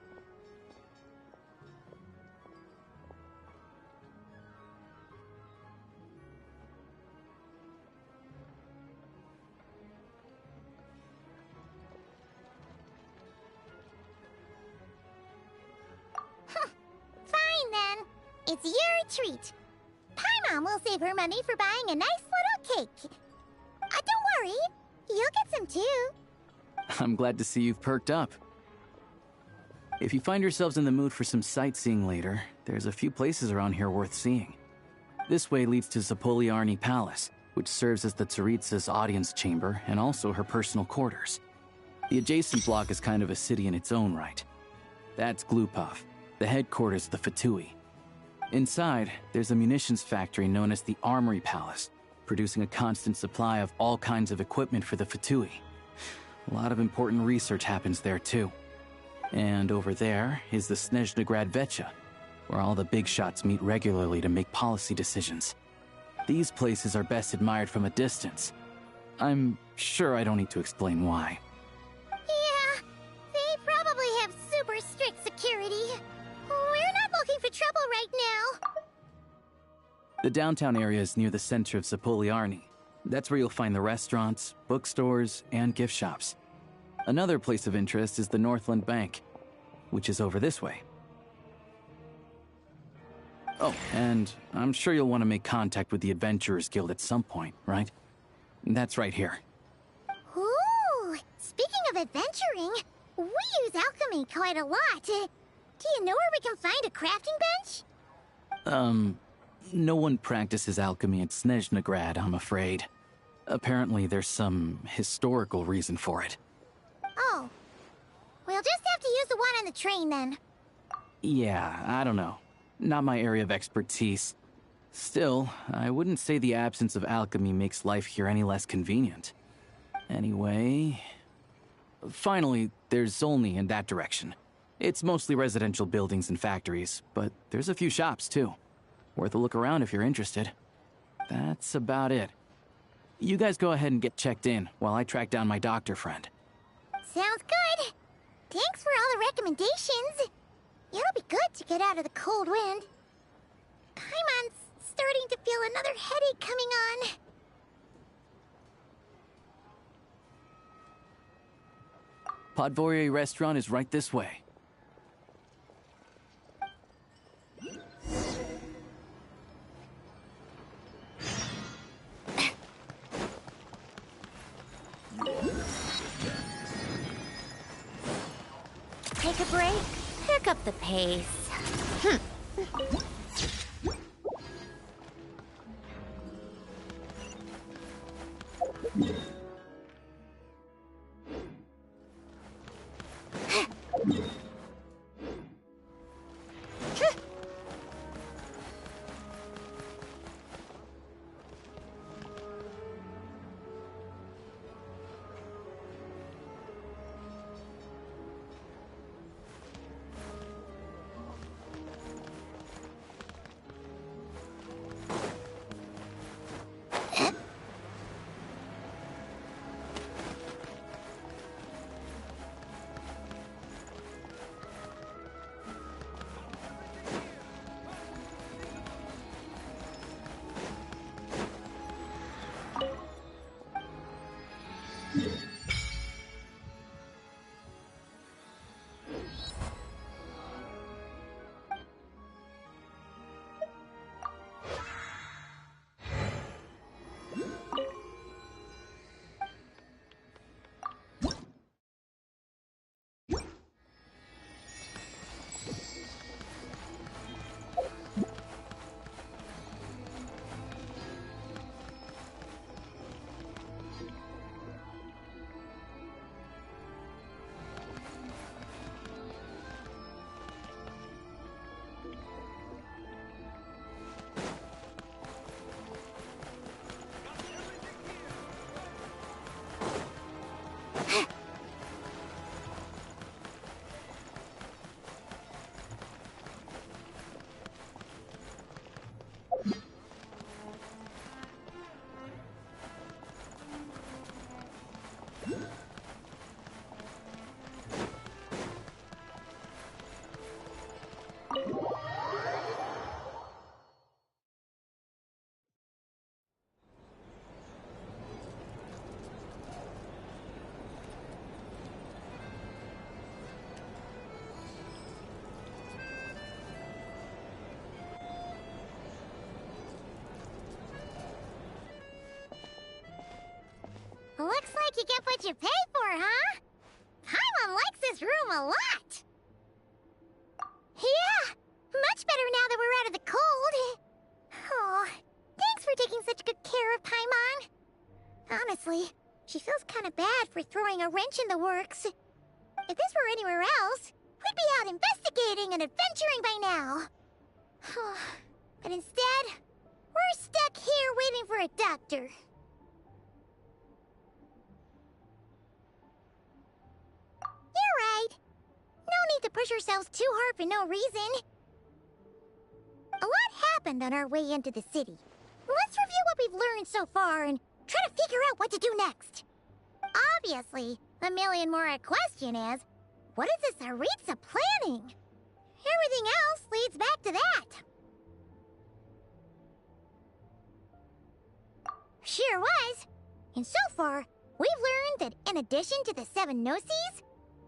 Fine then. It's your treat. Paimon will save her money for buying a nice little cake. Don't worry, you'll get some too. I'm glad to see you've perked up. If you find yourselves in the mood for some sightseeing later, there's a few places around here worth seeing. This way leads to Zapoliarny Palace, which serves as the Tsaritsa's audience chamber and also her personal quarters. The adjacent block is kind of a city in its own right. That's Glupov, the headquarters of the Fatui. Inside, there's a munitions factory known as the Armory Palace, producing a constant supply of all kinds of equipment for the Fatui. A lot of important research happens there too. And over there is the Snezhnegrad Vecha, where all the big shots meet regularly to make policy decisions. These places are best admired from a distance. I'm sure I don't need to explain why. Yeah, they probably have super strict security. We're not looking for trouble right now. The downtown area is near the center of Zapoliarny. That's where you'll find the restaurants, bookstores, and gift shops. Another place of interest is the Northland Bank, which is over this way. Oh, and I'm sure you'll want to make contact with the Adventurers Guild at some point, right? That's right here. Ooh, speaking of adventuring, we use alchemy quite a lot. Do you know where we can find a crafting bench? No one practices alchemy at Snezhnegrad, I'm afraid. Apparently there's some historical reason for it. Oh. We'll just have to use the one on the train then. Yeah, I don't know. Not my area of expertise. Still, I wouldn't say the absence of alchemy makes life here any less convenient. Anyway... Finally, there's Zolny in that direction. It's mostly residential buildings and factories, but there's a few shops too. Worth a look around if you're interested. That's about it. You guys go ahead and get checked in while I track down my doctor friend. Sounds good. Thanks for all the recommendations. It'll be good to get out of the cold wind. Paimon's starting to feel another headache coming on. Podvorye restaurant is right this way. Take a break, pick up the pace. Looks like you get what you pay for, huh? Paimon likes this room a lot. Yeah, much better now that we're out of the cold. Oh, thanks for taking such good care of Paimon. Honestly, she feels kind of bad for throwing a wrench in the works. If this were anywhere else, we'd be out investigating and adventuring by now. But instead, we're stuck here waiting for a doctor. You're right. No need to push ourselves too hard for no reason. A lot happened on our way into the city. Let's review what we've learned so far and try to figure out what to do next. Obviously, the million more question is, what is the Tsaritsa planning? Everything else leads back to that. Sure was. And so far, we've learned that in addition to the 7 Gnosis,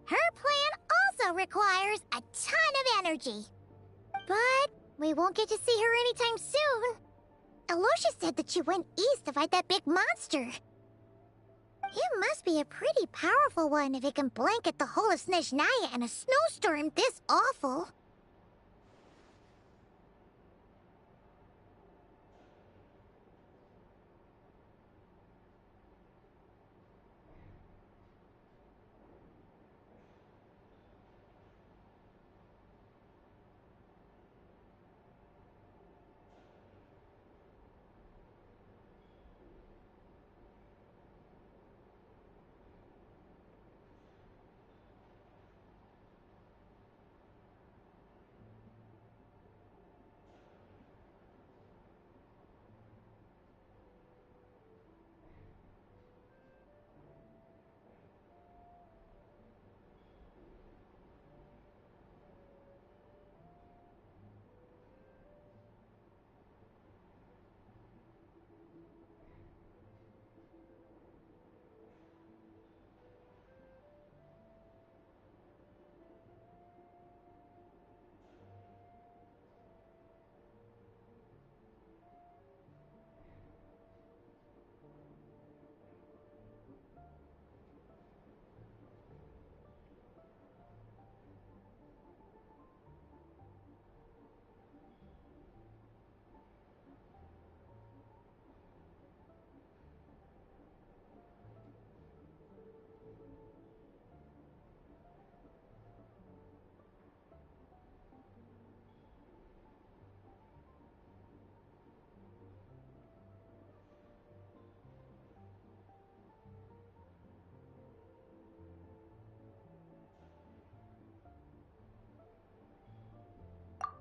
her plan also requires a ton of energy. But we won't get to see her anytime soon. Aloysia said that she went east to fight that big monster. It must be a pretty powerful one if it can blanket the whole of Snezhnaya in a snowstorm this awful.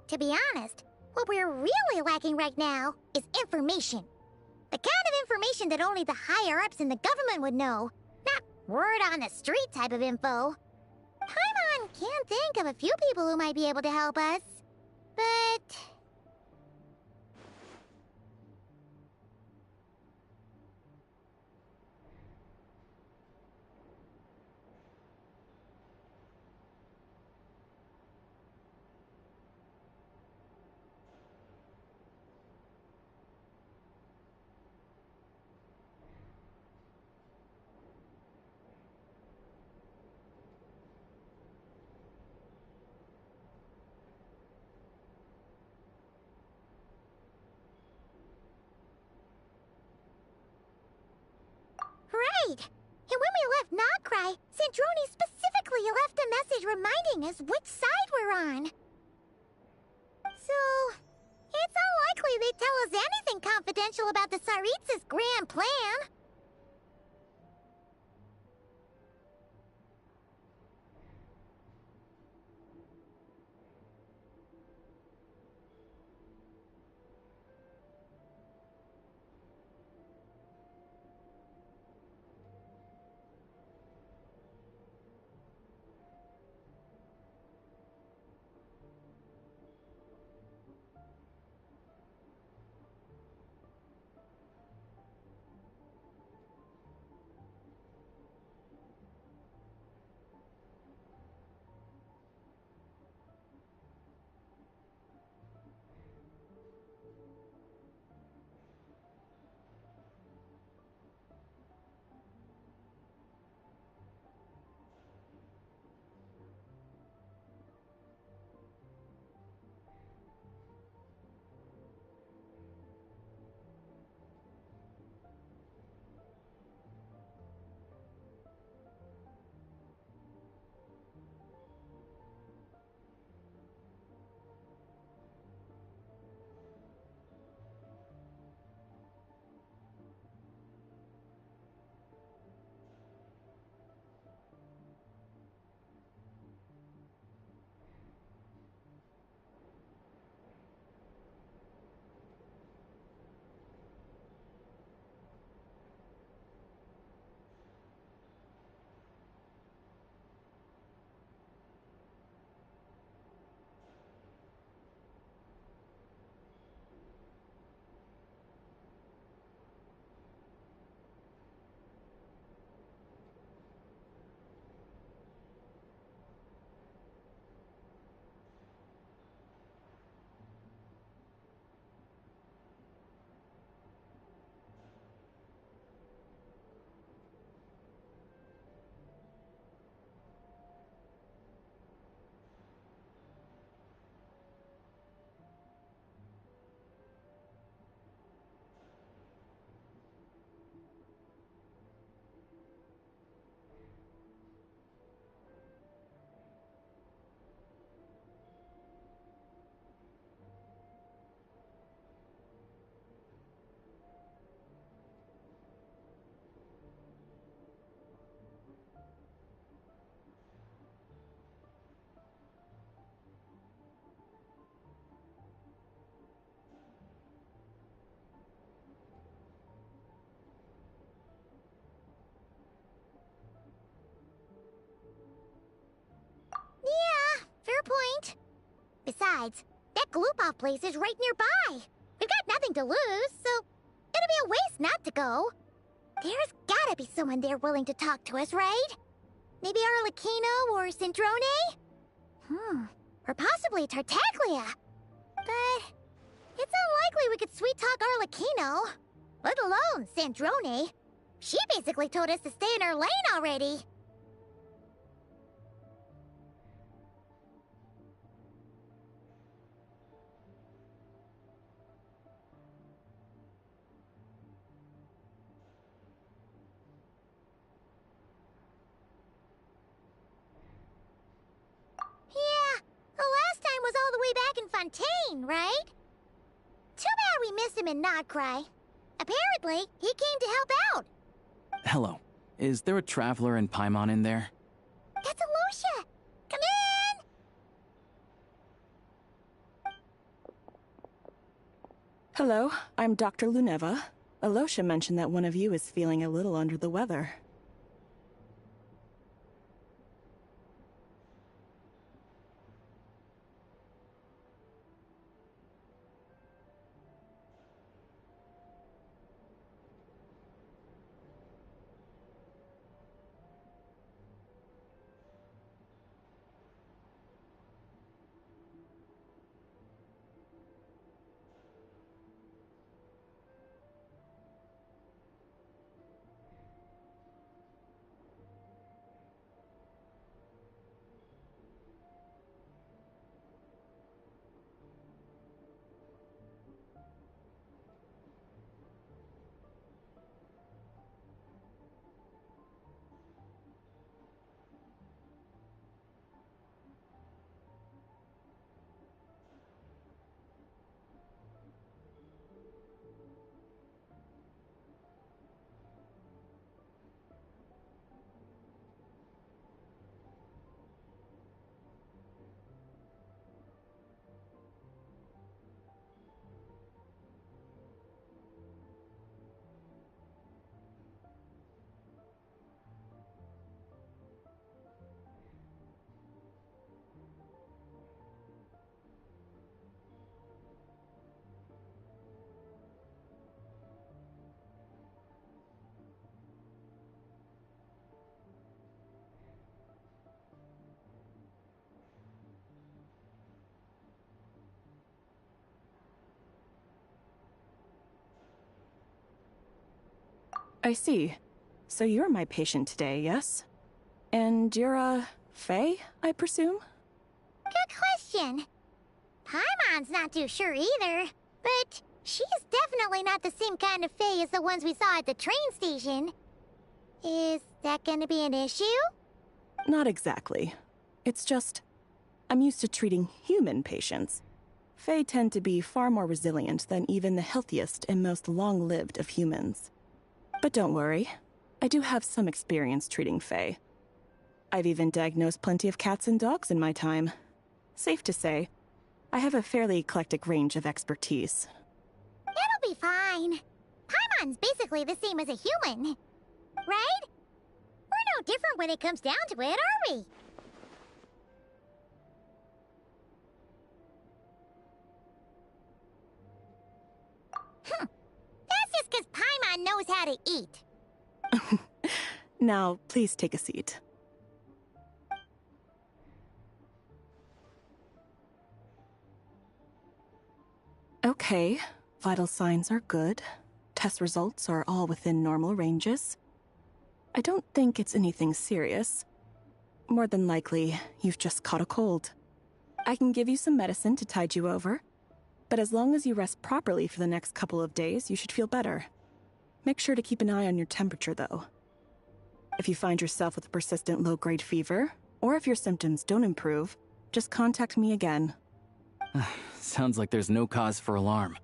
To be honest, what we're really lacking right now is information. The kind of information that only the higher-ups in the government would know. Not word on the street type of info. Paimon can think of a few people who might be able to help us. But right! And when we left Nokrai, Sandrone specifically left a message reminding us which side we're on. So, it's unlikely they'd tell us anything confidential about the Tsaritsa's grand plan. Besides, that Gloop-Off place is right nearby. We've got nothing to lose, so it'd be a waste not to go. There's gotta be someone there willing to talk to us, right? Maybe Arlecchino or Sandrone? Or possibly Tartaglia. But it's unlikely we could sweet-talk Arlecchino, let alone Sandrone. She basically told us to stay in her lane already. Yeah, the last time was all the way back in Fontaine, right? Too bad we missed him in Nodcry. Apparently, he came to help out. Hello. Is there a traveler in Paimon in there? That's Alosha! Come in! Hello, I'm Dr. Luneva. Alosha mentioned that one of you is feeling a little under the weather. I see. So you're my patient today, yes? And you're, Faye, I presume? Good question. Paimon's not too sure either, but she's definitely not the same kind of Faye as the ones we saw at the train station. Is that gonna be an issue? Not exactly. It's just, I'm used to treating human patients. Fae tend to be far more resilient than even the healthiest and most long-lived of humans. But don't worry, I do have some experience treating Fae. I've even diagnosed plenty of cats and dogs in my time. Safe to say, I have a fairly eclectic range of expertise. It'll be fine. Paimon's basically the same as a human, right? We're no different when it comes down to it, are we? That's just because Paimon knows how to eat. Now, please take a seat. Okay, vital signs are good. Test results are all within normal ranges. I don't think it's anything serious. More than likely, you've just caught a cold. I can give you some medicine to tide you over, but as long as you rest properly for the next couple of days, you should feel better. Make sure to keep an eye on your temperature, though. If you find yourself with a persistent low-grade fever, or if your symptoms don't improve, just contact me again. Sounds like there's no cause for alarm.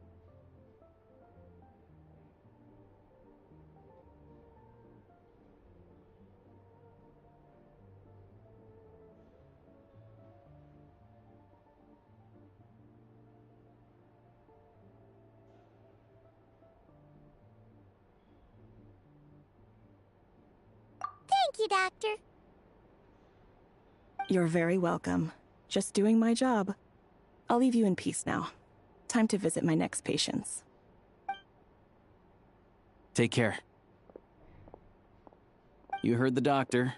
Thank you, Doctor. You're very welcome. Just doing my job. I'll leave you in peace now. Time to visit my next patients. Take care. You heard the doctor.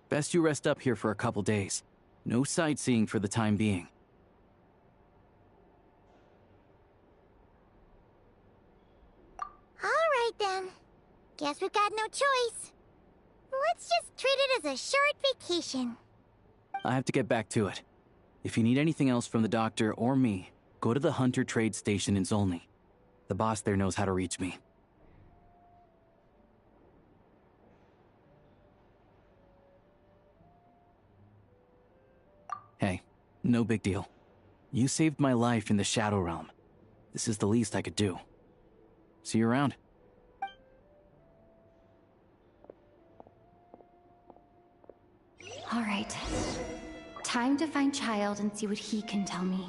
Best you rest up here for a couple days. No sightseeing for the time being. All right then. Guess we've got no choice. Let's just treat it as a short vacation. I have to get back to it. If you need anything else from the doctor or me, go to the Hunter Trade Station in Zolny. The boss there knows how to reach me. Hey, no big deal. You saved my life in the Shadow Realm. This is the least I could do. See you around. All right. Time to find Childe and see what he can tell me.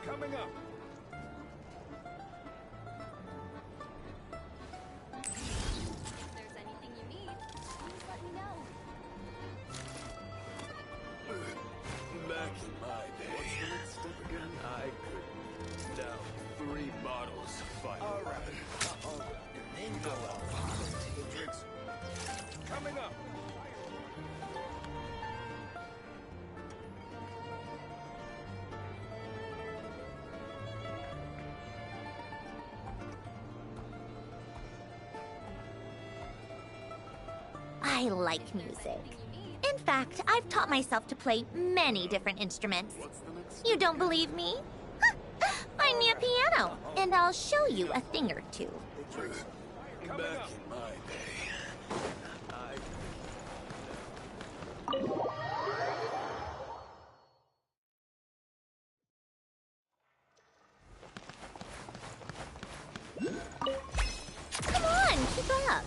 Coming up. If there's anything you need, please let me know. Back in my day. What's the next step again? I could down 3 bottles of fire. All right. And then go out. Drinks. Coming up. I like music. In fact, I've taught myself to play many different instruments. You don't believe me? Find me a piano, and I'll show you a thing or two. Back in my day. Come on, keep up.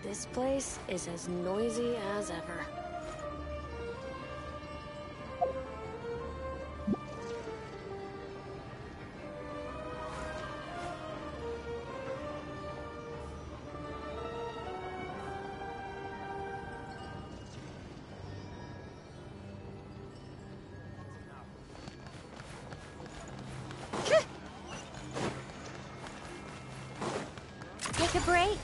This place is as noisy as ever. Take a break.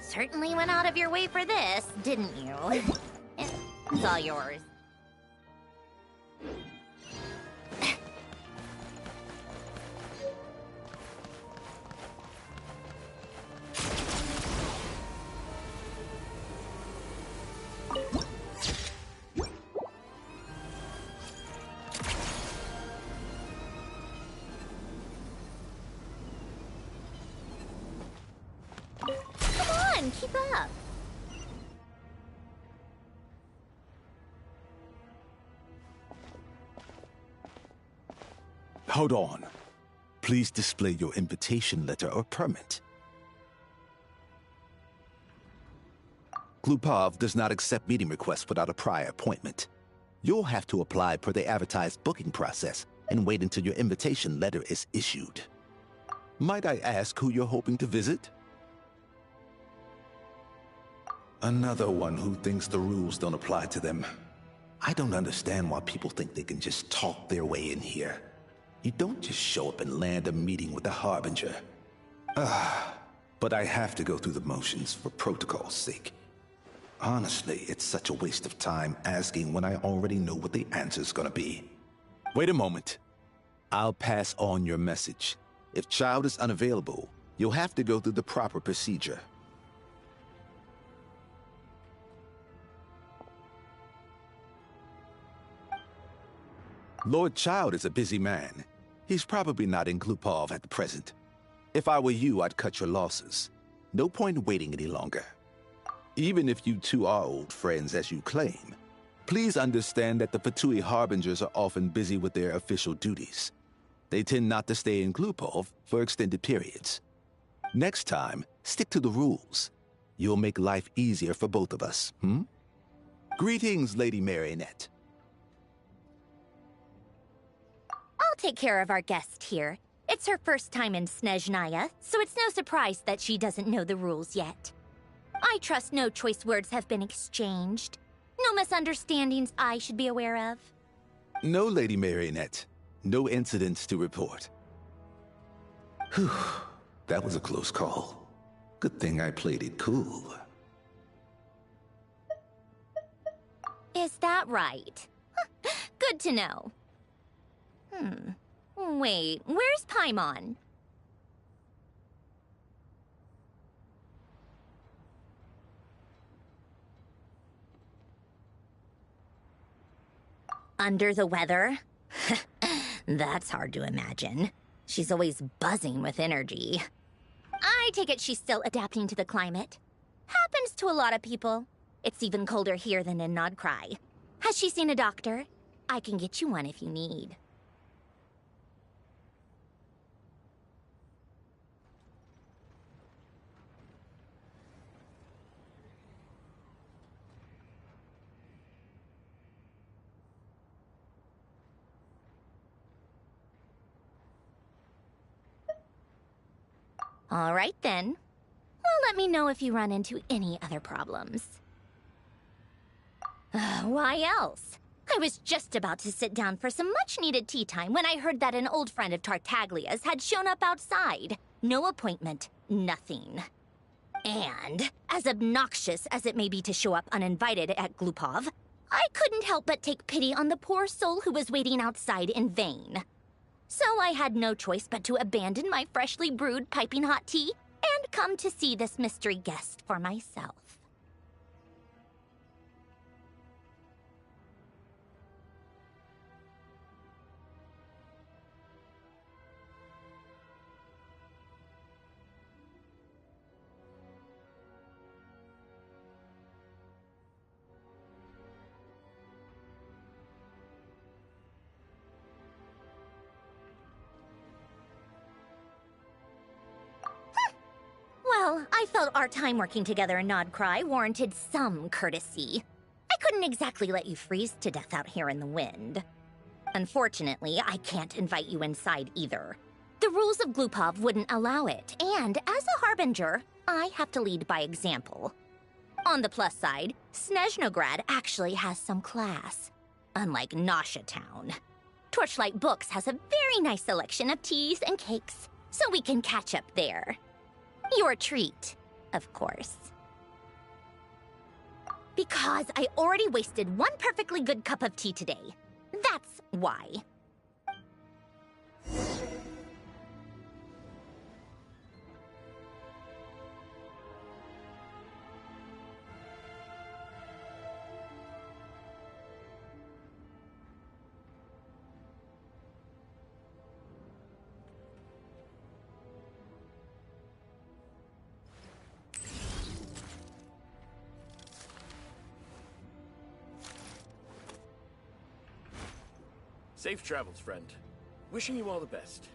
Certainly went out of your way for this, didn't you? It's all yours. Keep up. Hold on. Please display your invitation letter or permit. Glupov does not accept meeting requests without a prior appointment. You'll have to apply per the advertised booking process and wait until your invitation letter is issued. Might I ask who you're hoping to visit? Another one who thinks the rules don't apply to them. I don't understand why people think they can just talk their way in here. You don't just show up and land a meeting with the Harbinger. But I have to go through the motions for protocol's sake. Honestly, it's such a waste of time asking when I already know what the answer's gonna be. Wait a moment. I'll pass on your message. If Child is unavailable, you'll have to go through the proper procedure. Lord Child is a busy man. He's probably not in Glupov at the present. If I were you, I'd cut your losses. No point waiting any longer. Even if you two are old friends as you claim, please understand that the Fatui Harbingers are often busy with their official duties. They tend not to stay in Glupov for extended periods. Next time, stick to the rules. You'll make life easier for both of us, Greetings, Lady Marionette. I'll take care of our guest here. It's her first time in Snezhnaya, so it's no surprise that she doesn't know the rules yet. I trust no choice words have been exchanged. No misunderstandings I should be aware of. No, Lady Marionette. No incidents to report. Whew, that was a close call. Good thing I played it cool. Is that right? Good to know. Wait, where's Paimon? Under the weather? That's hard to imagine. She's always buzzing with energy. I take it she's still adapting to the climate. Happens to a lot of people. It's even colder here than in Nodcry. Has she seen a doctor? I can get you one if you need. All right, then. Well, let me know if you run into any other problems. Why else? I was just about to sit down for some much-needed tea time when I heard that an old friend of Tartaglia's had shown up outside. No appointment, nothing. And, as obnoxious as it may be to show up uninvited at Glupov, I couldn't help but take pity on the poor soul who was waiting outside in vain. So I had no choice but to abandon my freshly brewed piping hot tea and come to see this mystery guest for myself. Well, I felt our time working together in Nodcry warranted some courtesy. I couldn't exactly let you freeze to death out here in the wind. Unfortunately, I can't invite you inside either. The rules of Glupov wouldn't allow it, and as a harbinger, I have to lead by example. On the plus side, Snezhnograd actually has some class, unlike Nausea Town. Torchlight Books has a very nice selection of teas and cakes, so we can catch up there. Your treat, of course. Because I already wasted one perfectly good cup of tea today. That's why. Safe travels, friend. Wishing you all the best.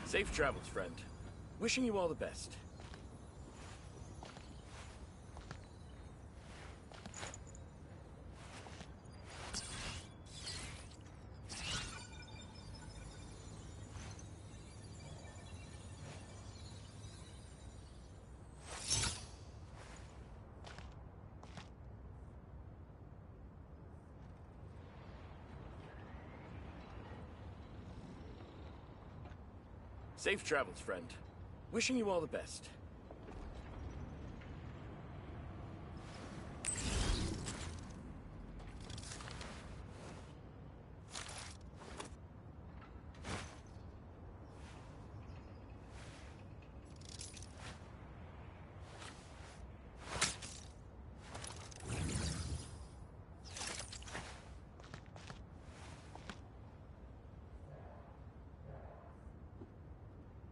Safe travels, friend. Wishing you all the best. Safe travels, friend. Wishing you all the best.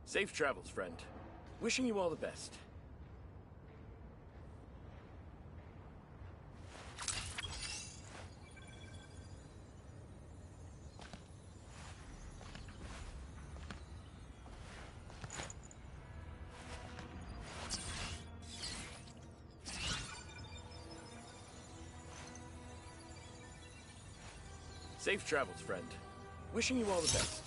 Safe travels, friend. Wishing you all the best. Safe travels, friend. Wishing you all the best.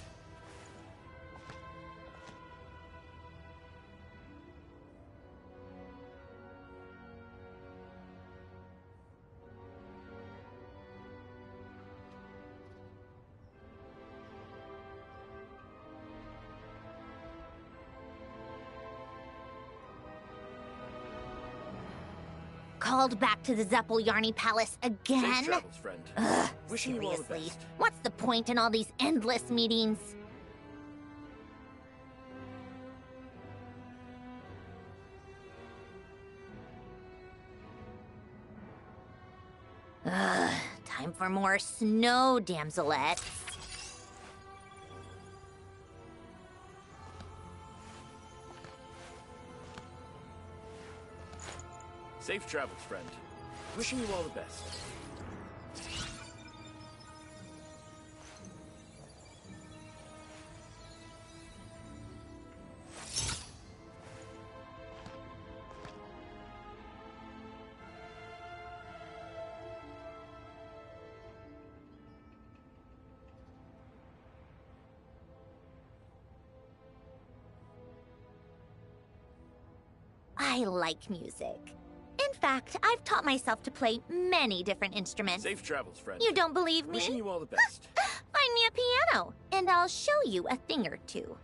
Called back to the Zeppeljärny Palace again? Safe travels, friend. Ugh, Wishing you all the seriously. best. What's the point in all these endless meetings? Ugh, time for more snow, damselettes. Safe travels, friend. Wishing you all the best. I like music. In fact, I've taught myself to play many different instruments. Safe travels, friend. You don't believe me? Wishing you all the best. Find me a piano, and I'll show you a thing or two.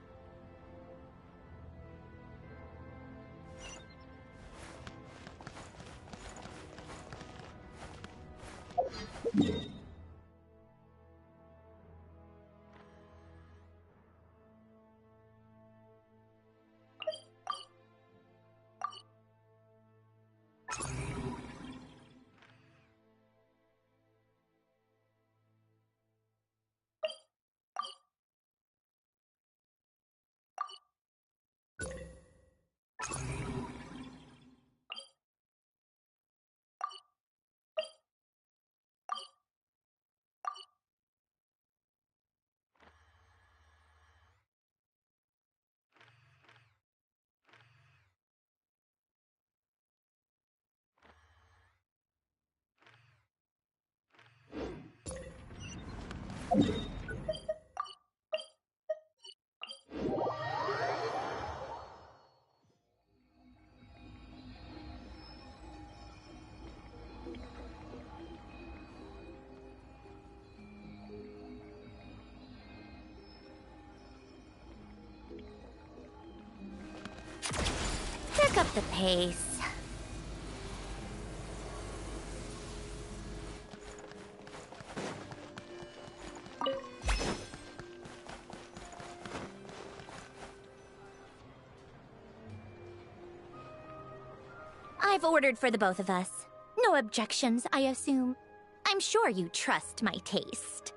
Pick up the pace. I've ordered for the both of us. No objections, I assume. I'm sure you trust my taste.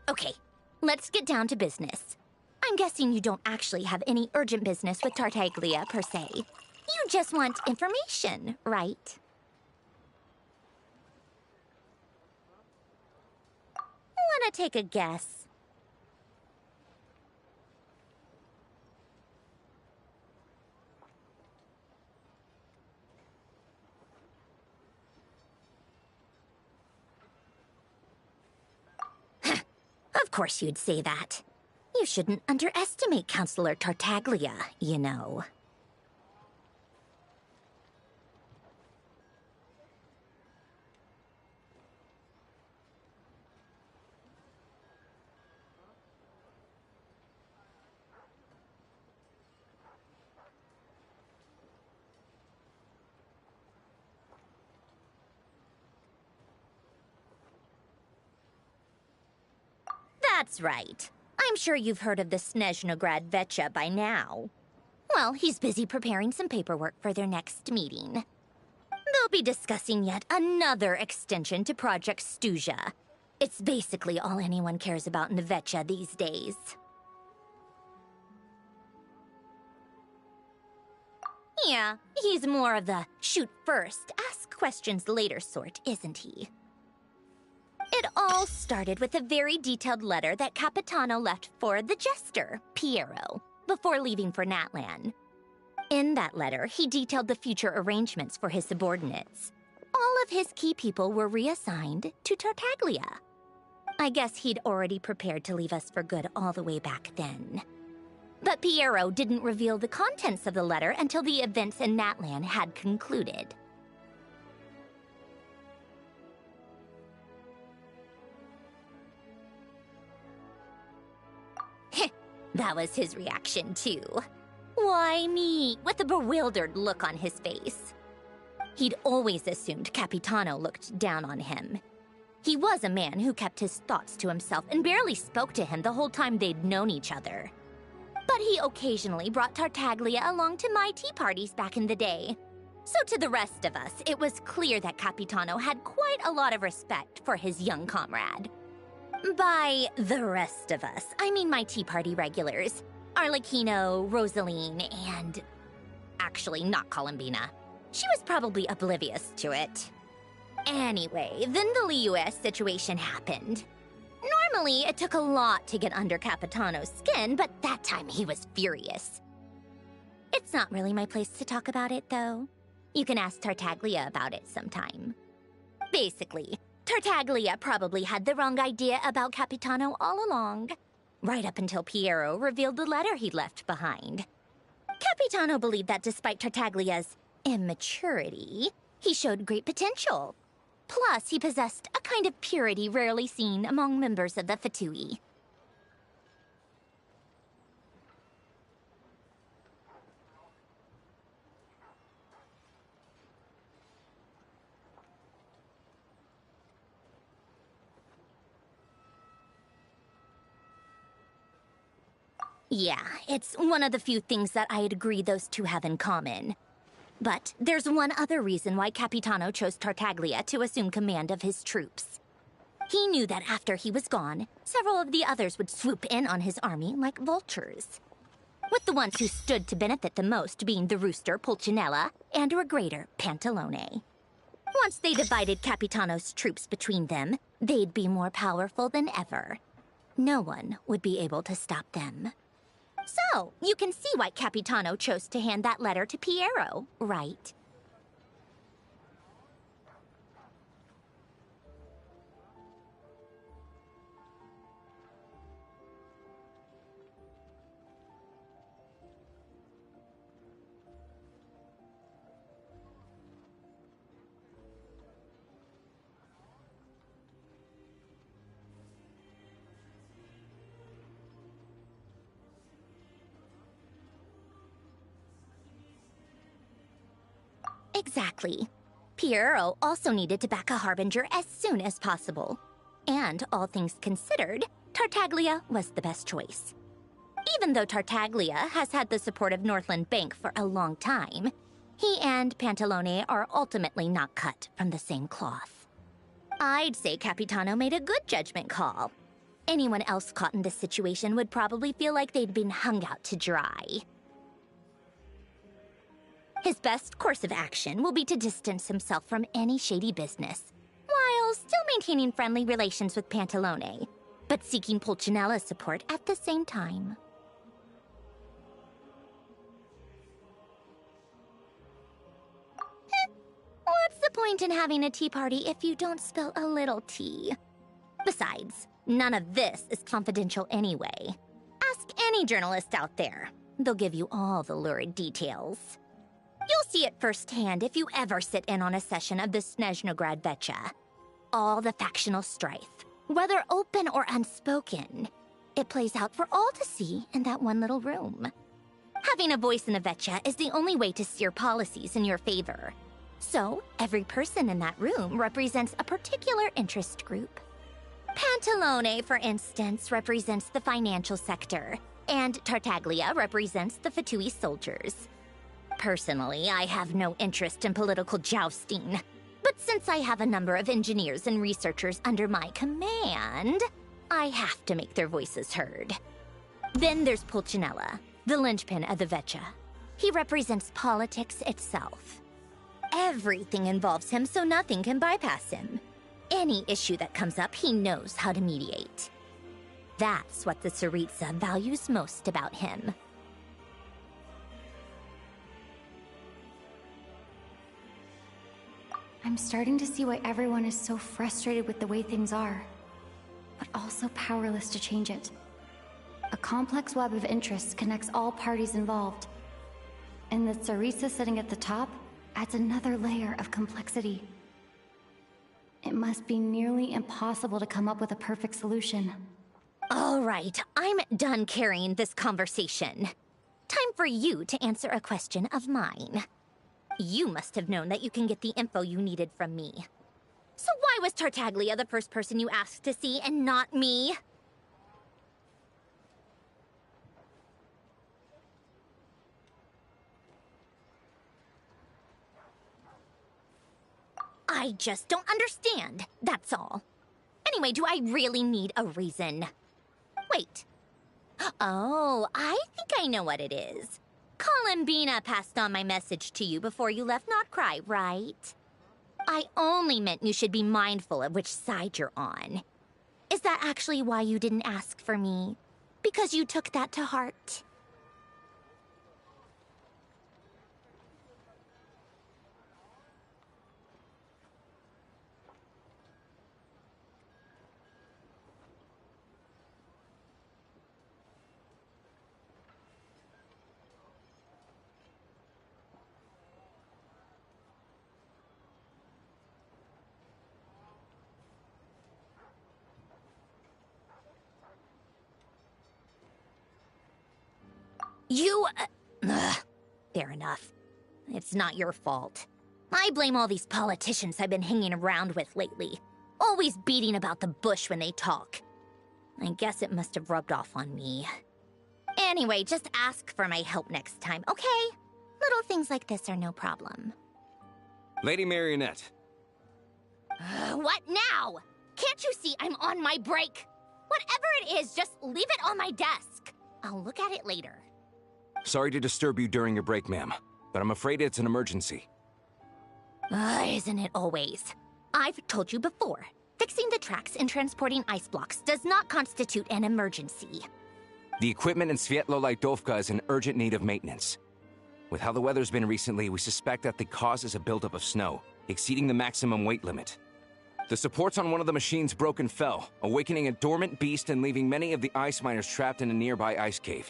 Okay, let's get down to business. I'm guessing you don't actually have any urgent business with Tartaglia, per se. You just want information, right? Wanna take a guess? Of course you'd say that. You shouldn't underestimate Counselor Tartaglia, you know. That's right. I'm sure you've heard of the Snezhnograd Vecha by now. Well, he's busy preparing some paperwork for their next meeting. They'll be discussing yet another extension to Project Stuja. It's basically all anyone cares about in the Vecha these days. Yeah, he's more of the shoot first, ask questions later sort, isn't he? It all started with a very detailed letter that Capitano left for the jester, Piero, before leaving for Natlan. In that letter, he detailed the future arrangements for his subordinates. All of his key people were reassigned to Tartaglia. I guess he'd already prepared to leave us for good all the way back then. But Piero didn't reveal the contents of the letter until the events in Natlan had concluded. That was his reaction, too. Why me? With a bewildered look on his face. He'd always assumed Capitano looked down on him. He was a man who kept his thoughts to himself and barely spoke to him the whole time they'd known each other. But he occasionally brought Tartaglia along to my tea parties back in the day. So to the rest of us, it was clear that Capitano had quite a lot of respect for his young comrade. By the rest of us, I mean my tea party regulars. Arlecchino, Rosaline, and... actually, not Columbina. She was probably oblivious to it. Anyway, then the Liyue situation happened. Normally, it took a lot to get under Capitano's skin, but that time he was furious. It's not really my place to talk about it, though. You can ask Tartaglia about it sometime. Basically, Tartaglia probably had the wrong idea about Capitano all along. Right up until Piero revealed the letter he'd left behind. Capitano believed that despite Tartaglia's immaturity, he showed great potential. Plus, he possessed a kind of purity rarely seen among members of the Fatui. Yeah, it's one of the few things that I'd agree those two have in common. But there's one other reason why Capitano chose Tartaglia to assume command of his troops. He knew that after he was gone, several of the others would swoop in on his army like vultures. With the ones who stood to benefit the most being the Rooster, Pulcinella, and Regrator, Pantalone. Once they divided Capitano's troops between them, they'd be more powerful than ever. No one would be able to stop them. So, you can see why Capitano chose to hand that letter to Piero, right? Exactly. Piero also needed to back a Harbinger as soon as possible. And, all things considered, Tartaglia was the best choice. Even though Tartaglia has had the support of Northland Bank for a long time, he and Pantalone are ultimately not cut from the same cloth. I'd say Capitano made a good judgment call. Anyone else caught in this situation would probably feel like they'd been hung out to dry. His best course of action will be to distance himself from any shady business, while still maintaining friendly relations with Pantalone, but seeking Pulcinella's support at the same time. What's the point in having a tea party if you don't spill a little tea? Besides, none of this is confidential anyway. Ask any journalist out there. They'll give you all the lurid details. You'll see it firsthand if you ever sit in on a session of the Snezhnograd Vecha. All the factional strife, whether open or unspoken, it plays out for all to see in that one little room. Having a voice in the Vecha is the only way to steer policies in your favor. So, every person in that room represents a particular interest group. Pantalone, for instance, represents the financial sector, and Tartaglia represents the Fatui soldiers. Personally, I have no interest in political jousting, but since I have a number of engineers and researchers under my command, I have to make their voices heard. Then there's Pulcinella, the linchpin of the Vecchia. He represents politics itself. Everything involves him, so nothing can bypass him. Any issue that comes up, he knows how to mediate. That's what the Tsaritsa values most about him. I'm starting to see why everyone is so frustrated with the way things are, but also powerless to change it. A complex web of interests connects all parties involved, and the Tsaritsa sitting at the top adds another layer of complexity. It must be nearly impossible to come up with a perfect solution. All right, I'm done carrying this conversation. Time for you to answer a question of mine. You must have known that you can get the info you needed from me. So why was Tartaglia the first person you asked to see and not me? I just don't understand, that's all. Anyway, do I really need a reason? Wait. Oh, I think I know what it is. Columbina passed on my message to you before you left Notcry, right? I only meant you should be mindful of which side you're on. Is that actually why you didn't ask for me? Because you took that to heart? Fair enough. It's not your fault. I blame all these politicians I've been hanging around with lately. Always beating about the bush when they talk. I guess it must have rubbed off on me. Anyway, just ask for my help next time, okay? Little things like this are no problem. Lady Marionette. What now? Can't you see I'm on my break? Whatever it is, just leave it on my desk. I'll look at it later. Sorry to disturb you during your break, ma'am, but I'm afraid it's an emergency. Isn't it always? I've told you before, fixing the tracks and transporting ice blocks does not constitute an emergency. The equipment in Svietlo-Lidovka is in urgent need of maintenance. With how the weather's been recently, we suspect that the cause is a buildup of snow, exceeding the maximum weight limit. The supports on one of the machines broke and fell, awakening a dormant beast and leaving many of the ice miners trapped in a nearby ice cave.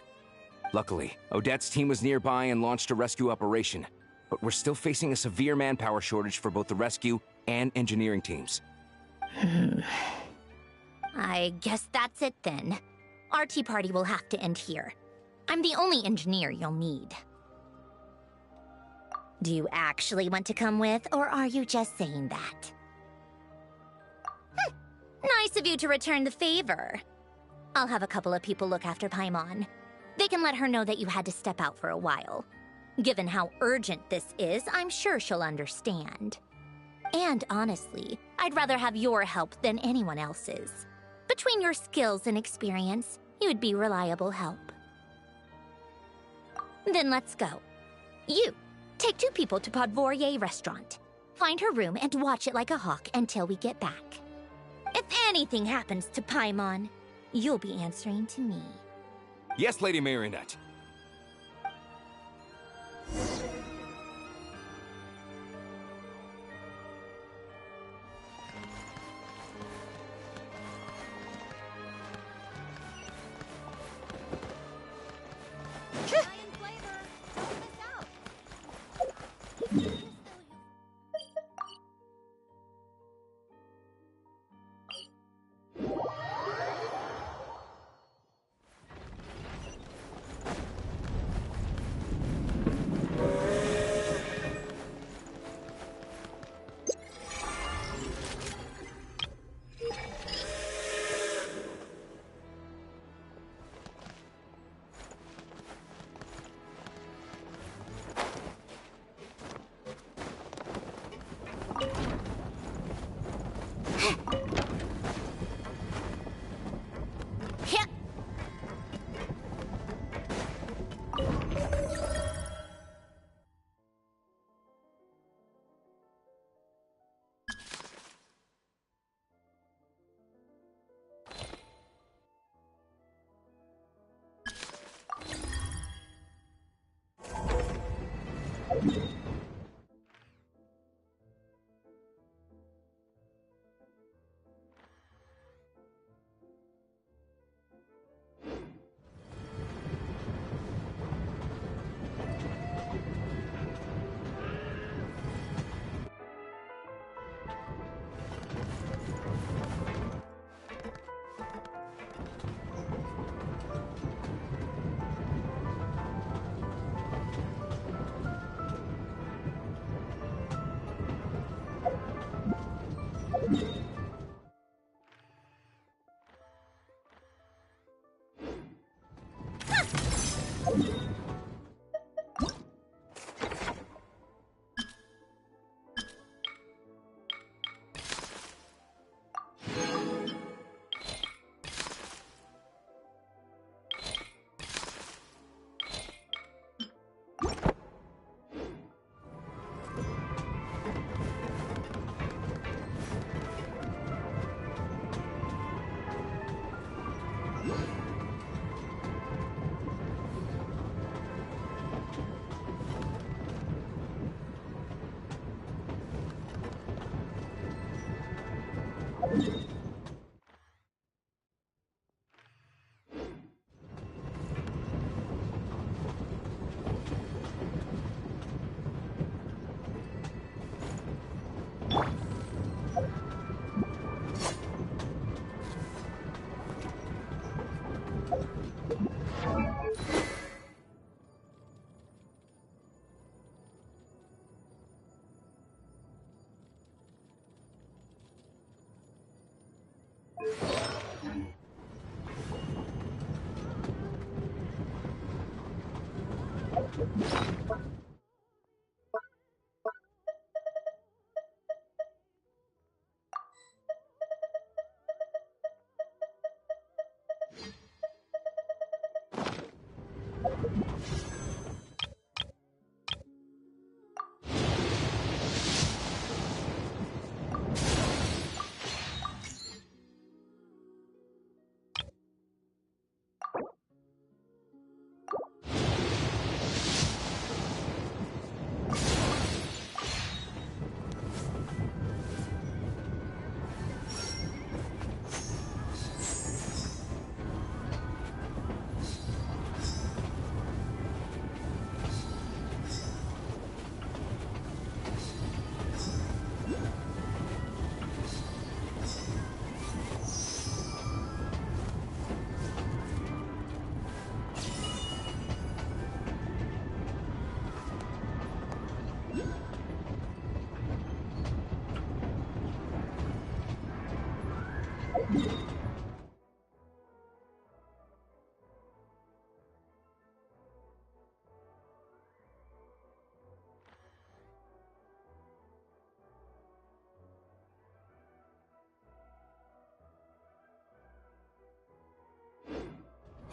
Luckily, Odette's team was nearby and launched a rescue operation, but we're still facing a severe manpower shortage for both the rescue and engineering teams. I guess that's it then. Our tea party will have to end here. I'm the only engineer you'll need. Do you actually want to come with, or are you just saying that? Nice of you to return the favor. I'll have a couple of people look after Paimon. They can let her know that you had to step out for a while. Given how urgent this is, I'm sure she'll understand. And honestly, I'd rather have your help than anyone else's. Between your skills and experience, you'd be reliable help. Then let's go. You, take 2 people to Podvorier restaurant. Find her room and watch it like a hawk until we get back. If anything happens to Paimon, you'll be answering to me. Yes, Lady Marionette.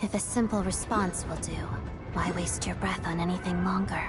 If a simple response will do, why waste your breath on anything longer?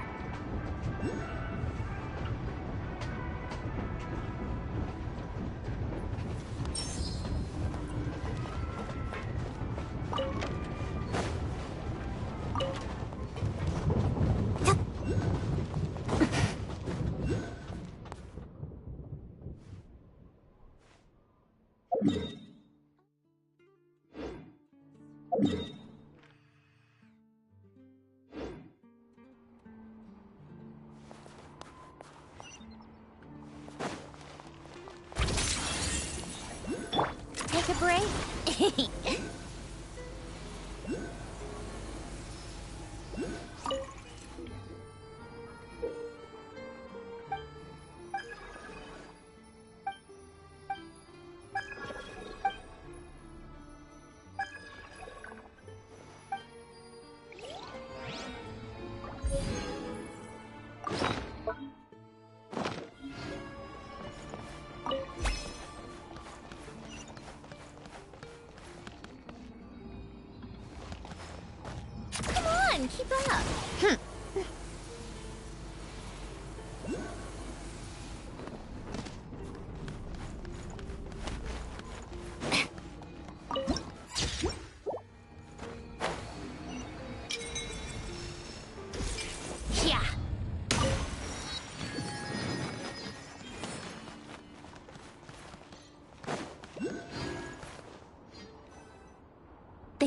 Take a break?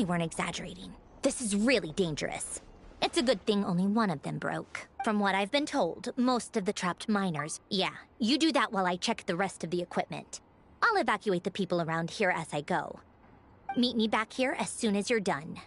they weren't exaggerating. This is really dangerous. It's a good thing only one of them broke. From what I've been told, most of the trapped miners... Yeah, you do that while I check the rest of the equipment. I'll evacuate the people around here as I go. Meet me back here as soon as you're done.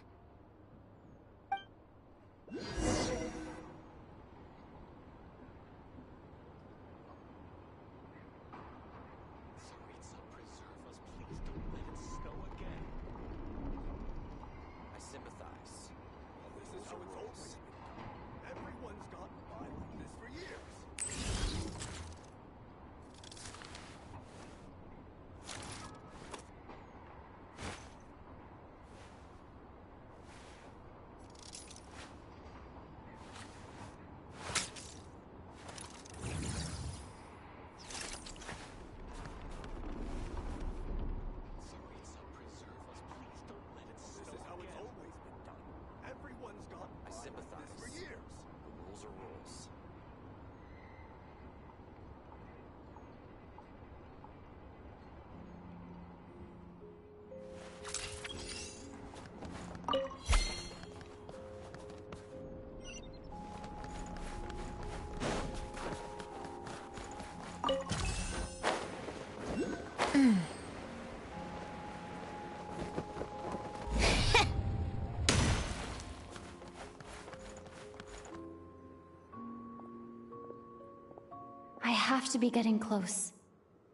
I have to be getting close.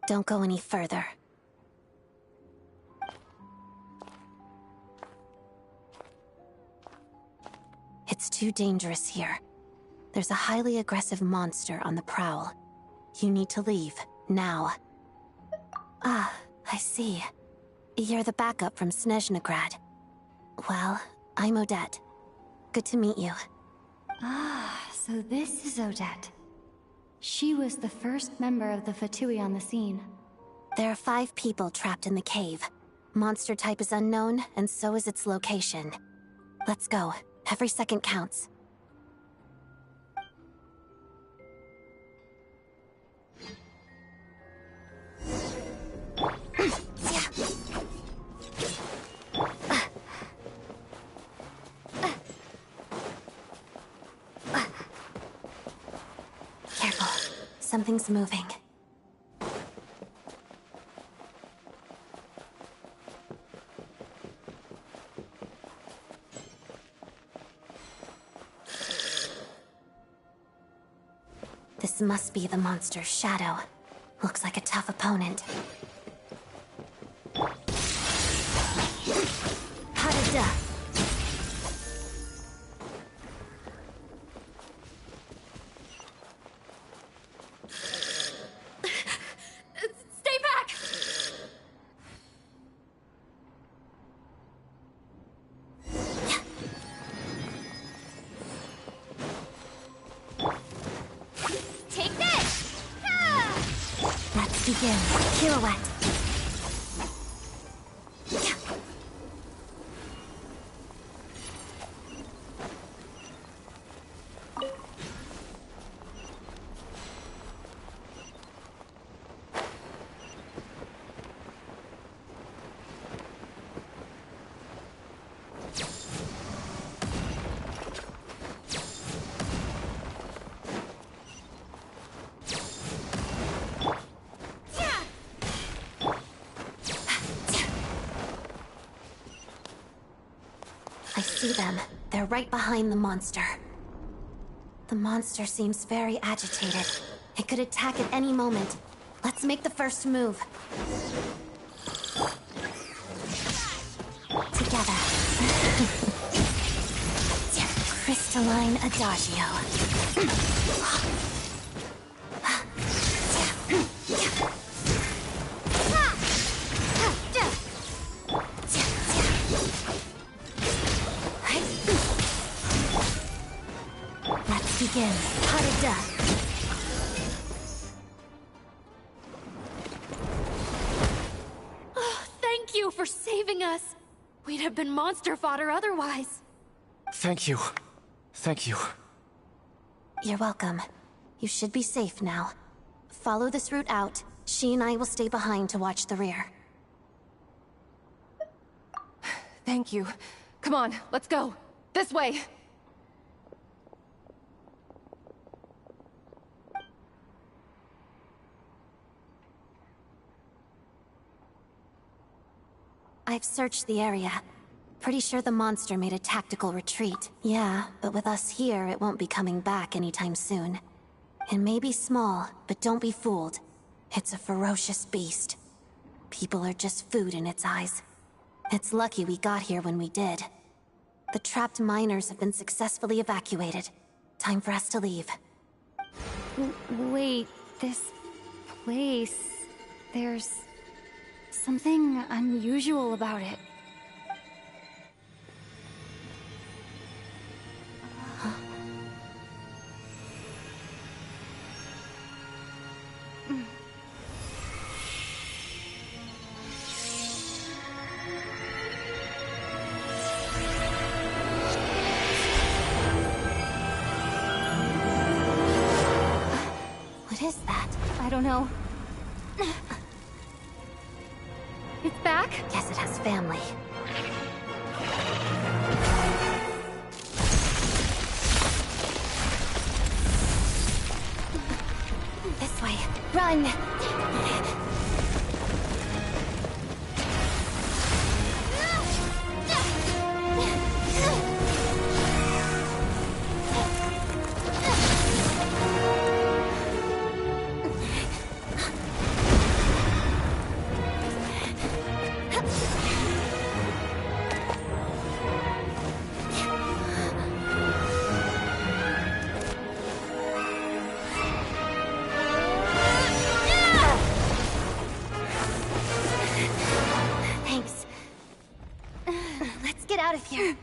Don't go any further. It's too dangerous here. There's a highly aggressive monster on the prowl. You need to leave, now. Ah, I see. You're the backup from Snezhnegrad. Well, I'm Odette. Good to meet you. Ah, so this is Odette. She was the first member of the Fatui on the scene. There are 5 people trapped in the cave. Monster type is unknown, and so is its location. Let's go. Every second counts. Careful. Something's moving. This must be the monster's shadow. Looks like a tough opponent. Harada! Stay back! Take this! Let's begin. Pirouette. I see them. They're right behind the monster. The monster seems very agitated. It could attack at any moment. Let's make the first move. Together. Crystalline Adagio. Let's begin. Harada. Oh, thank you for saving us. We'd have been monster fodder otherwise. Thank you. Thank you. You're welcome. You should be safe now. Follow this route out. She and I will stay behind to watch the rear. Thank you. Come on, let's go. This way! I've searched the area. Pretty sure the monster made a tactical retreat. Yeah, but with us here, it won't be coming back anytime soon. It may be small, but don't be fooled. It's a ferocious beast. People are just food in its eyes. It's lucky we got here when we did. The trapped miners have been successfully evacuated. Time for us to leave. Wait, this place... There's... something unusual about it. What is that? I don't know. It's back? Guess it has family. This way. Run! Thanks. Let's get out of here.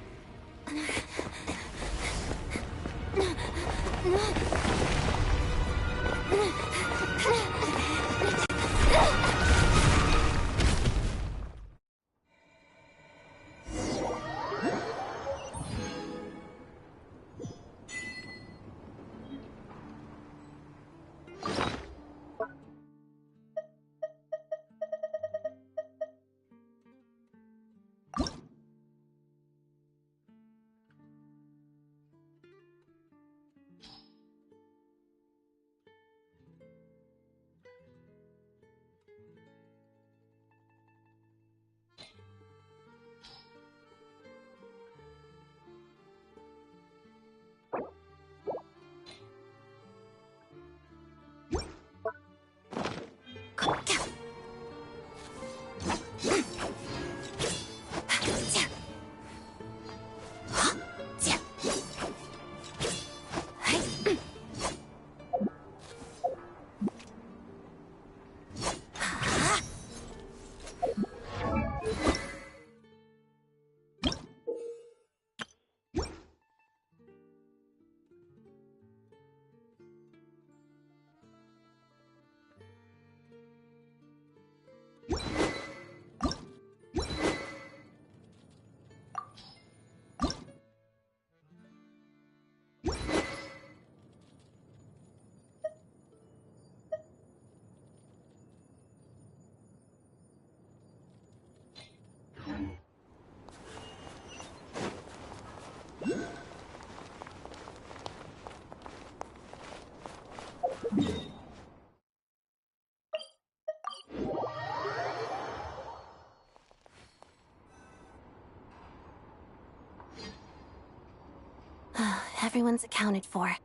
Everyone's accounted for.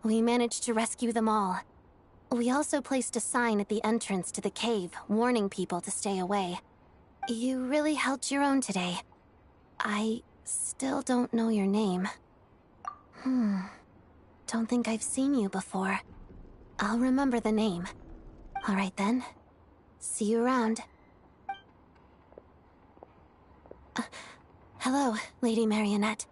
We managed to rescue them all. We also placed a sign at the entrance to the cave, warning people to stay away. You really held your own today. I still don't know your name. Don't think I've seen you before. I'll remember the name. All right then. See you around. Hello, Lady Marionette.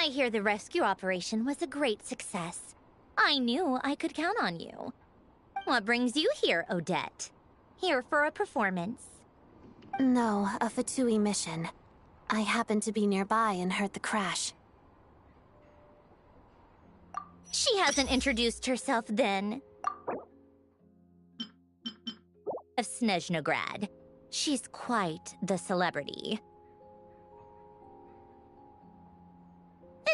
I hear the rescue operation was a great success. I knew I could count on you. What brings you here, Odette? Here for a performance? No, a Fatui mission. I happened to be nearby and heard the crash. She hasn't introduced herself then. Of Snezhnograd. She's quite the celebrity.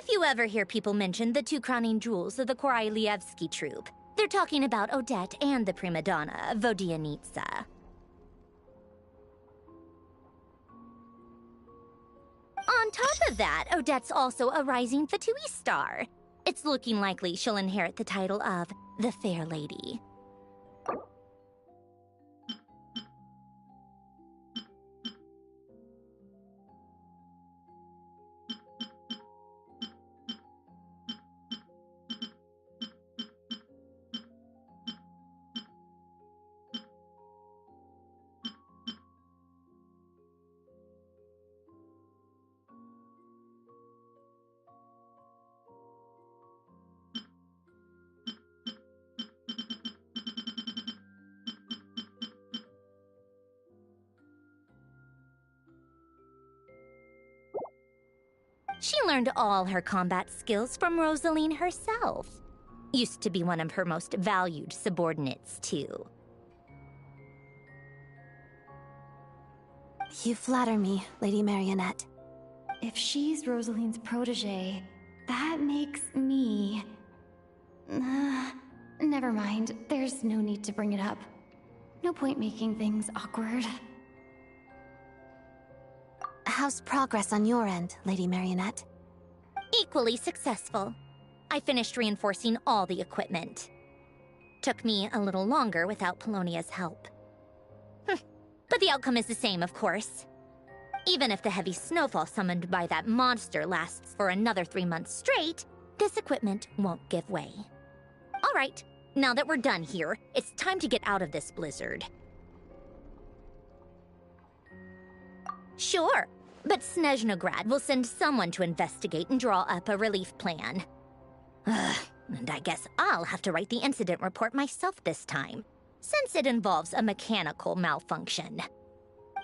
If you ever hear people mention the two crowning jewels of the Korolievsky troupe, they're talking about Odette and the prima donna, Vodianitsa. On top of that, Odette's also a rising Fatui star. It's looking likely she'll inherit the title of the Fair Lady. She learned all her combat skills from Rosaline herself. Used to be one of her most valued subordinates, too. You flatter me, Lady Marionette. If she's Rosaline's protege, that makes me... never mind. There's no need to bring it up. No point making things awkward. How's progress on your end, Lady Marionette? Equally successful. I finished reinforcing all the equipment. Took me a little longer without Polonia's help. But the outcome is the same, of course. Even if the heavy snowfall summoned by that monster lasts for another 3 months straight, this equipment won't give way. All right, now that we're done here, it's time to get out of this blizzard. Sure, but Snezhnograd will send someone to investigate and draw up a relief plan. And I guess I'll have to write the incident report myself this time, since it involves a mechanical malfunction.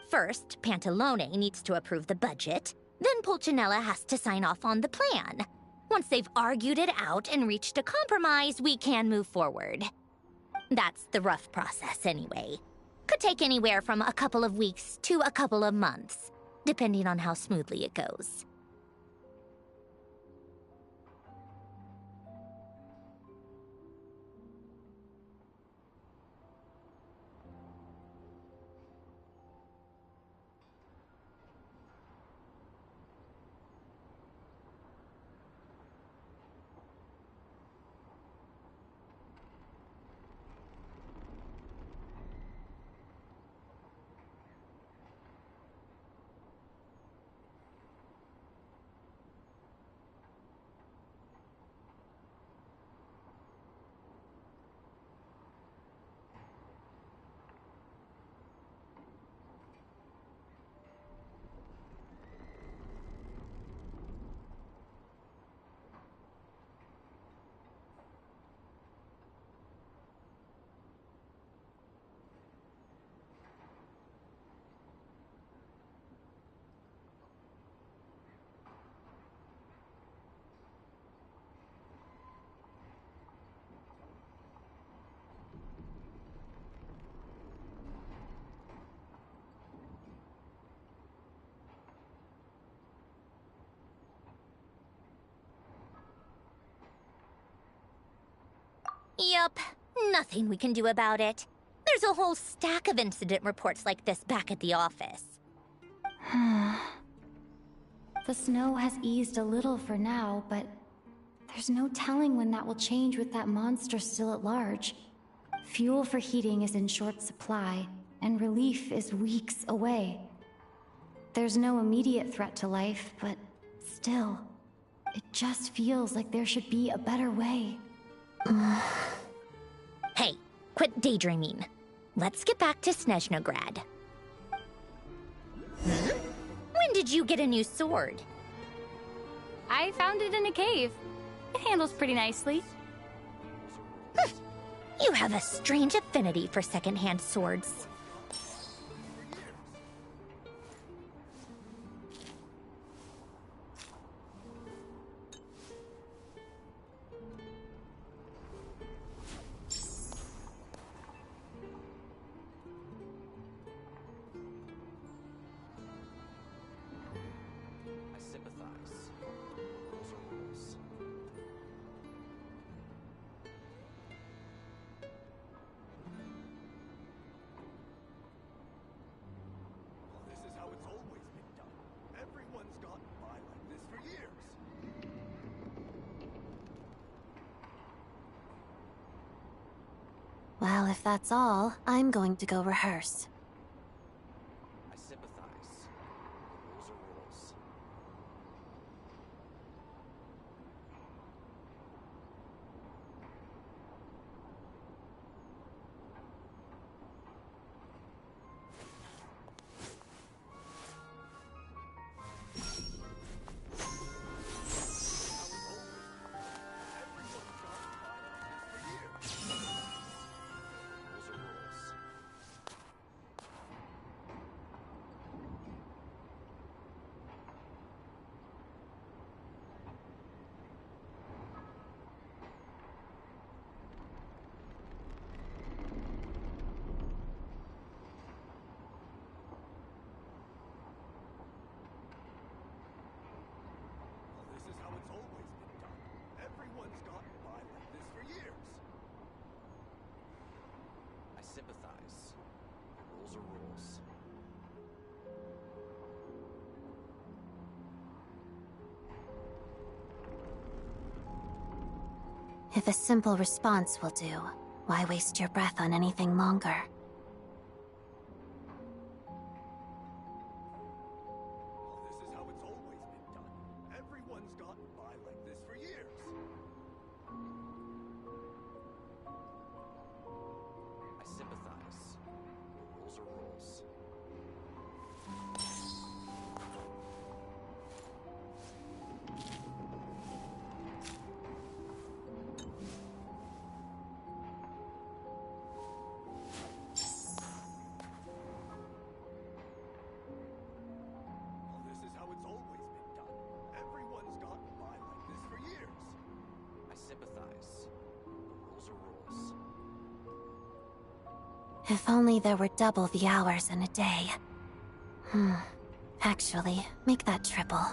First, Pantalone needs to approve the budget, then Pulcinella has to sign off on the plan. Once they've argued it out and reached a compromise, we can move forward. That's the rough process anyway. Could take anywhere from a couple of weeks to a couple of months, depending on how smoothly it goes. Yup, nothing we can do about it. There's a whole stack of incident reports like this back at the office. The snow has eased a little for now, but there's no telling when that will change with that monster still at large. Fuel for heating is in short supply, and relief is weeks away. There's no immediate threat to life, but still, it just feels like there should be a better way. Hey, quit daydreaming. Let's get back to Snezhnograd. When did you get a new sword? I found it in a cave. It handles pretty nicely. You have a strange affinity for second-hand swords. Well, if that's all, I'm going to go rehearse. I sympathize. Rules are rules. This is how it's always been done. Everyone's gotten by like this for years. I sympathize. Rules are rules. If a simple response will do, why waste your breath on anything longer? This is how it's always been done. Everyone's gotten by like this for years. I sympathize. Rules are rules. This is how it's always been done. Everyone's gotten by like this for years. I sympathize. Rules are rules. If only there were double the hours in a day. Actually, make that triple.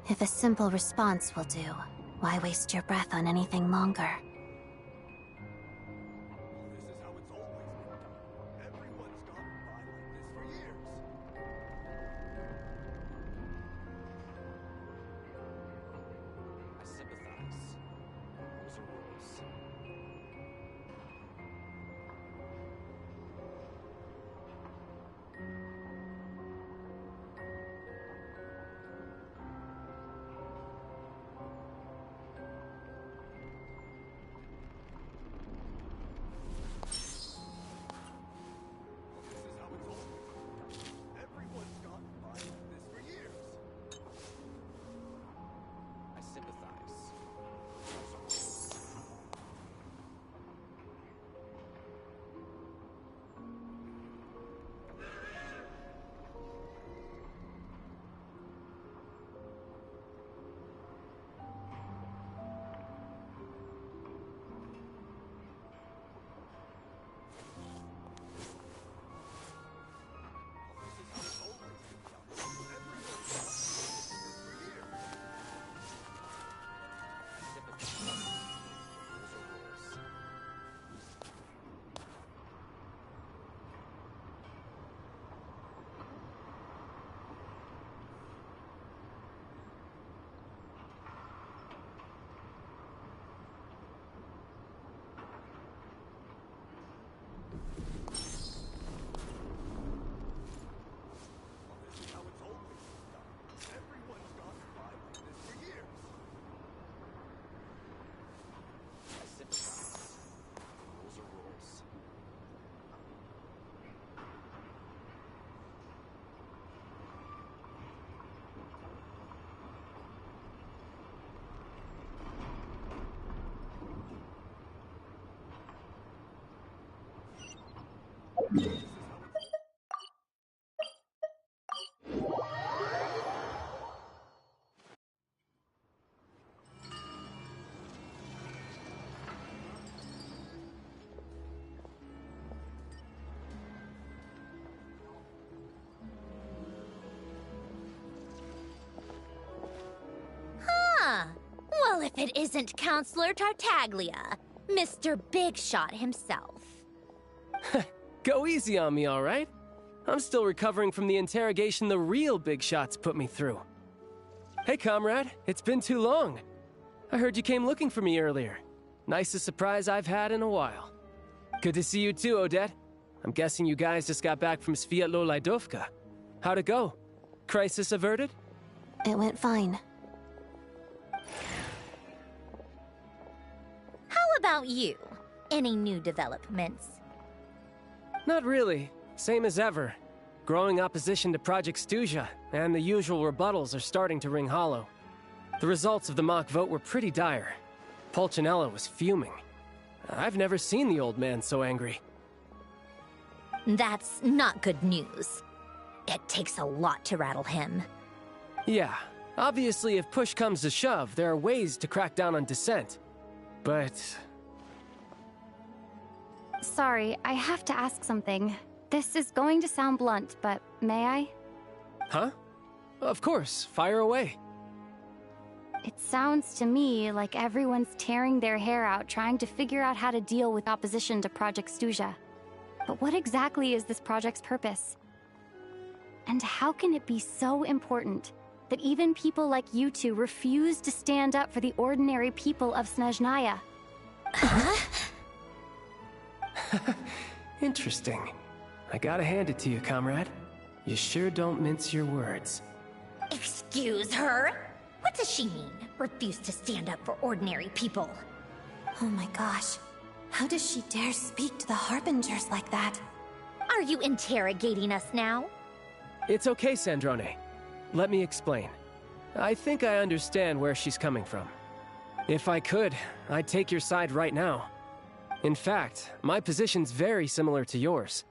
If a simple response will do, why waste your breath on anything longer? This is how it's always been done. Everyone's gotten by like this for years. I sympathize. Rules are rules. This is how it's always been done. Everyone's gotten by like this for years. I sympathize. Rules are rules. if it isn't Counselor Tartaglia, Mr. Big Shot himself. Go easy on me, all right? I'm still recovering from the interrogation the real Big Shots put me through. Hey, comrade, it's been too long. I heard you came looking for me earlier. Nicest surprise I've had in a while. Good to see you too, Odette. I'm guessing you guys just got back from Sviatlo Laidovka. How'd it go? Crisis averted? It went fine. How about you? Any new developments? Not really. Same as ever. Growing opposition to Project Stuja, and the usual rebuttals are starting to ring hollow. The results of the mock vote were pretty dire. Pulcinella was fuming. I've never seen the old man so angry. That's not good news. It takes a lot to rattle him. Yeah, obviously if push comes to shove, there are ways to crack down on dissent. But... Sorry, I have to ask something. This is going to sound blunt, but may I? Huh? Of course, fire away. It sounds to me like everyone's tearing their hair out trying to figure out how to deal with opposition to Project Stuja. But what exactly is this project's purpose? And how can it be so important that even people like you two refuse to stand up for the ordinary people of Snezhnaya? Interesting. I gotta hand it to you, comrade. You sure don't mince your words. Excuse her? What does she mean? Refuse to stand up for ordinary people? Oh my gosh. How does she dare speak to the Harbingers like that? Are you interrogating us now? It's okay, Sandrone. Let me explain. I think I understand where she's coming from. If I could, I'd take your side right now. In fact, my position's very similar to yours.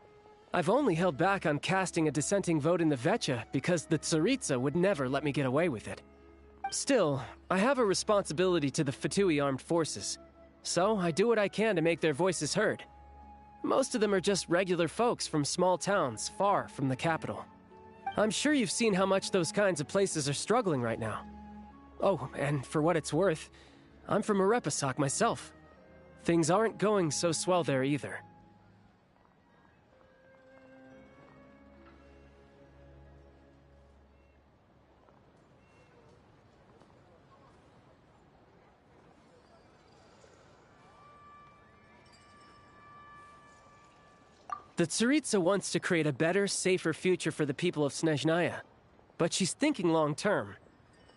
I've only held back on casting a dissenting vote in the Vecha because the Tsaritsa would never let me get away with it. Still, I have a responsibility to the Fatui armed forces, so I do what I can to make their voices heard. Most of them are just regular folks from small towns far from the capital. I'm sure you've seen how much those kinds of places are struggling right now. Oh, and for what it's worth, I'm from Arepasak myself. Things aren't going so swell there either. The Tsaritsa wants to create a better, safer future for the people of Snezhnaya, but she's thinking long-term.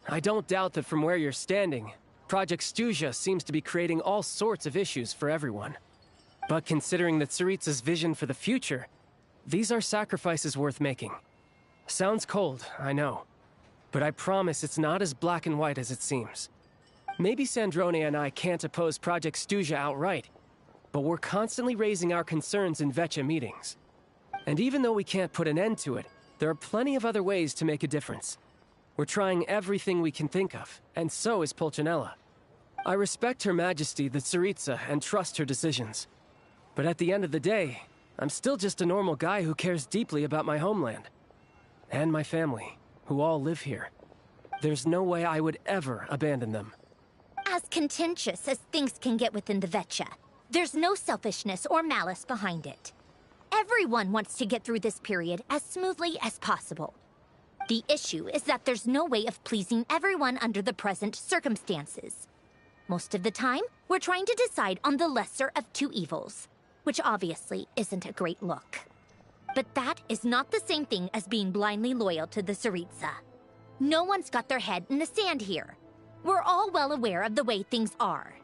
I don't doubt that from where you're standing, Project Stuja seems to be creating all sorts of issues for everyone. But considering the Tsaritsa's vision for the future, these are sacrifices worth making. Sounds cold, I know, but I promise it's not as black and white as it seems. Maybe Sandrone and I can't oppose Project Stuja outright, but we're constantly raising our concerns in Vecha meetings. And even though we can't put an end to it, there are plenty of other ways to make a difference. We're trying everything we can think of, and so is Pulcinella. I respect Her Majesty, the Tsaritsa, and trust her decisions. But at the end of the day, I'm still just a normal guy who cares deeply about my homeland. And my family, who all live here. There's no way I would ever abandon them. As contentious as things can get within the Vecha, there's no selfishness or malice behind it. Everyone wants to get through this period as smoothly as possible. The issue is that there's no way of pleasing everyone under the present circumstances. Most of the time, we're trying to decide on the lesser of two evils, which obviously isn't a great look. But that is not the same thing as being blindly loyal to the Tsaritsa. No one's got their head in the sand here. We're all well aware of the way things are.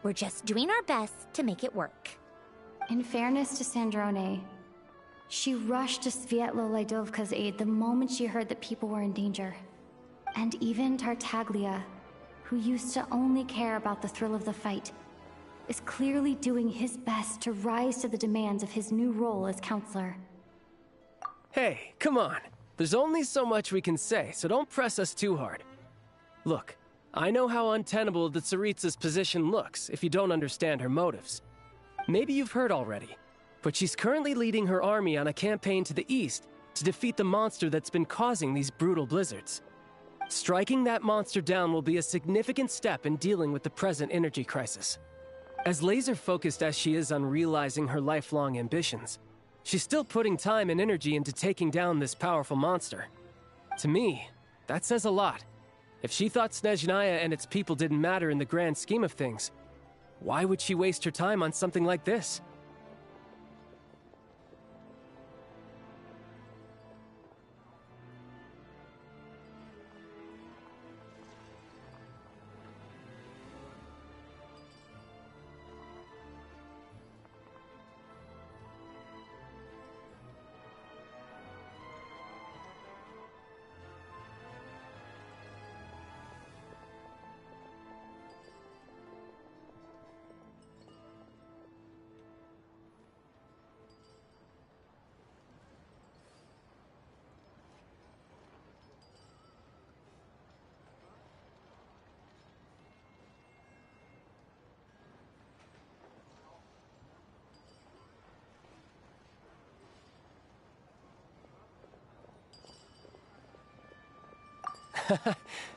We're just doing our best to make it work. In fairness to Sandrone, she rushed to Sviatlo Laidovka's aid the moment she heard that people were in danger. And even Tartaglia, who used to only care about the thrill of the fight, is clearly doing his best to rise to the demands of his new role as counselor. Hey, come on. There's only so much we can say, so don't press us too hard. Look, I know how untenable the Tsaritsa's position looks if you don't understand her motives. Maybe you've heard already, but she's currently leading her army on a campaign to the east to defeat the monster that's been causing these brutal blizzards. Striking that monster down will be a significant step in dealing with the present energy crisis. As laser-focused as she is on realizing her lifelong ambitions, she's still putting time and energy into taking down this powerful monster. To me, that says a lot. If she thought Snezhnaya and its people didn't matter in the grand scheme of things, why would she waste her time on something like this?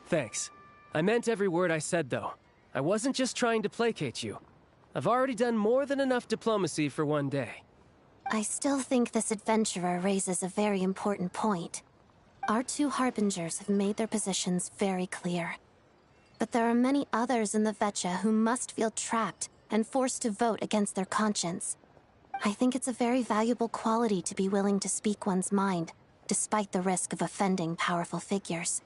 Thanks. I meant every word I said, though. I wasn't just trying to placate you. I've already done more than enough diplomacy for one day. I still think this adventurer raises a very important point. Our two harbingers have made their positions very clear. But there are many others in the Vetcha who must feel trapped and forced to vote against their conscience. I think it's a very valuable quality to be willing to speak one's mind, despite the risk of offending powerful figures.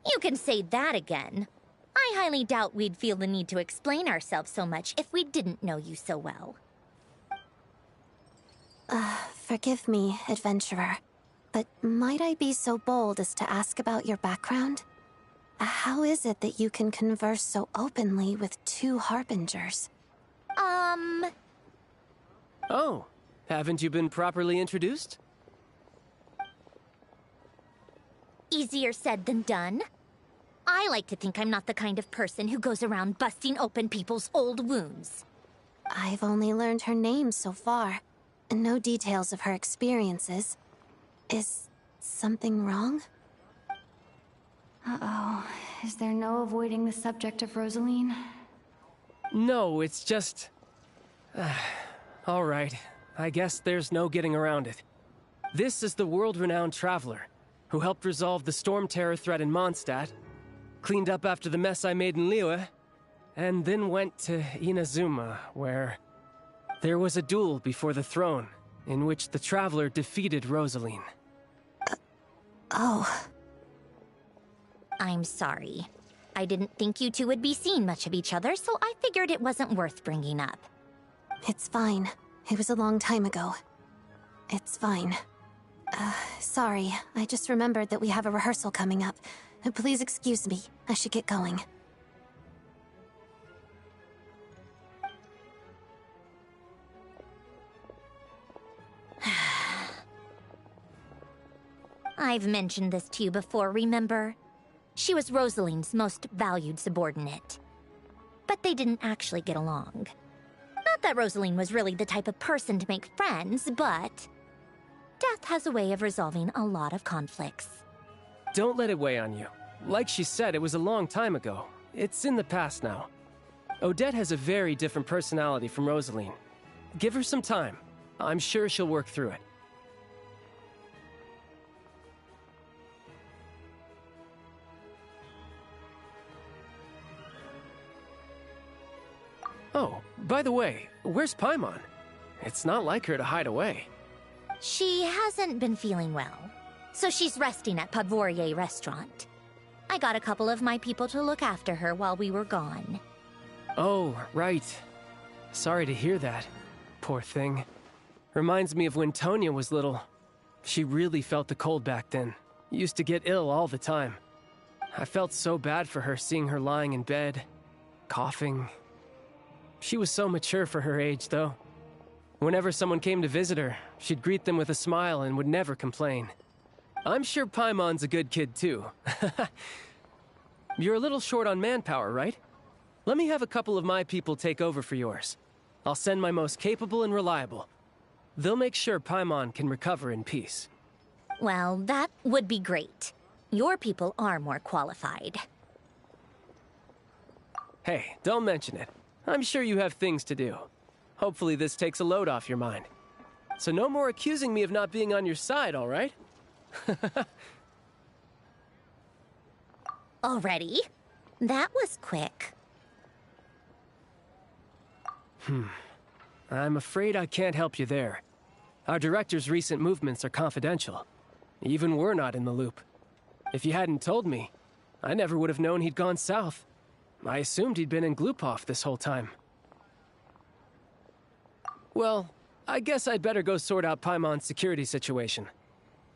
You can say that again. I highly doubt we'd feel the need to explain ourselves so much if we didn't know you so well. Forgive me, adventurer, but might I be so bold as to ask about your background? How is it that you can converse so openly with two harbingers? Oh, haven't you been properly introduced? Easier said than done. I like to think I'm not the kind of person who goes around busting open people's old wounds. I've only learned her name so far, and no details of her experiences. Is something wrong? Uh-oh. Is there no avoiding the subject of Rosaline? No, it's just... all right. I guess there's no getting around it. This is the world-renowned traveler who helped resolve the storm terror threat in Mondstadt, cleaned up after the mess I made in Liyue, and then went to Inazuma, where there was a duel before the throne in which the traveler defeated Rosaline. Oh. I'm sorry. I didn't think you two would be seeing much of each other, so I figured it wasn't worth bringing up. It's fine. It was a long time ago. It's fine. Sorry. I just remembered that we have a rehearsal coming up. Please excuse me. I should get going. I've mentioned this to you before, remember? She was Rosaline's most valued subordinate. But they didn't actually get along. Not that Rosaline was really the type of person to make friends, but... death has a way of resolving a lot of conflicts. Don't let it weigh on you. Like she said, it was a long time ago. It's in the past now. Odette has a very different personality from Rosaline. Give her some time. I'm sure she'll work through it. Oh, by the way, where's Paimon? It's not like her to hide away. She hasn't been feeling well, so she's resting at Podvorier Restaurant. I got a couple of my people to look after her while we were gone. Oh, right. Sorry to hear that. Poor thing. Reminds me of when Tonya was little. She really felt the cold back then. Used to get ill all the time. I felt so bad for her seeing her lying in bed, coughing. She was so mature for her age, though. Whenever someone came to visit her, she'd greet them with a smile and would never complain. I'm sure Paimon's a good kid, too. You're a little short on manpower, right? Let me have a couple of my people take over for yours. I'll send my most capable and reliable. They'll make sure Paimon can recover in peace. Well, that would be great. Your people are more qualified. Hey, don't mention it. I'm sure you have things to do. Hopefully this takes a load off your mind. So no more accusing me of not being on your side, all right? Already? That was quick. I'm afraid I can't help you there. Our director's recent movements are confidential. Even we're not in the loop. If you hadn't told me, I never would have known he'd gone south. I assumed he'd been in Glupov this whole time. Well, I guess I'd better go sort out Paimon's security situation.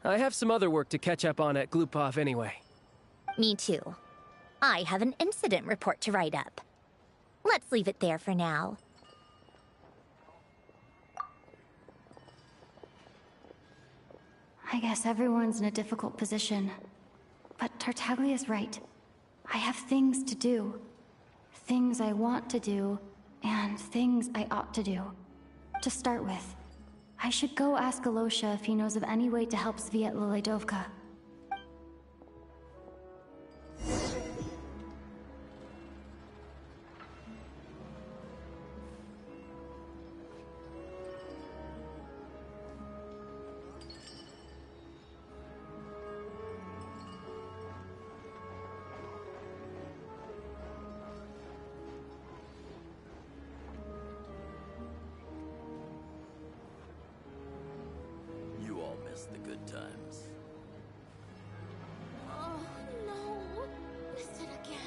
I have some other work to catch up on at Glupov anyway. Me too. I have an incident report to write up. Let's leave it there for now. I guess everyone's in a difficult position. But Tartaglia's right. I have things to do. Things I want to do, and things I ought to do. To start with, I should go ask Alosha if he knows of any way to help Sviatla Ledovka. The good times. Oh, no. Missed it again.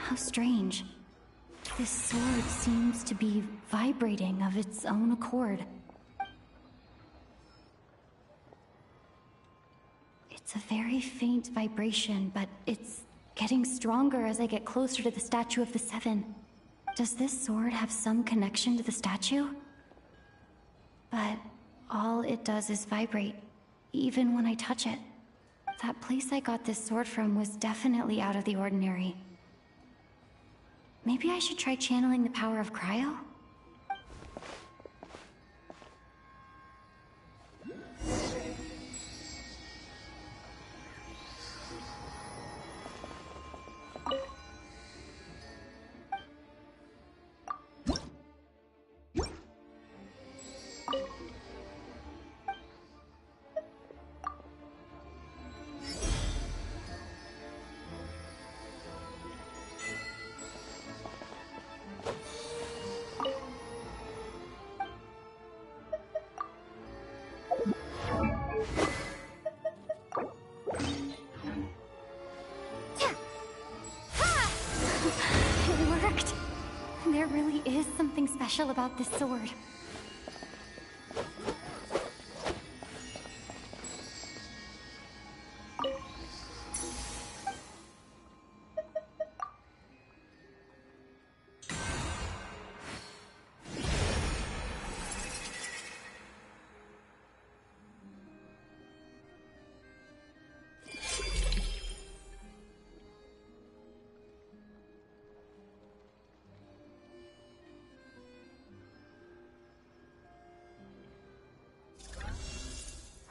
How strange. This sword seems to be vibrating of its own accord. It's a very faint vibration, but it's getting stronger as I get closer to the Statue of the Seven. Does this sword have some connection to the statue? But all it does is vibrate, even when I touch it. That place I got this sword from was definitely out of the ordinary. Maybe I should try channeling the power of cryo? It worked! There really is something special about this sword.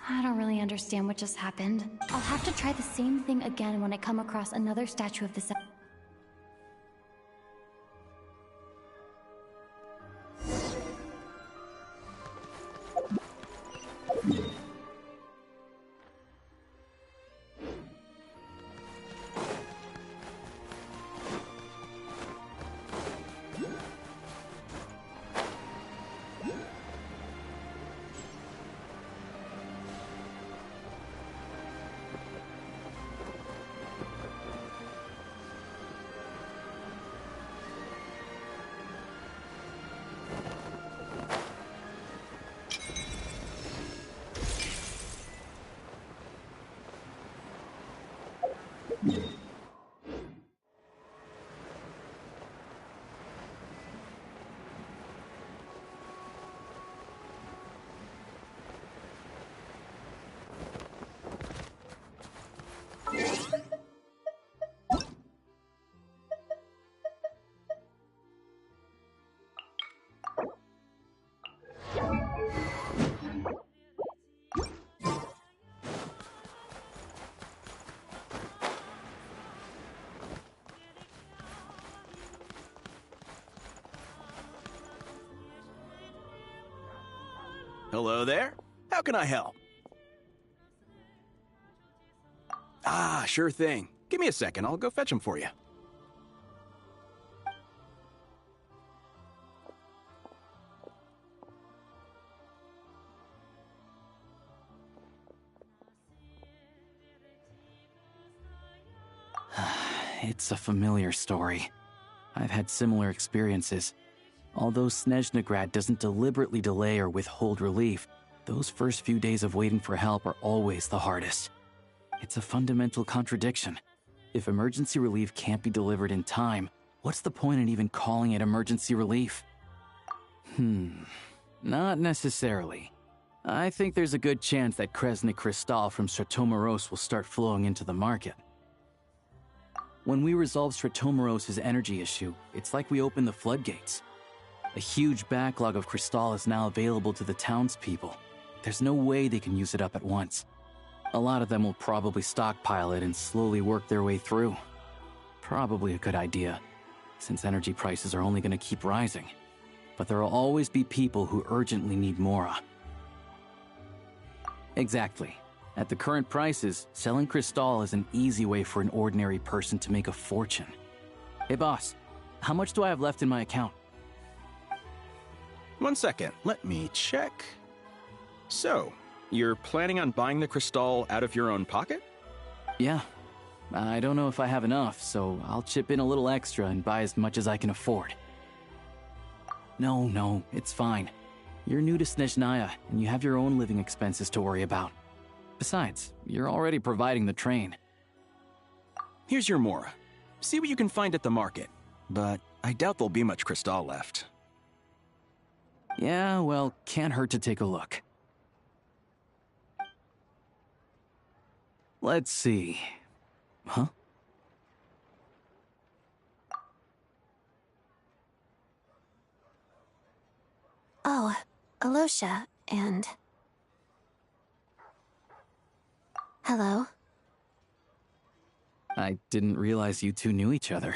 I don't really understand what just happened. I'll have to try the same thing again when I come across another statue of the sun. Hello there. How can I help? Ah, sure thing. Give me a second. I'll go fetch them for you. It's a familiar story. I've had similar experiences. Although Snezhnegrad doesn't deliberately delay or withhold relief, those first few days of waiting for help are always the hardest. It's a fundamental contradiction. If emergency relief can't be delivered in time, what's the point in even calling it emergency relief? Not necessarily. I think there's a good chance that Kresny Krystal from Stratomoros will start flowing into the market. When we resolve Stratomoros' energy issue, it's like we open the floodgates. A huge backlog of Krystal is now available to the townspeople. There's no way they can use it up at once. A lot of them will probably stockpile it and slowly work their way through. Probably a good idea, since energy prices are only going to keep rising. But there will always be people who urgently need Mora. Exactly. At the current prices, selling Krystal is an easy way for an ordinary person to make a fortune. Hey boss, how much do I have left in my account? 1 second, let me check. So, you're planning on buying the Krystal out of your own pocket? Yeah. I don't know if I have enough, so I'll chip in a little extra and buy as much as I can afford. No, it's fine. You're new to Snezhnaya, and you have your own living expenses to worry about. Besides, you're already providing the train. Here's your Mora. See what you can find at the market. But I doubt there'll be much Cristal left. Yeah, well, can't hurt to take a look. Let's see. Huh? Oh, Alosha, and... Hello? I didn't realize you two knew each other.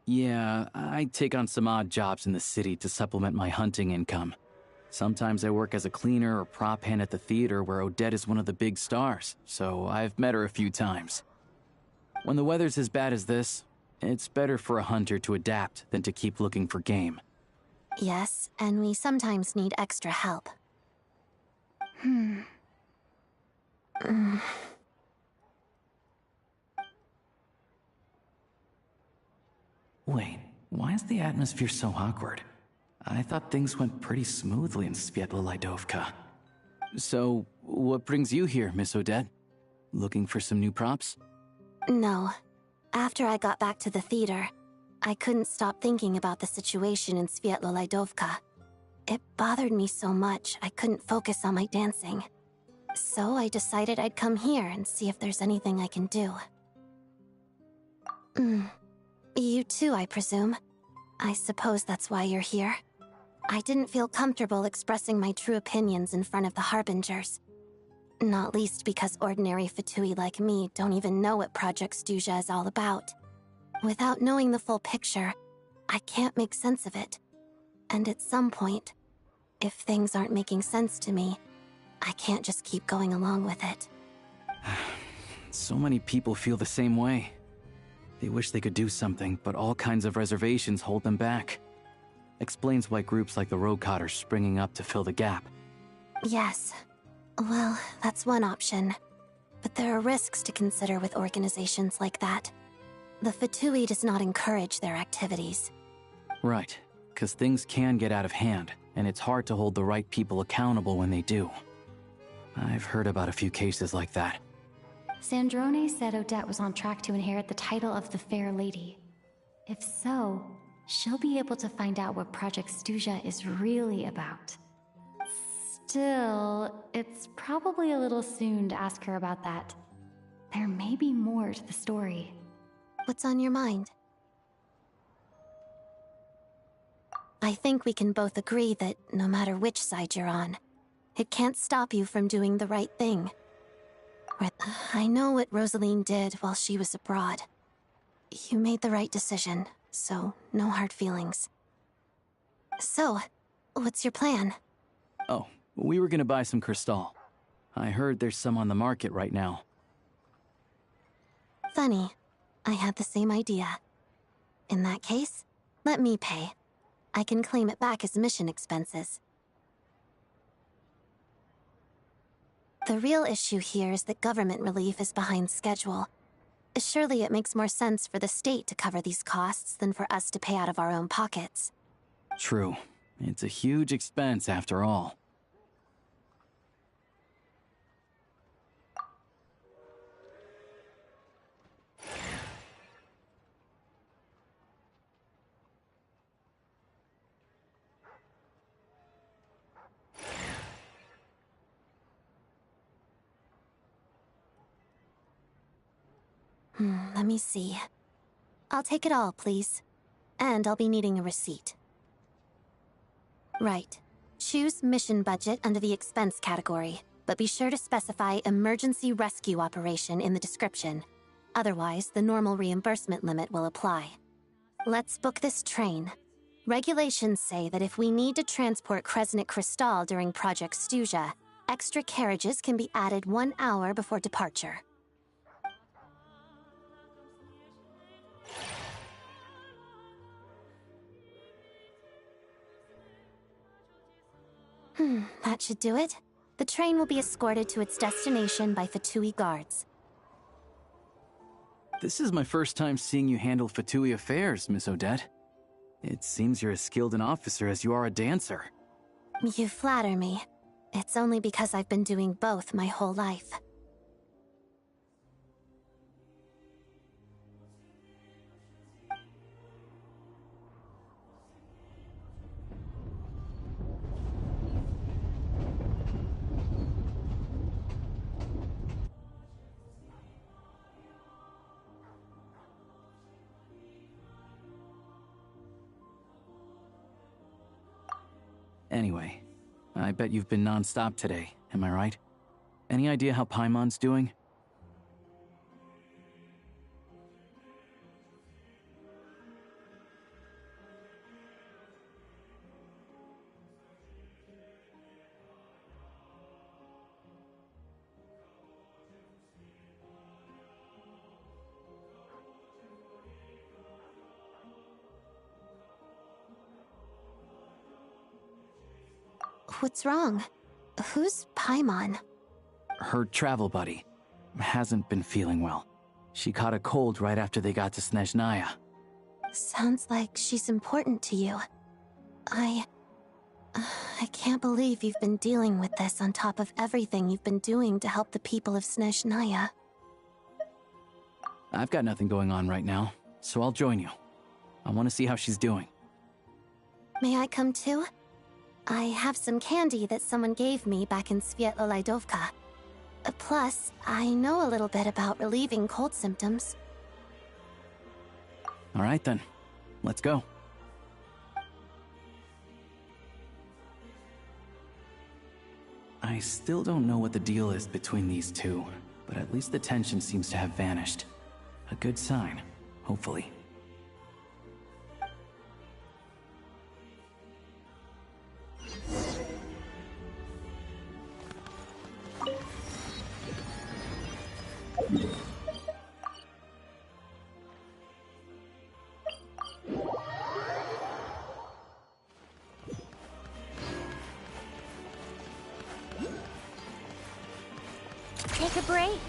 Yeah, I take on some odd jobs in the city to supplement my hunting income. Sometimes I work as a cleaner or prop hand at the theater where Odette is one of the big stars, so I've met her a few times. When the weather's as bad as this, it's better for a hunter to adapt than to keep looking for game. Yes, and we sometimes need extra help. Wait, why is the atmosphere so awkward? I thought things went pretty smoothly in Svietla Lydovka. So, what brings you here, Miss Odette? Looking for some new props? No. After I got back to the theater, I couldn't stop thinking about the situation in Svietla Lydovka. It bothered me so much I couldn't focus on my dancing. So I decided I'd come here and see if there's anything I can do. You too, I presume. I suppose that's why you're here. I didn't feel comfortable expressing my true opinions in front of the Harbingers. Not least because ordinary Fatui like me don't even know what Project Stuja is all about. Without knowing the full picture, I can't make sense of it. And at some point, if things aren't making sense to me, I can't just keep going along with it. So many people feel the same way. They wish they could do something, but all kinds of reservations hold them back. Explains why groups like the Rokot are springing up to fill the gap. Yes. Well, that's one option. But there are risks to consider with organizations like that. The Fatui does not encourage their activities. Right, because things can get out of hand, and it's hard to hold the right people accountable when they do. I've heard about a few cases like that. Sandrone said Odette was on track to inherit the title of the Fair Lady. If so, she'll be able to find out what Project Stuja is really about. Still, it's probably a little soon to ask her about that. There may be more to the story. What's on your mind? I think we can both agree that no matter which side you're on, it can't stop you from doing the right thing. I know what Rosaline did while she was abroad. You made the right decision, so no hard feelings. So, what's your plan? Oh, we were gonna buy some Cristal. I heard there's some on the market right now. Funny. I had the same idea. In that case, let me pay. I can claim it back as mission expenses. The real issue here is that government relief is behind schedule. Surely it makes more sense for the state to cover these costs than for us to pay out of our own pockets. True. It's a huge expense after all. Let me see. I'll take it all, please. And I'll be needing a receipt. Right. Choose mission budget under the expense category, but be sure to specify emergency rescue operation in the description. Otherwise, the normal reimbursement limit will apply. Let's book this train. Regulations say that if we need to transport Kresnik Cristal during Project Stuja, extra carriages can be added 1 hour before departure. That should do it. The train will be escorted to its destination by Fatui guards. This is my first time seeing you handle Fatui affairs, Miss Odette. It seems you're as skilled an officer as you are a dancer. You flatter me. It's only because I've been doing both my whole life. Anyway, I bet you've been non-stop today, am I right? Any idea how Paimon's doing? What's wrong? Who's Paimon? Her travel buddy hasn't been feeling well. She caught a cold right after they got to Snezhnaya. Sounds like she's important to you. I can't believe you've been dealing with this on top of everything you've been doing to help the people of Snezhnaya. I've got nothing going on right now, so I'll join you. I want to see how she's doing. May I come too? I have some candy that someone gave me back in Svietlolaidovka. Plus, I know a little bit about relieving cold symptoms. All right then, let's go. I still don't know what the deal is between these two, but at least the tension seems to have vanished. A good sign, hopefully. Take a break.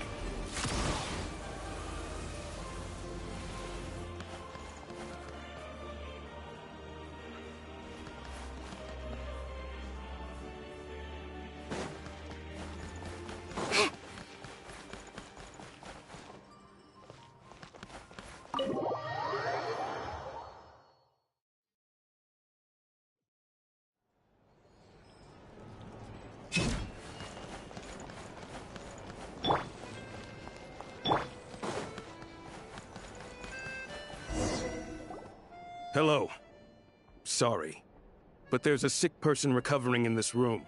Hello. Sorry, but there's a sick person recovering in this room.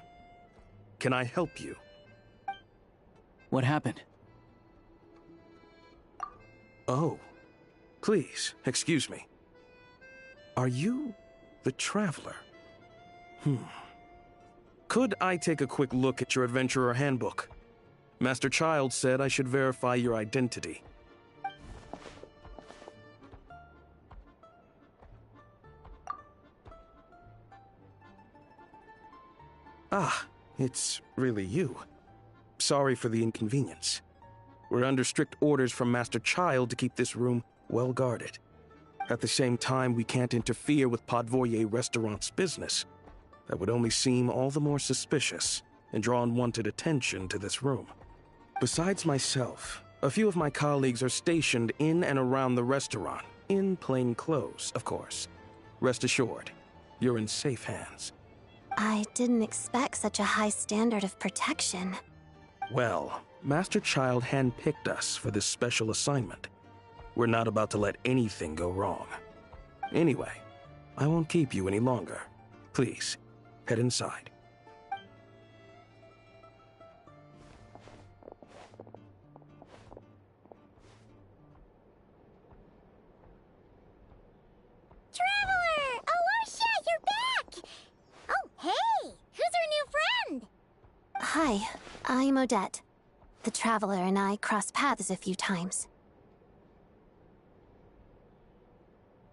Can I help you? What happened? Oh. Please, excuse me. Are you the Traveler? Could I take a quick look at your Adventurer Handbook? Master Child said I should verify your identity. Ah, it's really you. Sorry for the inconvenience. We're under strict orders from Master Child to keep this room well guarded. At the same time, we can't interfere with Podvoye Restaurant's business. That would only seem all the more suspicious and draw unwanted attention to this room. Besides myself, a few of my colleagues are stationed in and around the restaurant, in plain clothes, of course. Rest assured, you're in safe hands. I didn't expect such a high standard of protection. Well, Master Child handpicked us for this special assignment. We're not about to let anything go wrong. Anyway, I won't keep you any longer. Please, head inside. Traveler! Alosha, you're back! Oh, hey! Who's our new friend? Hi, I'm Odette. The Traveler and I crossed paths a few times.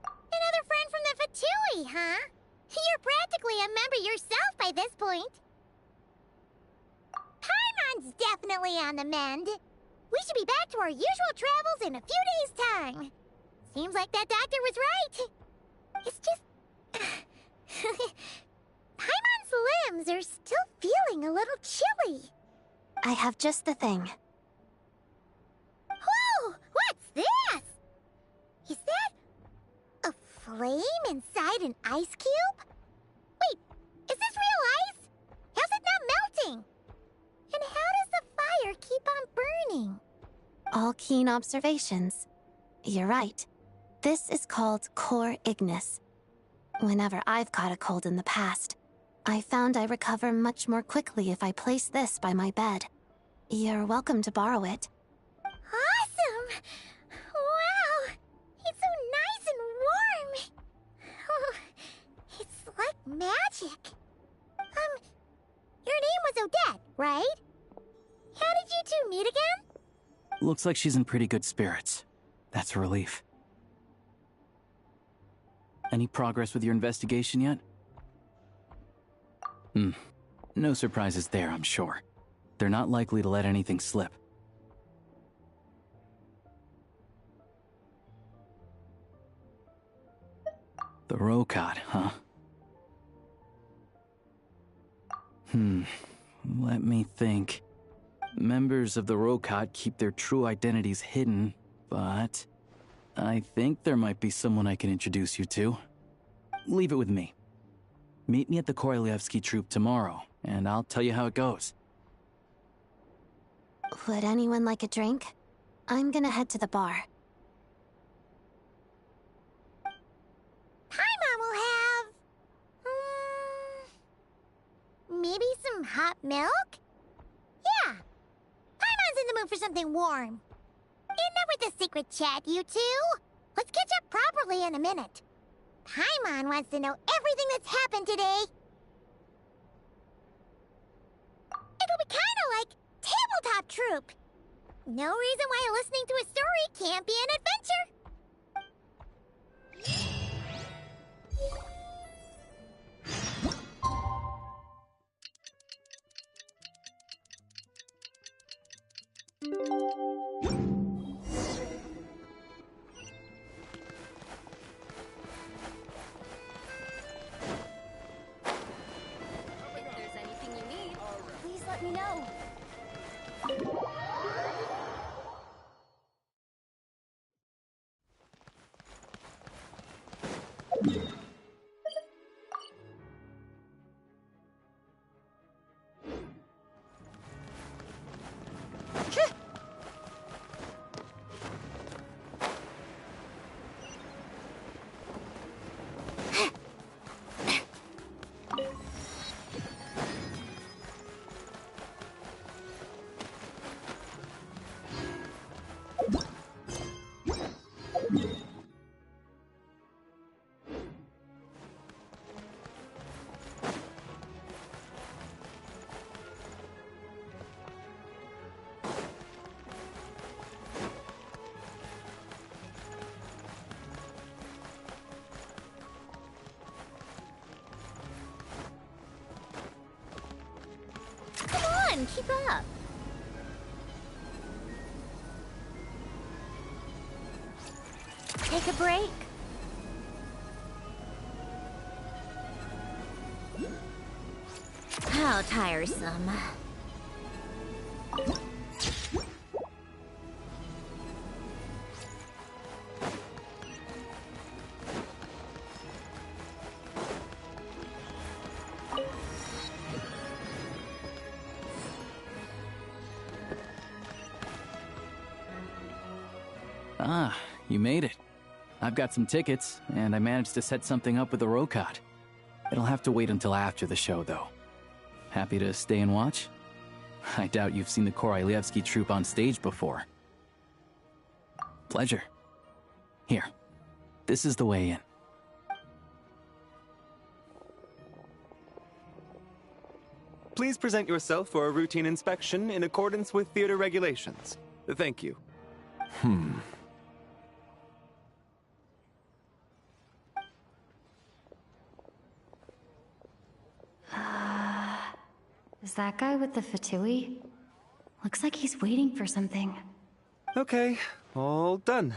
Another friend from the Fatui, huh? You're practically a member yourself by this point. Dragon's definitely on the mend. We should be back to our usual travels in a few days' time. Seems like that doctor was right. It's just... Paimon's limbs are still feeling a little chilly. I have just the thing. Whoa! What's this? Is that a flame inside an ice cube? Wait, is this real ice? How's it not melting? And how does the fire keep on burning? All keen observations. You're right. This is called Cor Ignis. Whenever I've caught a cold in the past, I found I recover much more quickly if I place this by my bed. You're welcome to borrow it. Awesome! Wow! It's so nice and warm! Oh, it's like magic. Your name was Odette, right? How did you two meet again? Looks like she's in pretty good spirits. That's a relief. Any progress with your investigation yet? No surprises there, I'm sure. They're not likely to let anything slip. The Rokot, huh? Let me think. Members of the Rokot keep their true identities hidden, but I think there might be someone I can introduce you to. Leave it with me. Meet me at the Korolyevsky Troop tomorrow, and I'll tell you how it goes. Would anyone like a drink? I'm gonna head to the bar. Paimon will have... maybe some hot milk? Yeah. Paimon's in the mood for something warm. Enough with the secret chat, you two. Let's catch up properly in a minute. Paimon wants to know everything that's happened today. It'll be kinda like Tabletop Troop. No reason why listening to a story can't be an adventure. If there's anything you need, please let me know. Come on, keep up. Take a break. How tiresome. Ah, you made it. I've got some tickets, and I managed to set something up with the Rokot. It'll have to wait until after the show, though. Happy to stay and watch? I doubt you've seen the Korolyevsky Troop on stage before. Pleasure. Here, this is the way in. Please present yourself for a routine inspection in accordance with theater regulations. Thank you. Is that guy with the Fatui? Looks like he's waiting for something. Okay, all done.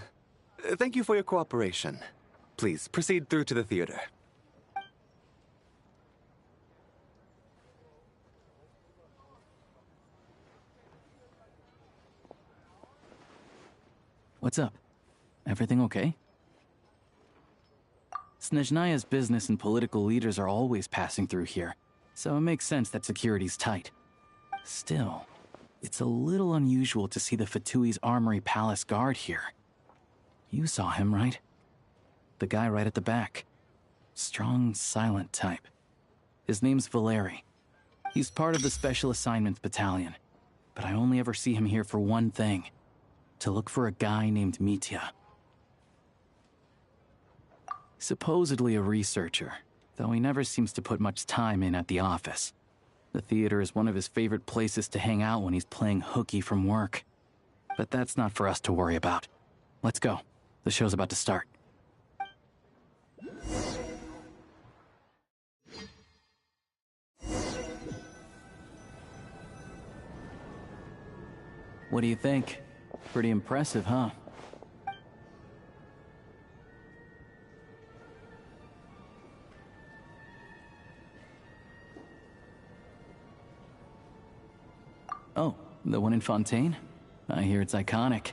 Thank you for your cooperation. Please proceed through to the theater. What's up? Everything okay? Snezhnaya's business and political leaders are always passing through here, so it makes sense that security's tight. Still, it's a little unusual to see the Fatui's Armory Palace guard here. You saw him, right? The guy right at the back. Strong, silent type. His name's Valeri. He's part of the Special Assignments Battalion, but I only ever see him here for one thing: to look for a guy named Mitya. Supposedly a researcher, though he never seems to put much time in at the office. The theater is one of his favorite places to hang out when he's playing hooky from work. But that's not for us to worry about. Let's go. The show's about to start. What do you think? Pretty impressive, huh? Oh, the one in Fontaine? I hear it's iconic.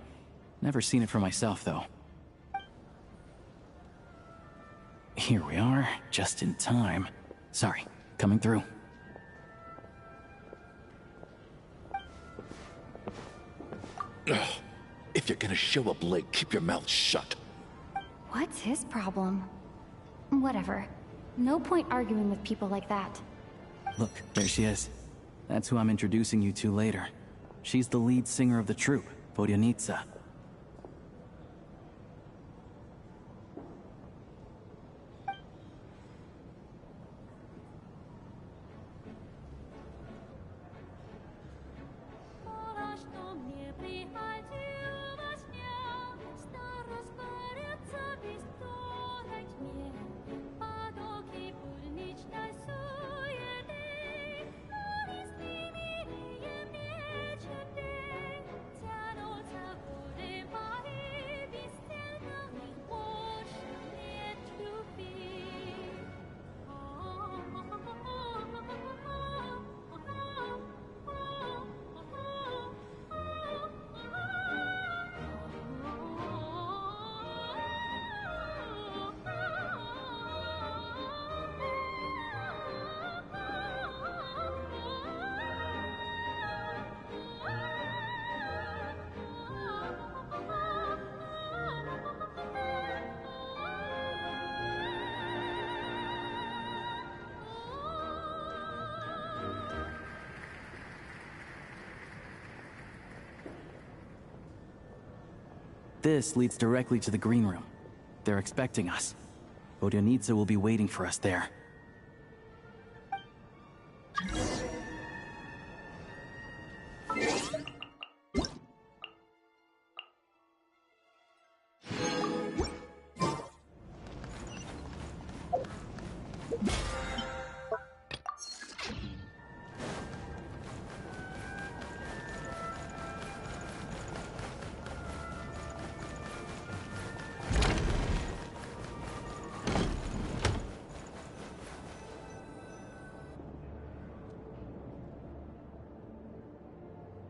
Never seen it for myself, though. Here we are, just in time. Sorry, coming through. Ugh. If you're gonna show up late, keep your mouth shut. What's his problem? Whatever. No point arguing with people like that. Look, there she is. That's who I'm introducing you to later. She's the lead singer of the troupe, Vodyanitsa. This leads directly to the green room. They're expecting us. Vodyanitsa will be waiting for us there.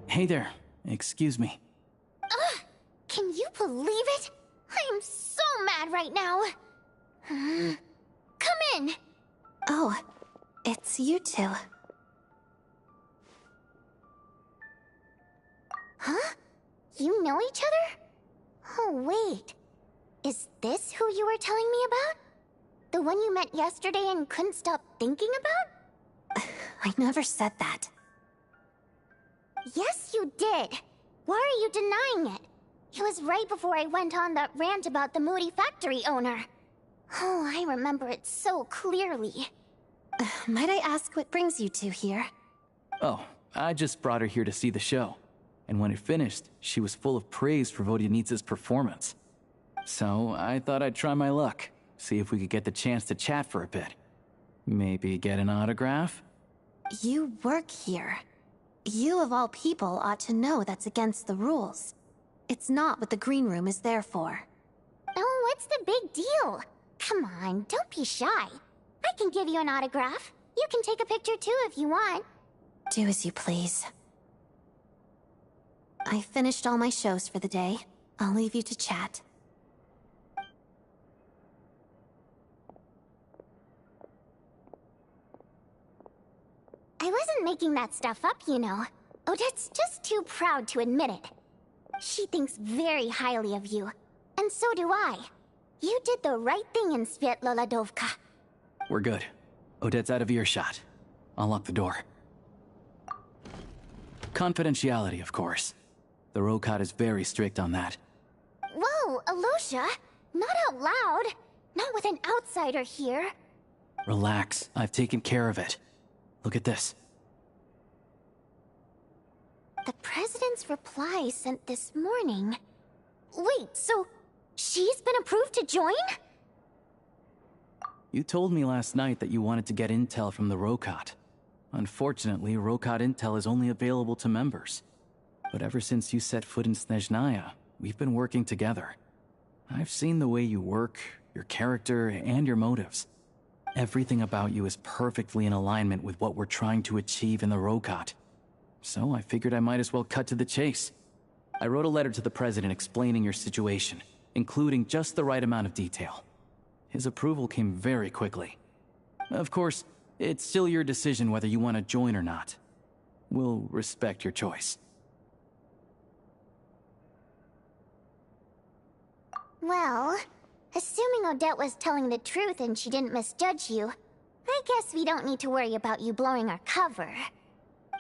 Hey there. Excuse me. Ugh! Can you believe it? I am so mad right now. Come in. Oh, it's you two. Huh? You know each other? Oh, wait. Is this who you were telling me about? The one you met yesterday and couldn't stop thinking about? I never said that. Yes, you did. Why are you denying it? It was right before I went on that rant about the moody factory owner. Oh, I remember it so clearly. Might I ask what brings you two here? Oh, I just brought her here to see the show. And when it finished, she was full of praise for Vodyanitsa's performance. So I thought I'd try my luck, see if we could get the chance to chat for a bit. Maybe get an autograph? You work here. You of all people ought to know that's against the rules. It's not what the green room is there for. Oh, what's the big deal? Come on, don't be shy. I can give you an autograph. You can take a picture too if you want. Do as you please. I finished all my shows for the day. I'll leave you to chat. I wasn't making that stuff up, you know. Odette's just too proud to admit it. She thinks very highly of you. And so do I. You did the right thing in Svietloladovka. We're good. Odette's out of earshot. I'll lock the door. Confidentiality, of course. The Rokot is very strict on that. Whoa, Alosha! Not out loud! Not with an outsider here. Relax. I've taken care of it. Look at this. The President's reply sent this morning. Wait, so she's been approved to join? You told me last night that you wanted to get intel from the Rokot. Unfortunately, Rokot intel is only available to members. But ever since you set foot in Snezhnaya, we've been working together. I've seen the way you work, your character, and your motives. Everything about you is perfectly in alignment with what we're trying to achieve in the Rokot. So I figured I might as well cut to the chase. I wrote a letter to the President explaining your situation, including just the right amount of detail. His approval came very quickly. Of course, it's still your decision whether you want to join or not. We'll respect your choice. Well, assuming Odette was telling the truth and she didn't misjudge you, I guess we don't need to worry about you blowing our cover.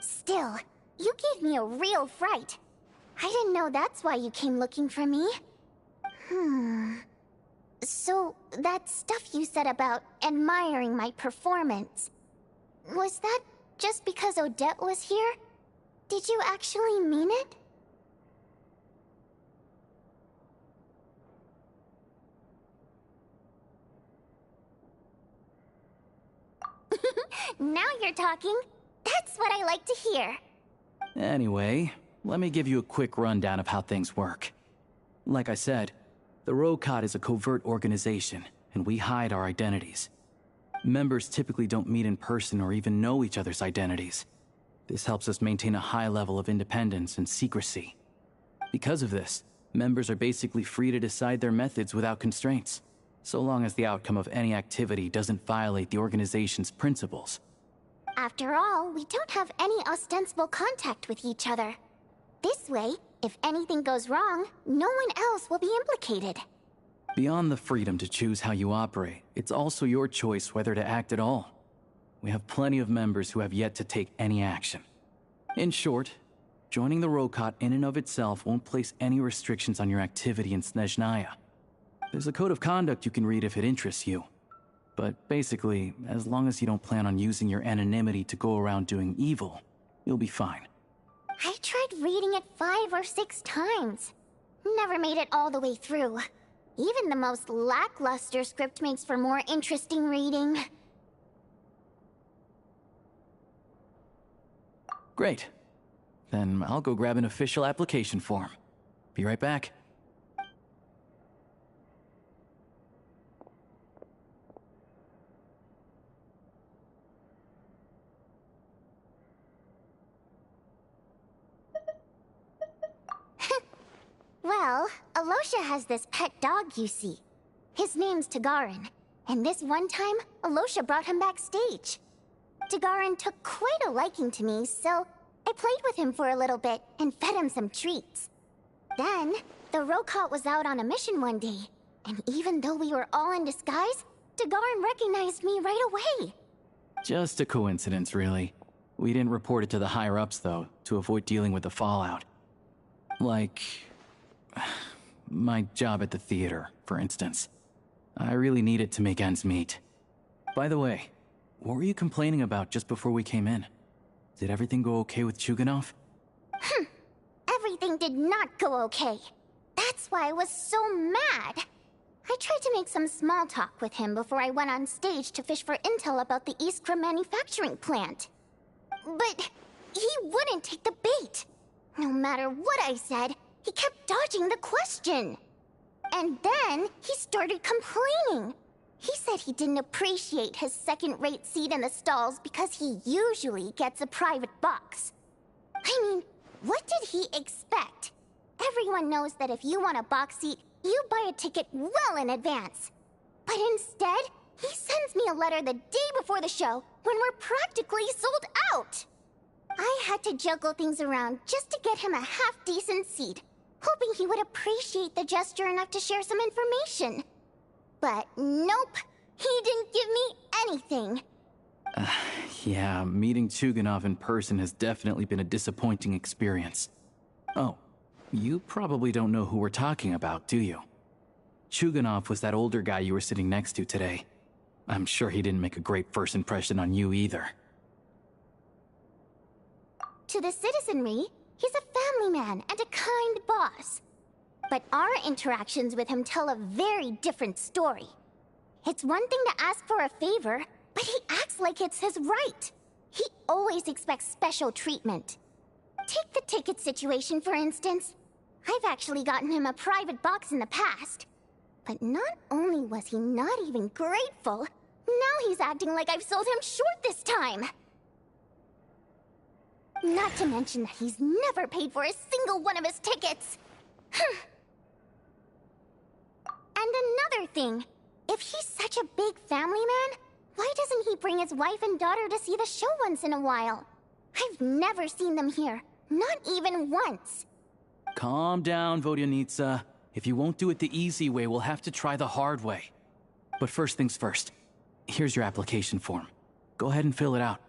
Still, you gave me a real fright. I didn't know that's why you came looking for me. So, that stuff you said about admiring my performance, was that just because Odette was here? Did you actually mean it? Now you're talking. That's what I like to hear. Anyway, let me give you a quick rundown of how things work. Like I said, the Rokot is a covert organization, and we hide our identities. Members typically don't meet in person or even know each other's identities. This helps us maintain a high level of independence and secrecy. Because of this, members are basically free to decide their methods without constraints, so long as the outcome of any activity doesn't violate the organization's principles. After all, we don't have any ostensible contact with each other. This way, if anything goes wrong, no one else will be implicated. Beyond the freedom to choose how you operate, it's also your choice whether to act at all. We have plenty of members who have yet to take any action. In short, joining the Rokot in and of itself won't place any restrictions on your activity in Snezhnaya. There's a code of conduct you can read if it interests you. But basically, as long as you don't plan on using your anonymity to go around doing evil, you'll be fine. I tried reading it 5 or 6 times. Never made it all the way through. Even the most lackluster script makes for more interesting reading. Great. Then I'll go grab an official application form. Be right back. Well, Alosha has this pet dog, you see. His name's Tagarin, and this one time, Alosha brought him backstage. Tagarin took quite a liking to me, so I played with him for a little bit and fed him some treats. Then, the Rokot was out on a mission one day, and even though we were all in disguise, Tagarin recognized me right away. Just a coincidence, really. We didn't report it to the higher-ups, though, to avoid dealing with the fallout. Like my job at the theater, for instance. I really needed to make ends meet. By the way, what were you complaining about just before we came in? Did everything go okay with Chuganov? Everything did not go okay. That's why I was so mad. I tried to make some small talk with him before I went on stage to fish for intel about the Iskra manufacturing plant. But he wouldn't take the bait. No matter what I said, he kept dodging the question. And then he started complaining. He said he didn't appreciate his second-rate seat in the stalls because he usually gets a private box. I mean, what did he expect? Everyone knows that if you want a box seat, you buy a ticket well in advance. But instead, he sends me a letter the day before the show when we're practically sold out. I had to juggle things around just to get him a half-decent seat, hoping he would appreciate the gesture enough to share some information. But nope, he didn't give me anything. Yeah, meeting Chuganov in person has definitely been a disappointing experience. Oh, you probably don't know who we're talking about, do you? Chuganov was that older guy you were sitting next to today. I'm sure he didn't make a great first impression on you either. To the citizenry, he's a family man and a kind boss. But our interactions with him tell a very different story. It's one thing to ask for a favor, but he acts like it's his right. He always expects special treatment. Take the ticket situation, for instance. I've actually gotten him a private box in the past. But not only was he not even grateful, now he's acting like I've sold him short this time. Not to mention that he's never paid for a single one of his tickets. And another thing, if he's such a big family man, why doesn't he bring his wife and daughter to see the show once in a while? I've never seen them here, not even once. Calm down, Vodyanitsa. If you won't do it the easy way, we'll have to try the hard way. But first things first, here's your application form. Go ahead and fill it out.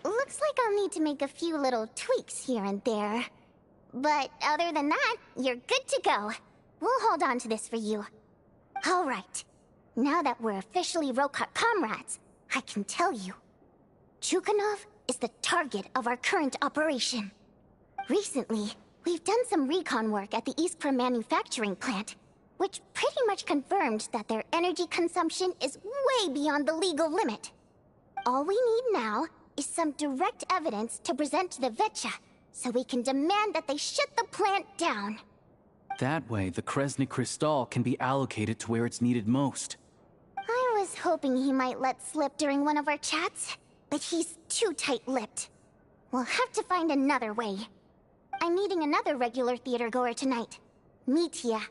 Looks like I'll need to make a few little tweaks here and there. But other than that, you're good to go. We'll hold on to this for you. Alright. Now that we're officially Rokart comrades, I can tell you. Chuganov is the target of our current operation. Recently, we've done some recon work at the Iskra manufacturing plant, which pretty much confirmed that their energy consumption is way beyond the legal limit. All we need now is some direct evidence to present to the Vetcha, so we can demand that they shut the plant down. That way, the Kresny Kristall can be allocated to where it's needed most. I was hoping he might let slip during one of our chats, but he's too tight-lipped. We'll have to find another way. I'm meeting another regular theater goer tonight, Mitya.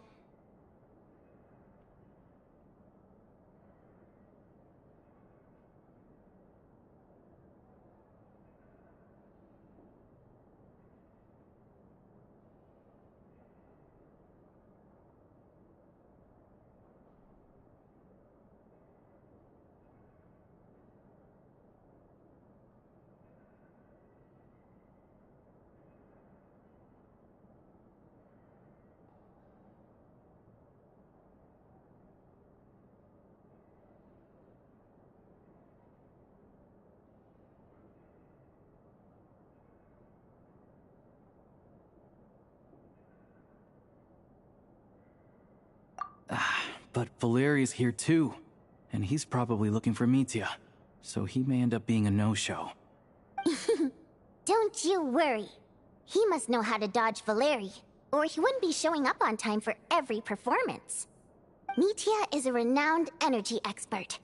But Valeri's here too, and he's probably looking for Mitya, so he may end up being a no-show. Don't you worry. He must know how to dodge Valeri, or he wouldn't be showing up on time for every performance. Metia is a renowned energy expert.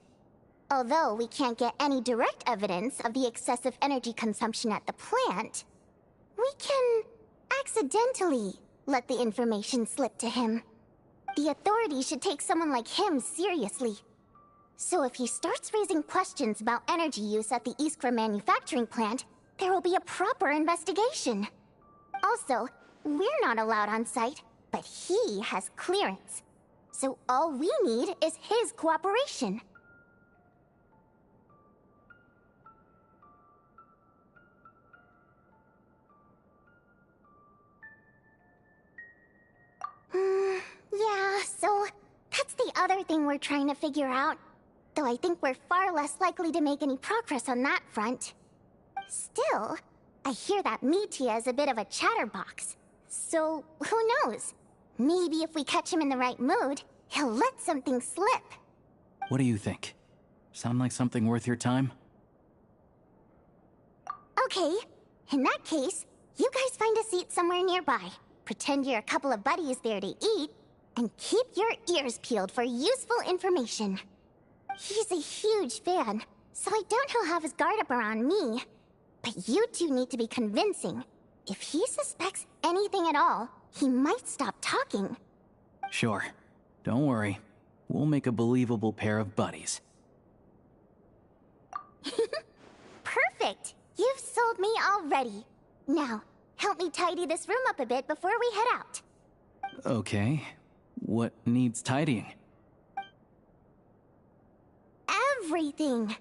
Although we can't get any direct evidence of the excessive energy consumption at the plant, we can accidentally let the information slip to him. The authorities should take someone like him seriously. So if he starts raising questions about energy use at the Iskra manufacturing plant, there will be a proper investigation. Also, we're not allowed on site, but he has clearance. So all we need is his cooperation. Yeah, so that's the other thing we're trying to figure out. Though I think we're far less likely to make any progress on that front. Still, I hear that Metia is a bit of a chatterbox. So, who knows? Maybe if we catch him in the right mood, he'll let something slip. What do you think? Sound like something worth your time? Okay, in that case, you guys find a seat somewhere nearby. Pretend you're a couple of buddies there to eat, and keep your ears peeled for useful information. He's a huge fan, so I doubt he'll have his guard up around me. But you two need to be convincing. If he suspects anything at all, he might stop talking. Sure. Don't worry. We'll make a believable pair of buddies. Perfect! You've sold me already. Now, help me tidy this room up a bit before we head out. Okay. What needs tidying? Everything!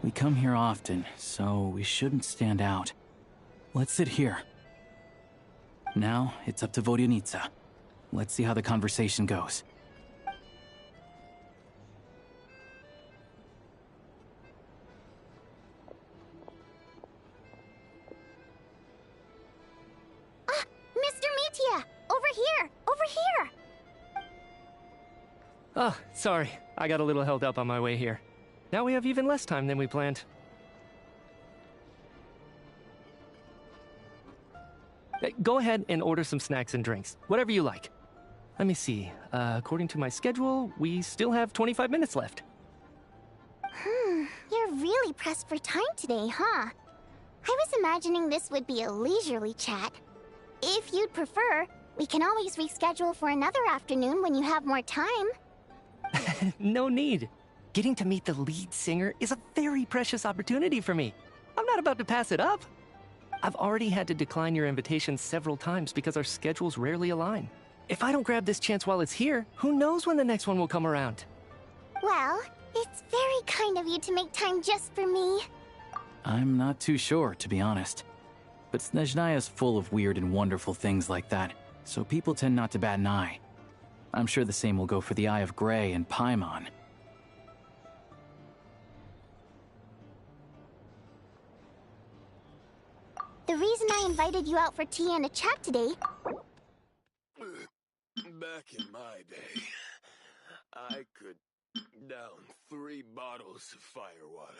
We come here often, so we shouldn't stand out. Let's sit here. Now, it's up to Vodyanitsa. Let's see how the conversation goes. Mr. Metia! Over here! Over here! Oh, sorry. I got a little held up on my way here. Now we have even less time than we planned. Go ahead and order some snacks and drinks. Whatever you like. Let me see. According to my schedule, we still have 25 minutes left. You're really pressed for time today, huh? I was imagining this would be a leisurely chat. If you'd prefer, we can always reschedule for another afternoon when you have more time. No need. Getting to meet the lead singer is a very precious opportunity for me. I'm not about to pass it up. I've already had to decline your invitation several times because our schedules rarely align. If I don't grab this chance while it's here, who knows when the next one will come around? Well, it's very kind of you to make time just for me. I'm not too sure, to be honest. But Snezhnaya's full of weird and wonderful things like that, so people tend not to bat an eye. I'm sure the same will go for the Eye of Grey and Paimon. The reason I I invited you out for tea and a chat today. Back in my day, I could down 3 bottles of firewater.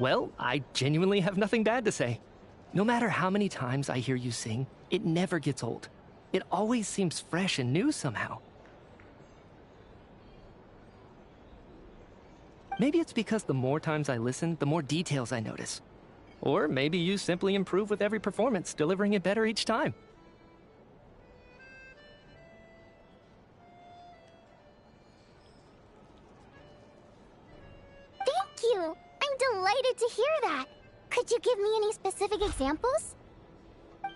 Well, I genuinely have nothing bad to say. No matter how many times I hear you sing, it never gets old. It always seems fresh and new somehow. Maybe it's because the more times I listen, the more details I notice. Or maybe you simply improve with every performance, delivering it better each time. Thank you! I'm delighted to hear that. Could you give me any specific examples?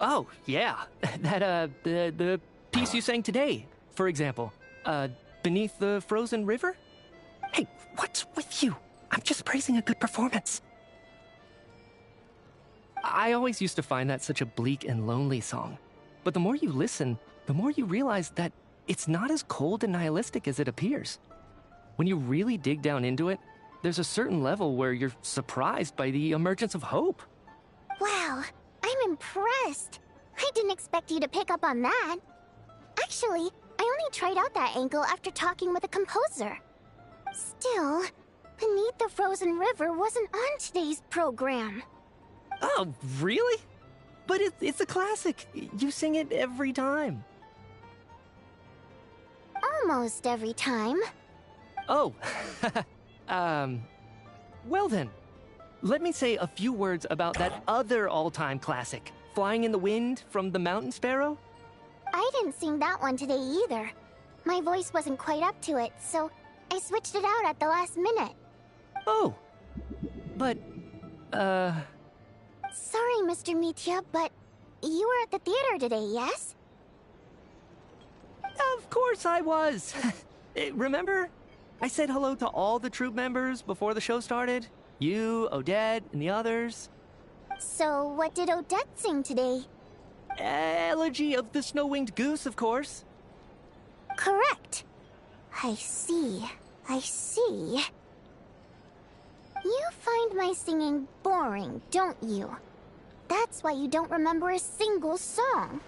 Oh, yeah. The piece you sang today, for example. Beneath the Frozen River? Hey, what's with you? I'm just praising a good performance. I always used to find that such a bleak and lonely song. But the more you listen, the more you realize that it's not as cold and nihilistic as it appears. When you really dig down into it, there's a certain level where you're surprised by the emergence of hope. Wow, I'm impressed. I didn't expect you to pick up on that. Actually, I only tried out that angle after talking with a composer. Still, Beneath the Frozen River wasn't on today's program. Oh, really? But it's a classic. You sing it every time. Almost every time. Oh, well then. Let me say a few words about that other all-time classic, Flying in the Wind from the Mountain Sparrow. I didn't sing that one today either. My voice wasn't quite up to it, so I switched it out at the last minute. Oh, but, Sorry, Mr. Mitya, but you were at the theater today, yes? Of course I was. Remember? I said hello to all the troupe members before the show started. You, Odette, and the others. So, what did Odette sing today? Elegy of the Snow-Winged Goose, of course. Correct. I see. I see. You find my singing boring, don't you? That's why you don't remember a single song.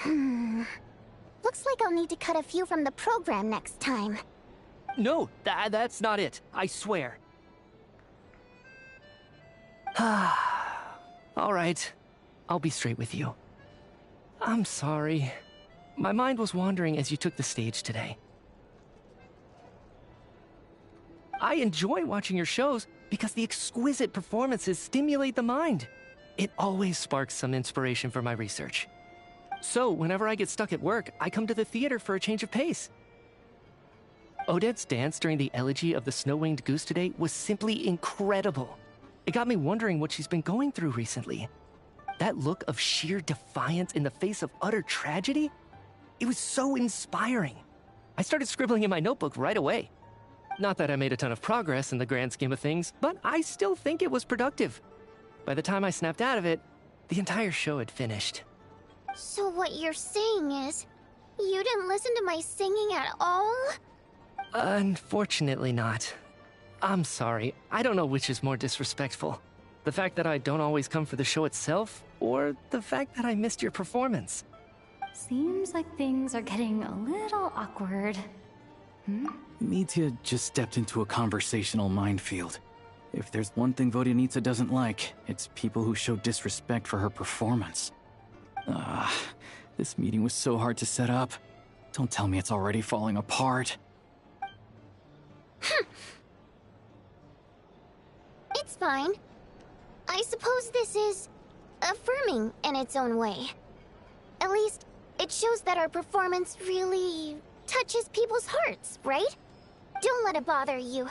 Looks like I'll need to cut a few from the program next time. No, that's not it. I swear. All right. I'll be straight with you. I'm sorry. My mind was wandering as you took the stage today. I enjoy watching your shows because the exquisite performances stimulate the mind. It always sparks some inspiration for my research. So, whenever I get stuck at work, I come to the theater for a change of pace. Odette's dance during the Elegy of the Snow-Winged Goose today was simply incredible. It got me wondering what she's been going through recently. That look of sheer defiance in the face of utter tragedy? It was so inspiring. I started scribbling in my notebook right away. Not that I made a ton of progress in the grand scheme of things, but I still think it was productive. By the time I snapped out of it, the entire show had finished. So what you're saying is, you didn't listen to my singing at all? Unfortunately not. I'm sorry, I don't know which is more disrespectful. The fact that I don't always come for the show itself, or the fact that I missed your performance. Seems like things are getting a little awkward. Mitya just stepped into a conversational minefield. If there's one thing Vodyanitsa doesn't like, it's people who show disrespect for her performance. This meeting was so hard to set up. Don't tell me it's already falling apart. It's fine. I suppose this is affirming in its own way. At least, it shows that our performance really touches people's hearts, right? Don't let it bother you.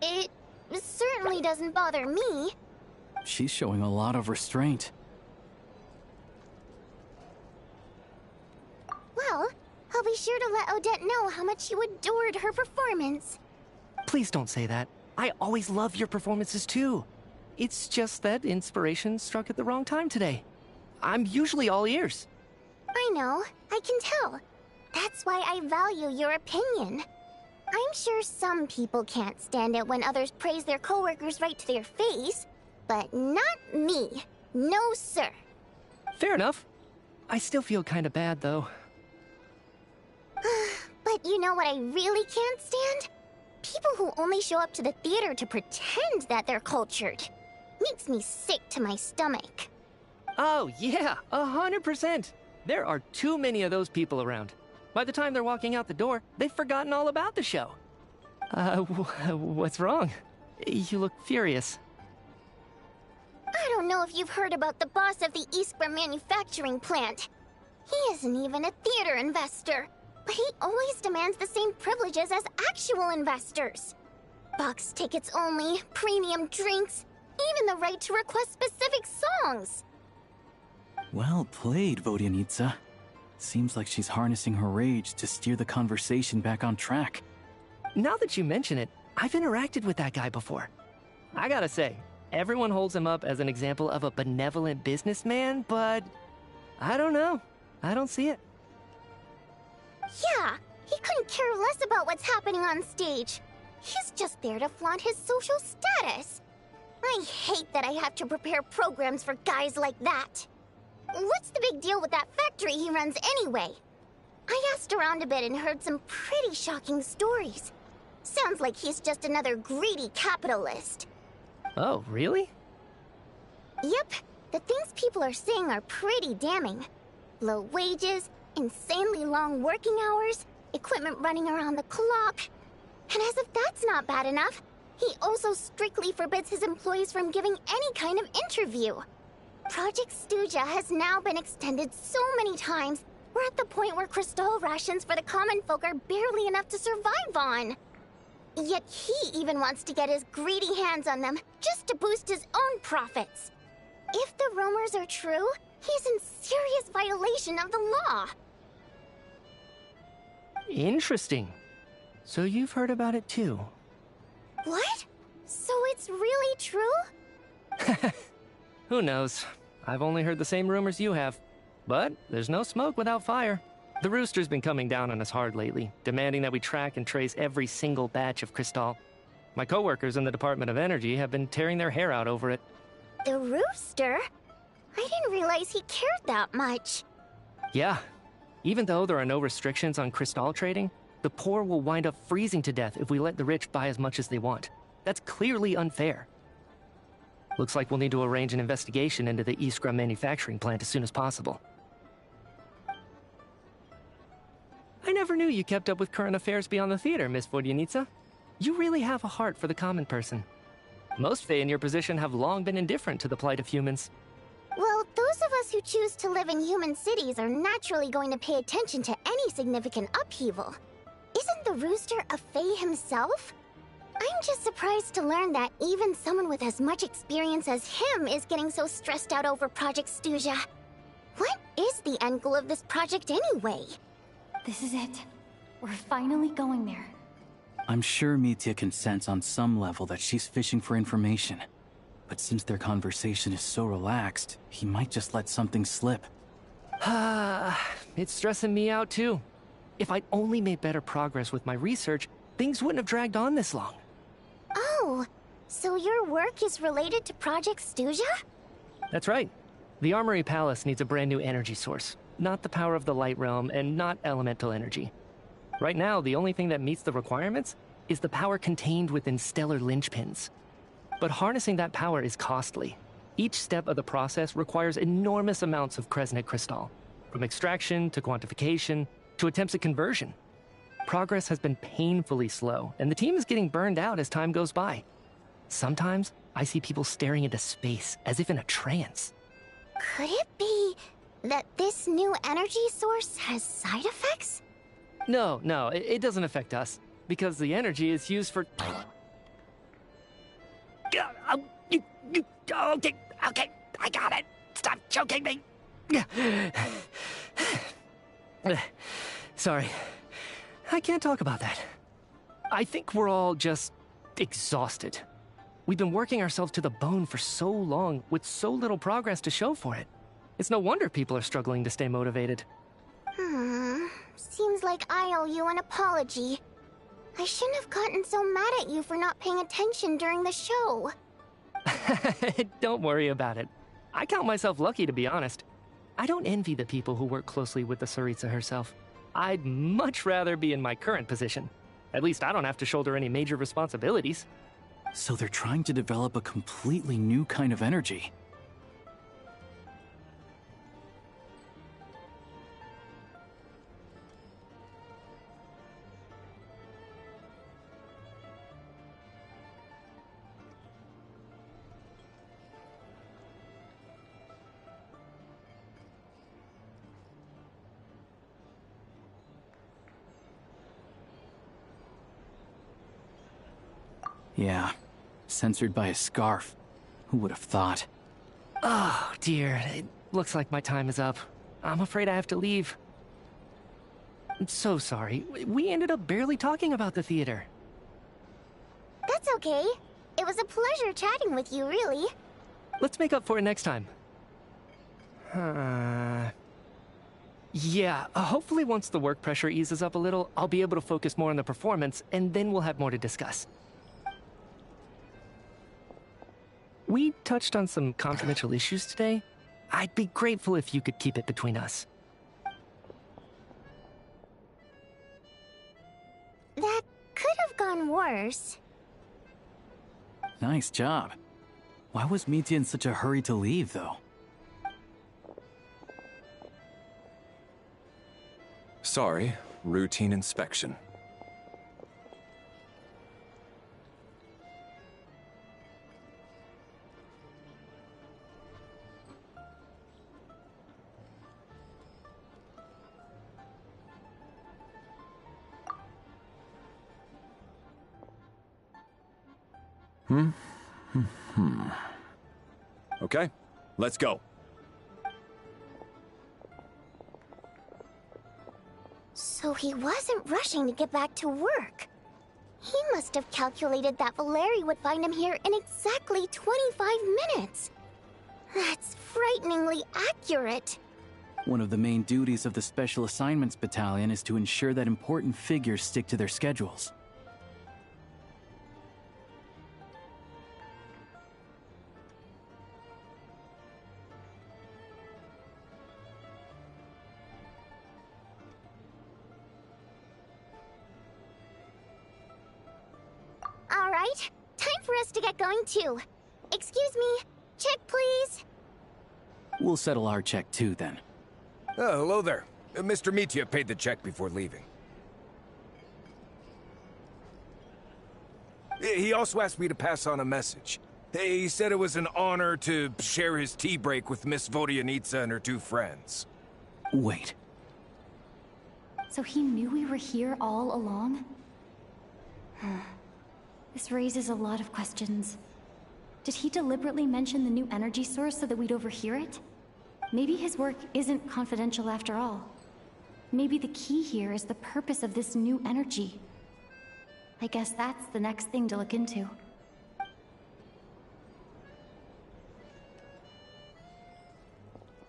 It certainly doesn't bother me. She's showing a lot of restraint. Well, I'll be sure to let Odette know how much you adored her performance. Please don't say that. I always love your performances too. It's just that inspiration struck at the wrong time today. I'm usually all ears. I know, I can tell. That's why I value your opinion. I'm sure some people can't stand it when others praise their coworkers right to their face, but not me. No, sir. Fair enough. I still feel kinda bad, though. But you know what I really can't stand? People who only show up to the theater to pretend that they're cultured. Makes me sick to my stomach. Oh, yeah, 100%. There are too many of those people around. By the time they're walking out the door, they've forgotten all about the show. What's wrong? You look furious. I don't know if you've heard about the boss of the Iskra manufacturing plant. He isn't even a theater investor, but he always demands the same privileges as actual investors. Box tickets only, premium drinks, even the right to request specific songs. Well played, Vodyanitsa. Seems like she's harnessing her rage to steer the conversation back on track. Now that you mention it, I've interacted with that guy before. I gotta say, everyone holds him up as an example of a benevolent businessman, but I don't know. I don't see it. Yeah, he couldn't care less about what's happening on stage. He's just there to flaunt his social status. I hate that I have to prepare programs for guys like that. What's the big deal with that factory he runs anyway? I asked around a bit and heard some pretty shocking stories. Sounds like he's just another greedy capitalist. Oh, really? Yep, the things people are saying are pretty damning. Low wages, insanely long working hours, equipment running around the clock. And as if that's not bad enough, he also strictly forbids his employees from giving any kind of interview. Project Stuja has now been extended so many times, we're at the point where crystal rations for the common folk are barely enough to survive on. Yet he even wants to get his greedy hands on them, just to boost his own profits. If the rumors are true, he's in serious violation of the law. Interesting. So you've heard about it too? What? So it's really true? Who knows? I've only heard the same rumors you have. But there's no smoke without fire. The Rooster's been coming down on us hard lately, demanding that we track and trace every single batch of Crystal. My coworkers in the Department of Energy have been tearing their hair out over it. The Rooster? I didn't realize he cared that much. Yeah. Even though there are no restrictions on Crystal trading, the poor will wind up freezing to death if we let the rich buy as much as they want. That's clearly unfair. Looks like we'll need to arrange an investigation into the Iskra manufacturing plant as soon as possible. I never knew you kept up with current affairs beyond the theater, Miss Vodyanitsa. You really have a heart for the common person. Most Fae in your position have long been indifferent to the plight of humans. Well, those of us who choose to live in human cities are naturally going to pay attention to any significant upheaval. Isn't the Rooster a Fae himself? I'm just surprised to learn that even someone with as much experience as him is getting so stressed out over Project Stuja. What is the end goal of this project anyway? This is it. We're finally going there. I'm sure Mitya can sense on some level that she's fishing for information. But since their conversation is so relaxed, he might just let something slip. It's stressing me out too. If I'd only made better progress with my research, things wouldn't have dragged on this long. Oh, so your work is related to Project Stuja? That's right. The Armory Palace needs a brand new energy source. Not the power of the Light Realm, and not elemental energy. Right now, the only thing that meets the requirements is the power contained within stellar linchpins. But harnessing that power is costly. Each step of the process requires enormous amounts of Kresnik crystal, from extraction to quantification to attempts at conversion. Progress has been painfully slow, and the team is getting burned out as time goes by. Sometimes, I see people staring into space as if in a trance. Could it be that this new energy source has side effects? No, it doesn't affect us, because the energy is used for... Okay, I got it. Stop choking me. Sorry, I can't talk about that. I think we're all just exhausted. We've been working ourselves to the bone for so long with so little progress to show for it. It's no wonder people are struggling to stay motivated. Seems like I owe you an apology. I shouldn't have gotten so mad at you for not paying attention during the show. Don't worry about it. I count myself lucky, to be honest. I don't envy the people who work closely with the Tsaritsa herself. I'd much rather be in my current position. At least I don't have to shoulder any major responsibilities. So they're trying to develop a completely new kind of energy. Yeah, censored by a scarf. Who would have thought? Oh, dear. It looks like my time is up. I'm afraid I have to leave. I'm so sorry. We ended up barely talking about the theater. That's okay. It was a pleasure chatting with you, really. Let's make up for it next time. Yeah, hopefully once the work pressure eases up a little, I'll be able to focus more on the performance, and then we'll have more to discuss. We touched on some confidential issues today. I'd be grateful if you could keep it between us. That could have gone worse. Nice job. Why was Mitya in such a hurry to leave, though? Sorry, routine inspection. Okay, let's go. So he wasn't rushing to get back to work. He must have calculated that Valeri would find him here in exactly 25 minutes. That's frighteningly accurate. One of the main duties of the Special Assignments Battalion is to ensure that important figures stick to their schedules. All right, time for us to get going too. Excuse me, check please. We'll settle our check too, then. Oh, hello there. Mr. Mitya paid the check before leaving. He also asked me to pass on a message. He said it was an honor to share his tea break with Miss Vodyanitsa and her two friends. Wait. So he knew we were here all along? This raises a lot of questions. Did he deliberately mention the new energy source so that we'd overhear it? Maybe his work isn't confidential after all. Maybe the key here is the purpose of this new energy. I guess that's the next thing to look into.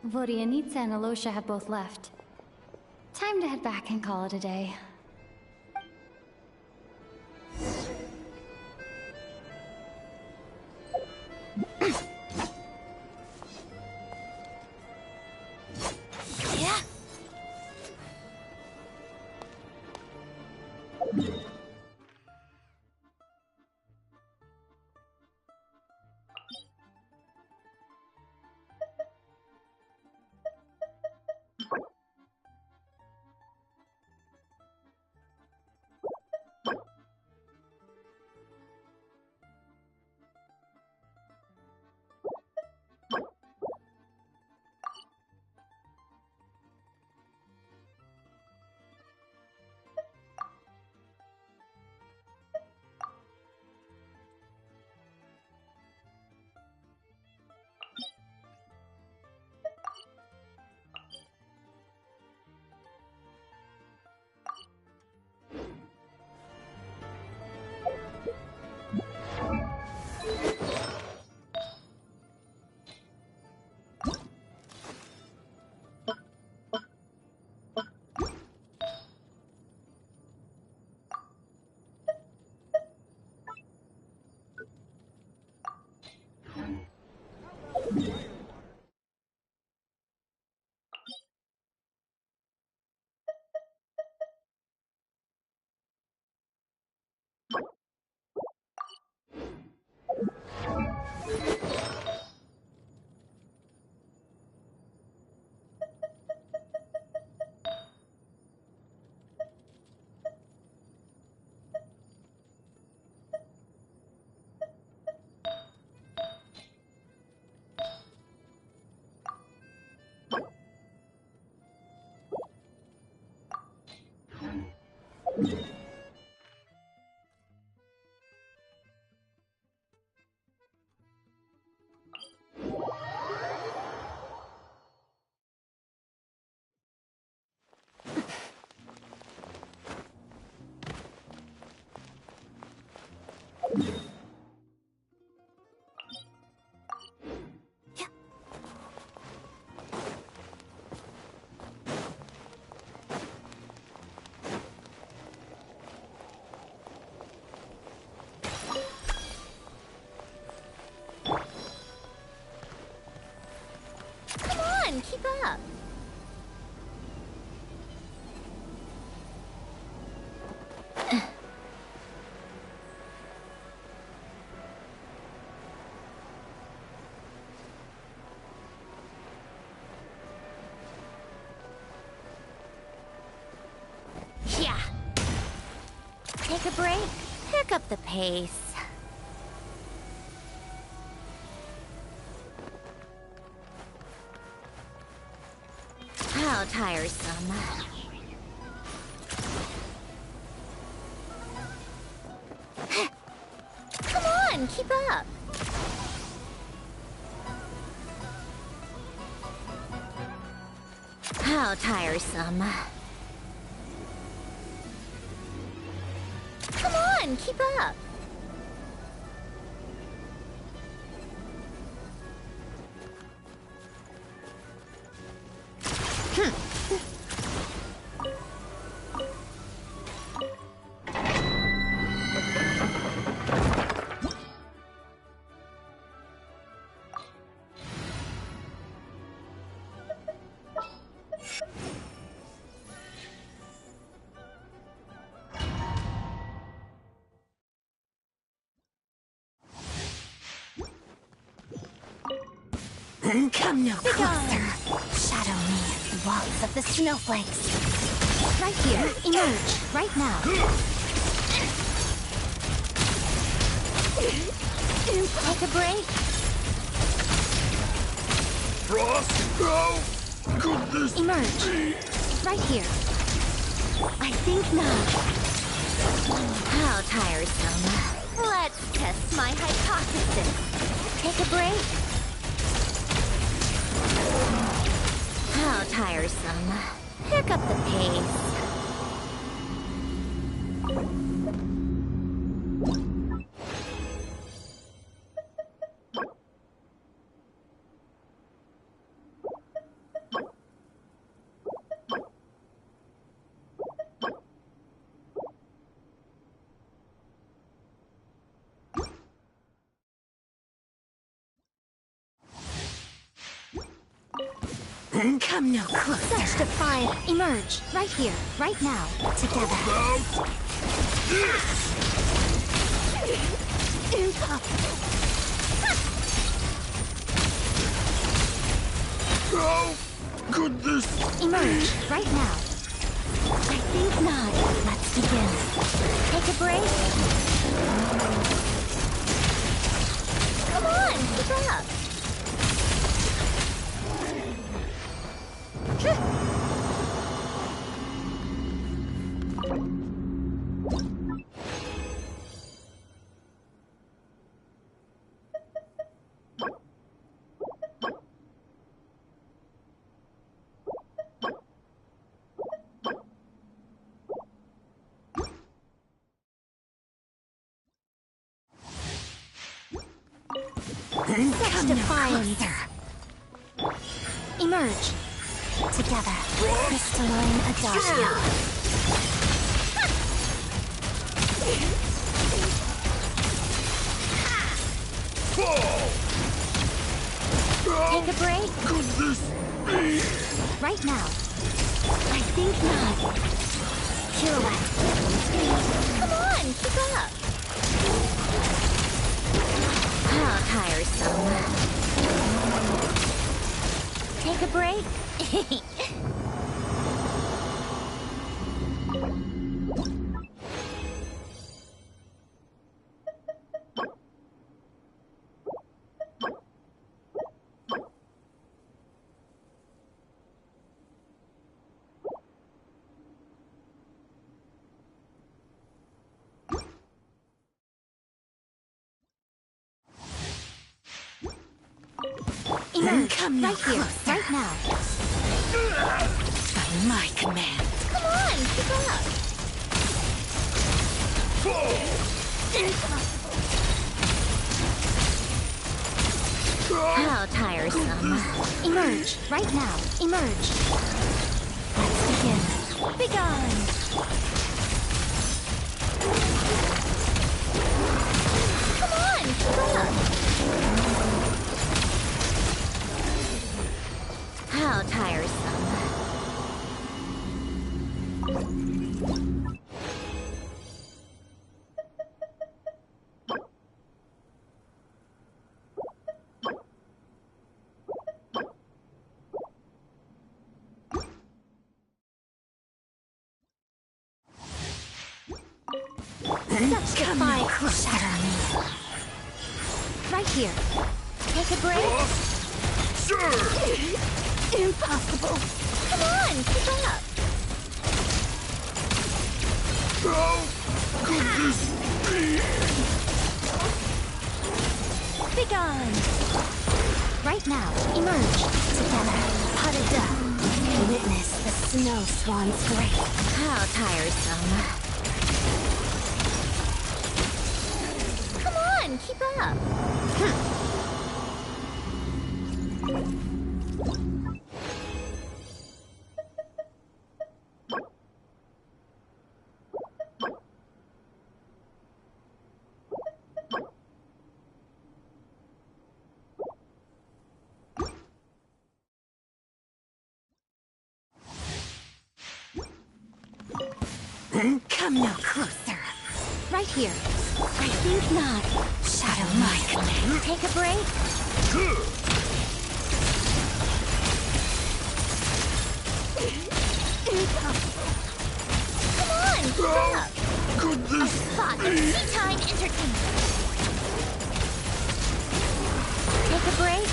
Vodyanitsa and Alosha have both left. Time to head back and call it a day. Yeah. Come on, keep up. Yeah. Take a break. Pick up the pace. How tiresome. Come on, keep up. How tiresome. Come on, keep up. Come no closer. Shadow me, walls of the snowflakes. Right here, emerge, right now. Take a break. Frost, go! Could this Emerge, be? right here. I think not. How tiresome. Let's test my hypothesis. Take a break. How tiresome. Pick up the pace. Come no closer. Such defiant. Emerge, right here, right now, together. How could this Emerge, right now. I think not. Let's begin. Take a break. Come on, keep up. Such defiance. Emerge. Together. Crystalline Adagio. Take a break. could this be? Right now. I think not. Pirouette. Come on, keep up. How tiresome. Take a break? Come right here, right now. By my command. Come on, keep up. How tiresome. Emerge, right now. Emerge. Let's begin. Begone. Come on, keep up. How tiresome. Such defying shatter me. Right here. Take a break? Sure! Impossible. Come on, keep up. How could this be? Begone. Right now, emerge. Together. Pada-da. Witness the snow swan's grace. How tiresome. Come on, keep up. Come no closer. Right here. I think not. Shadow my command. Take a break? Impossible. Come on, keep up. Could A this spot of tea-time entertainment. Take a break?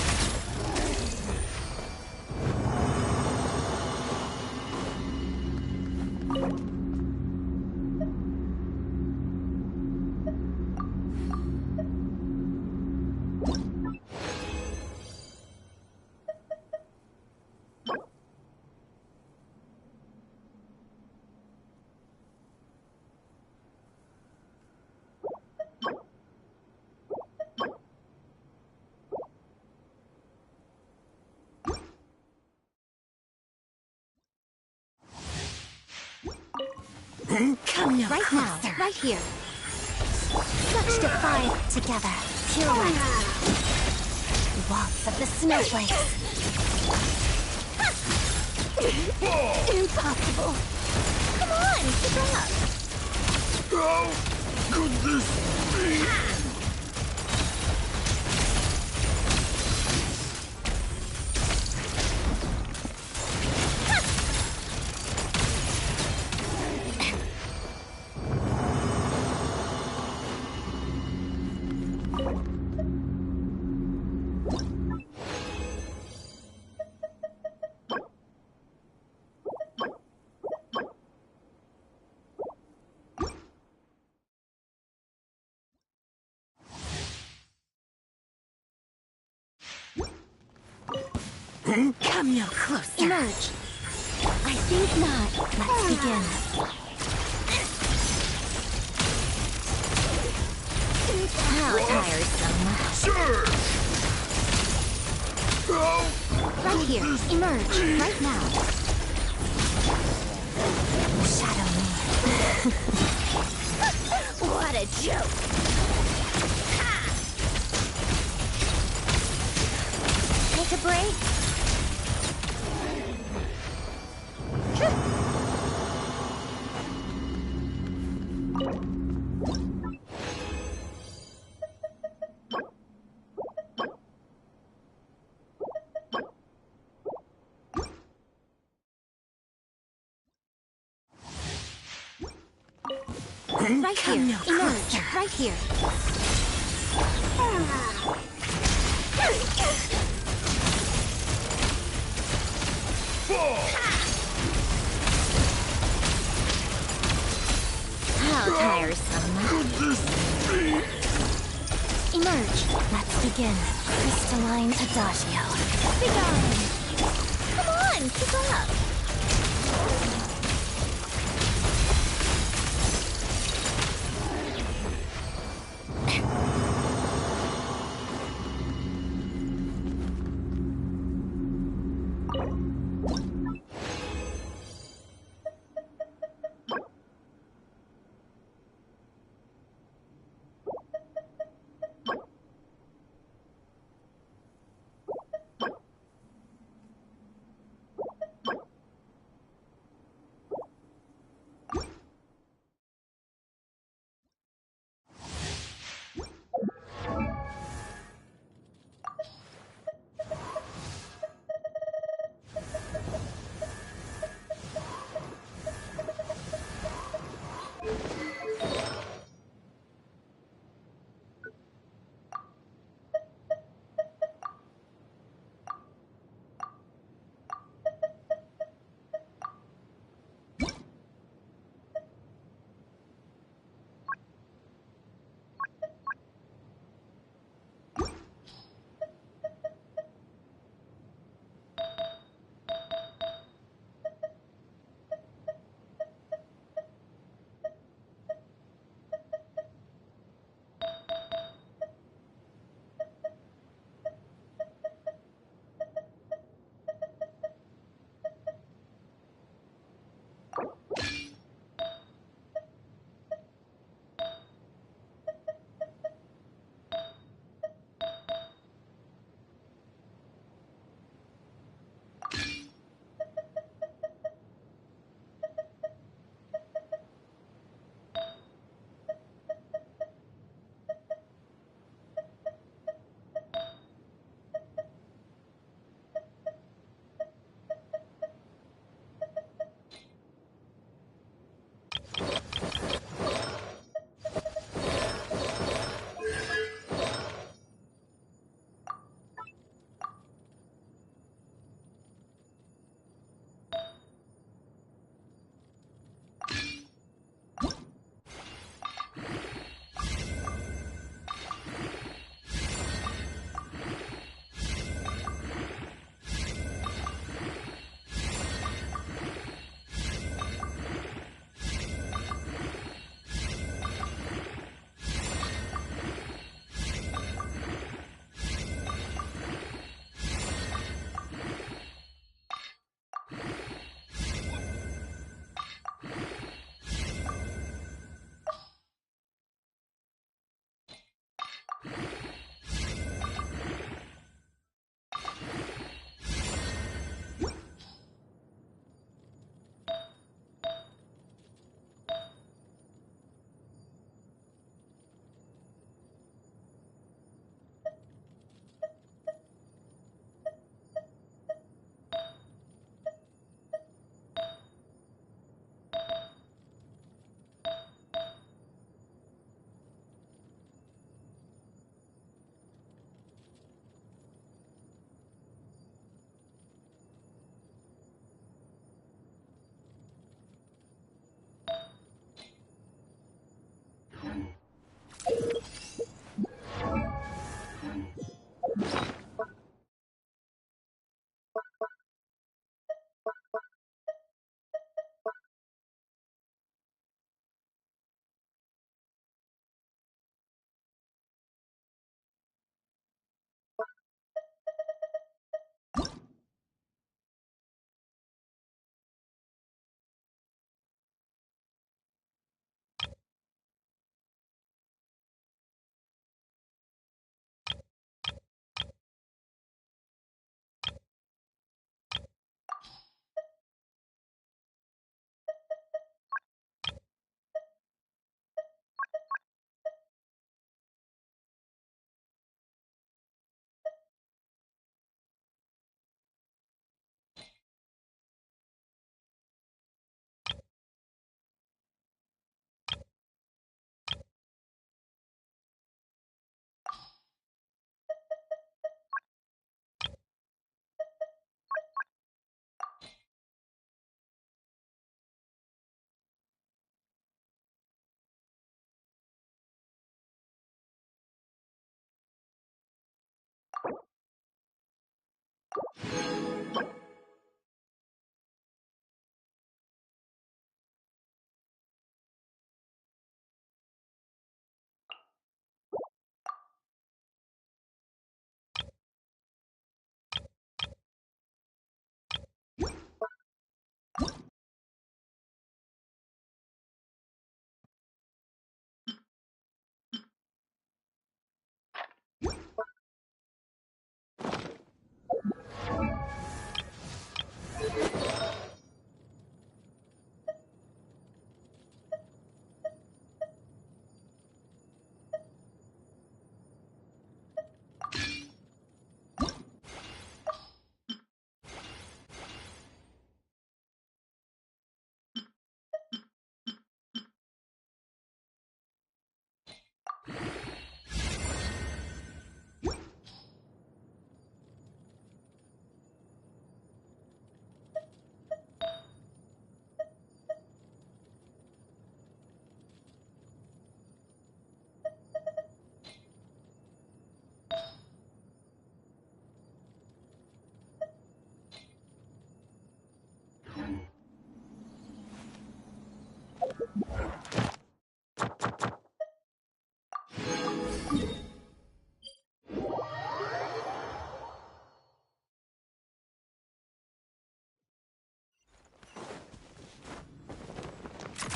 Come no Right closer. now. Right here. Such defiant together. Pirouette. Waltz of the snowflakes. Impossible. Come on, keep up. How could this be? Come no closer. Emerge. I think not. Let's begin. How tiresome. Sure! How Right here. Emerge. Right now. Shadow me. What a joke. Take a break? Right here. Emerge. Right here. How tiresome. Emerge. Let's begin. Crystalline Adagio. Come on, keep up.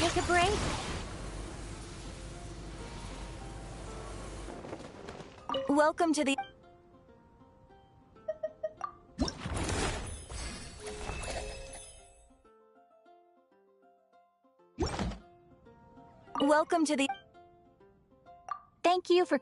Take a break? Welcome to the... Welcome to the... Thank you for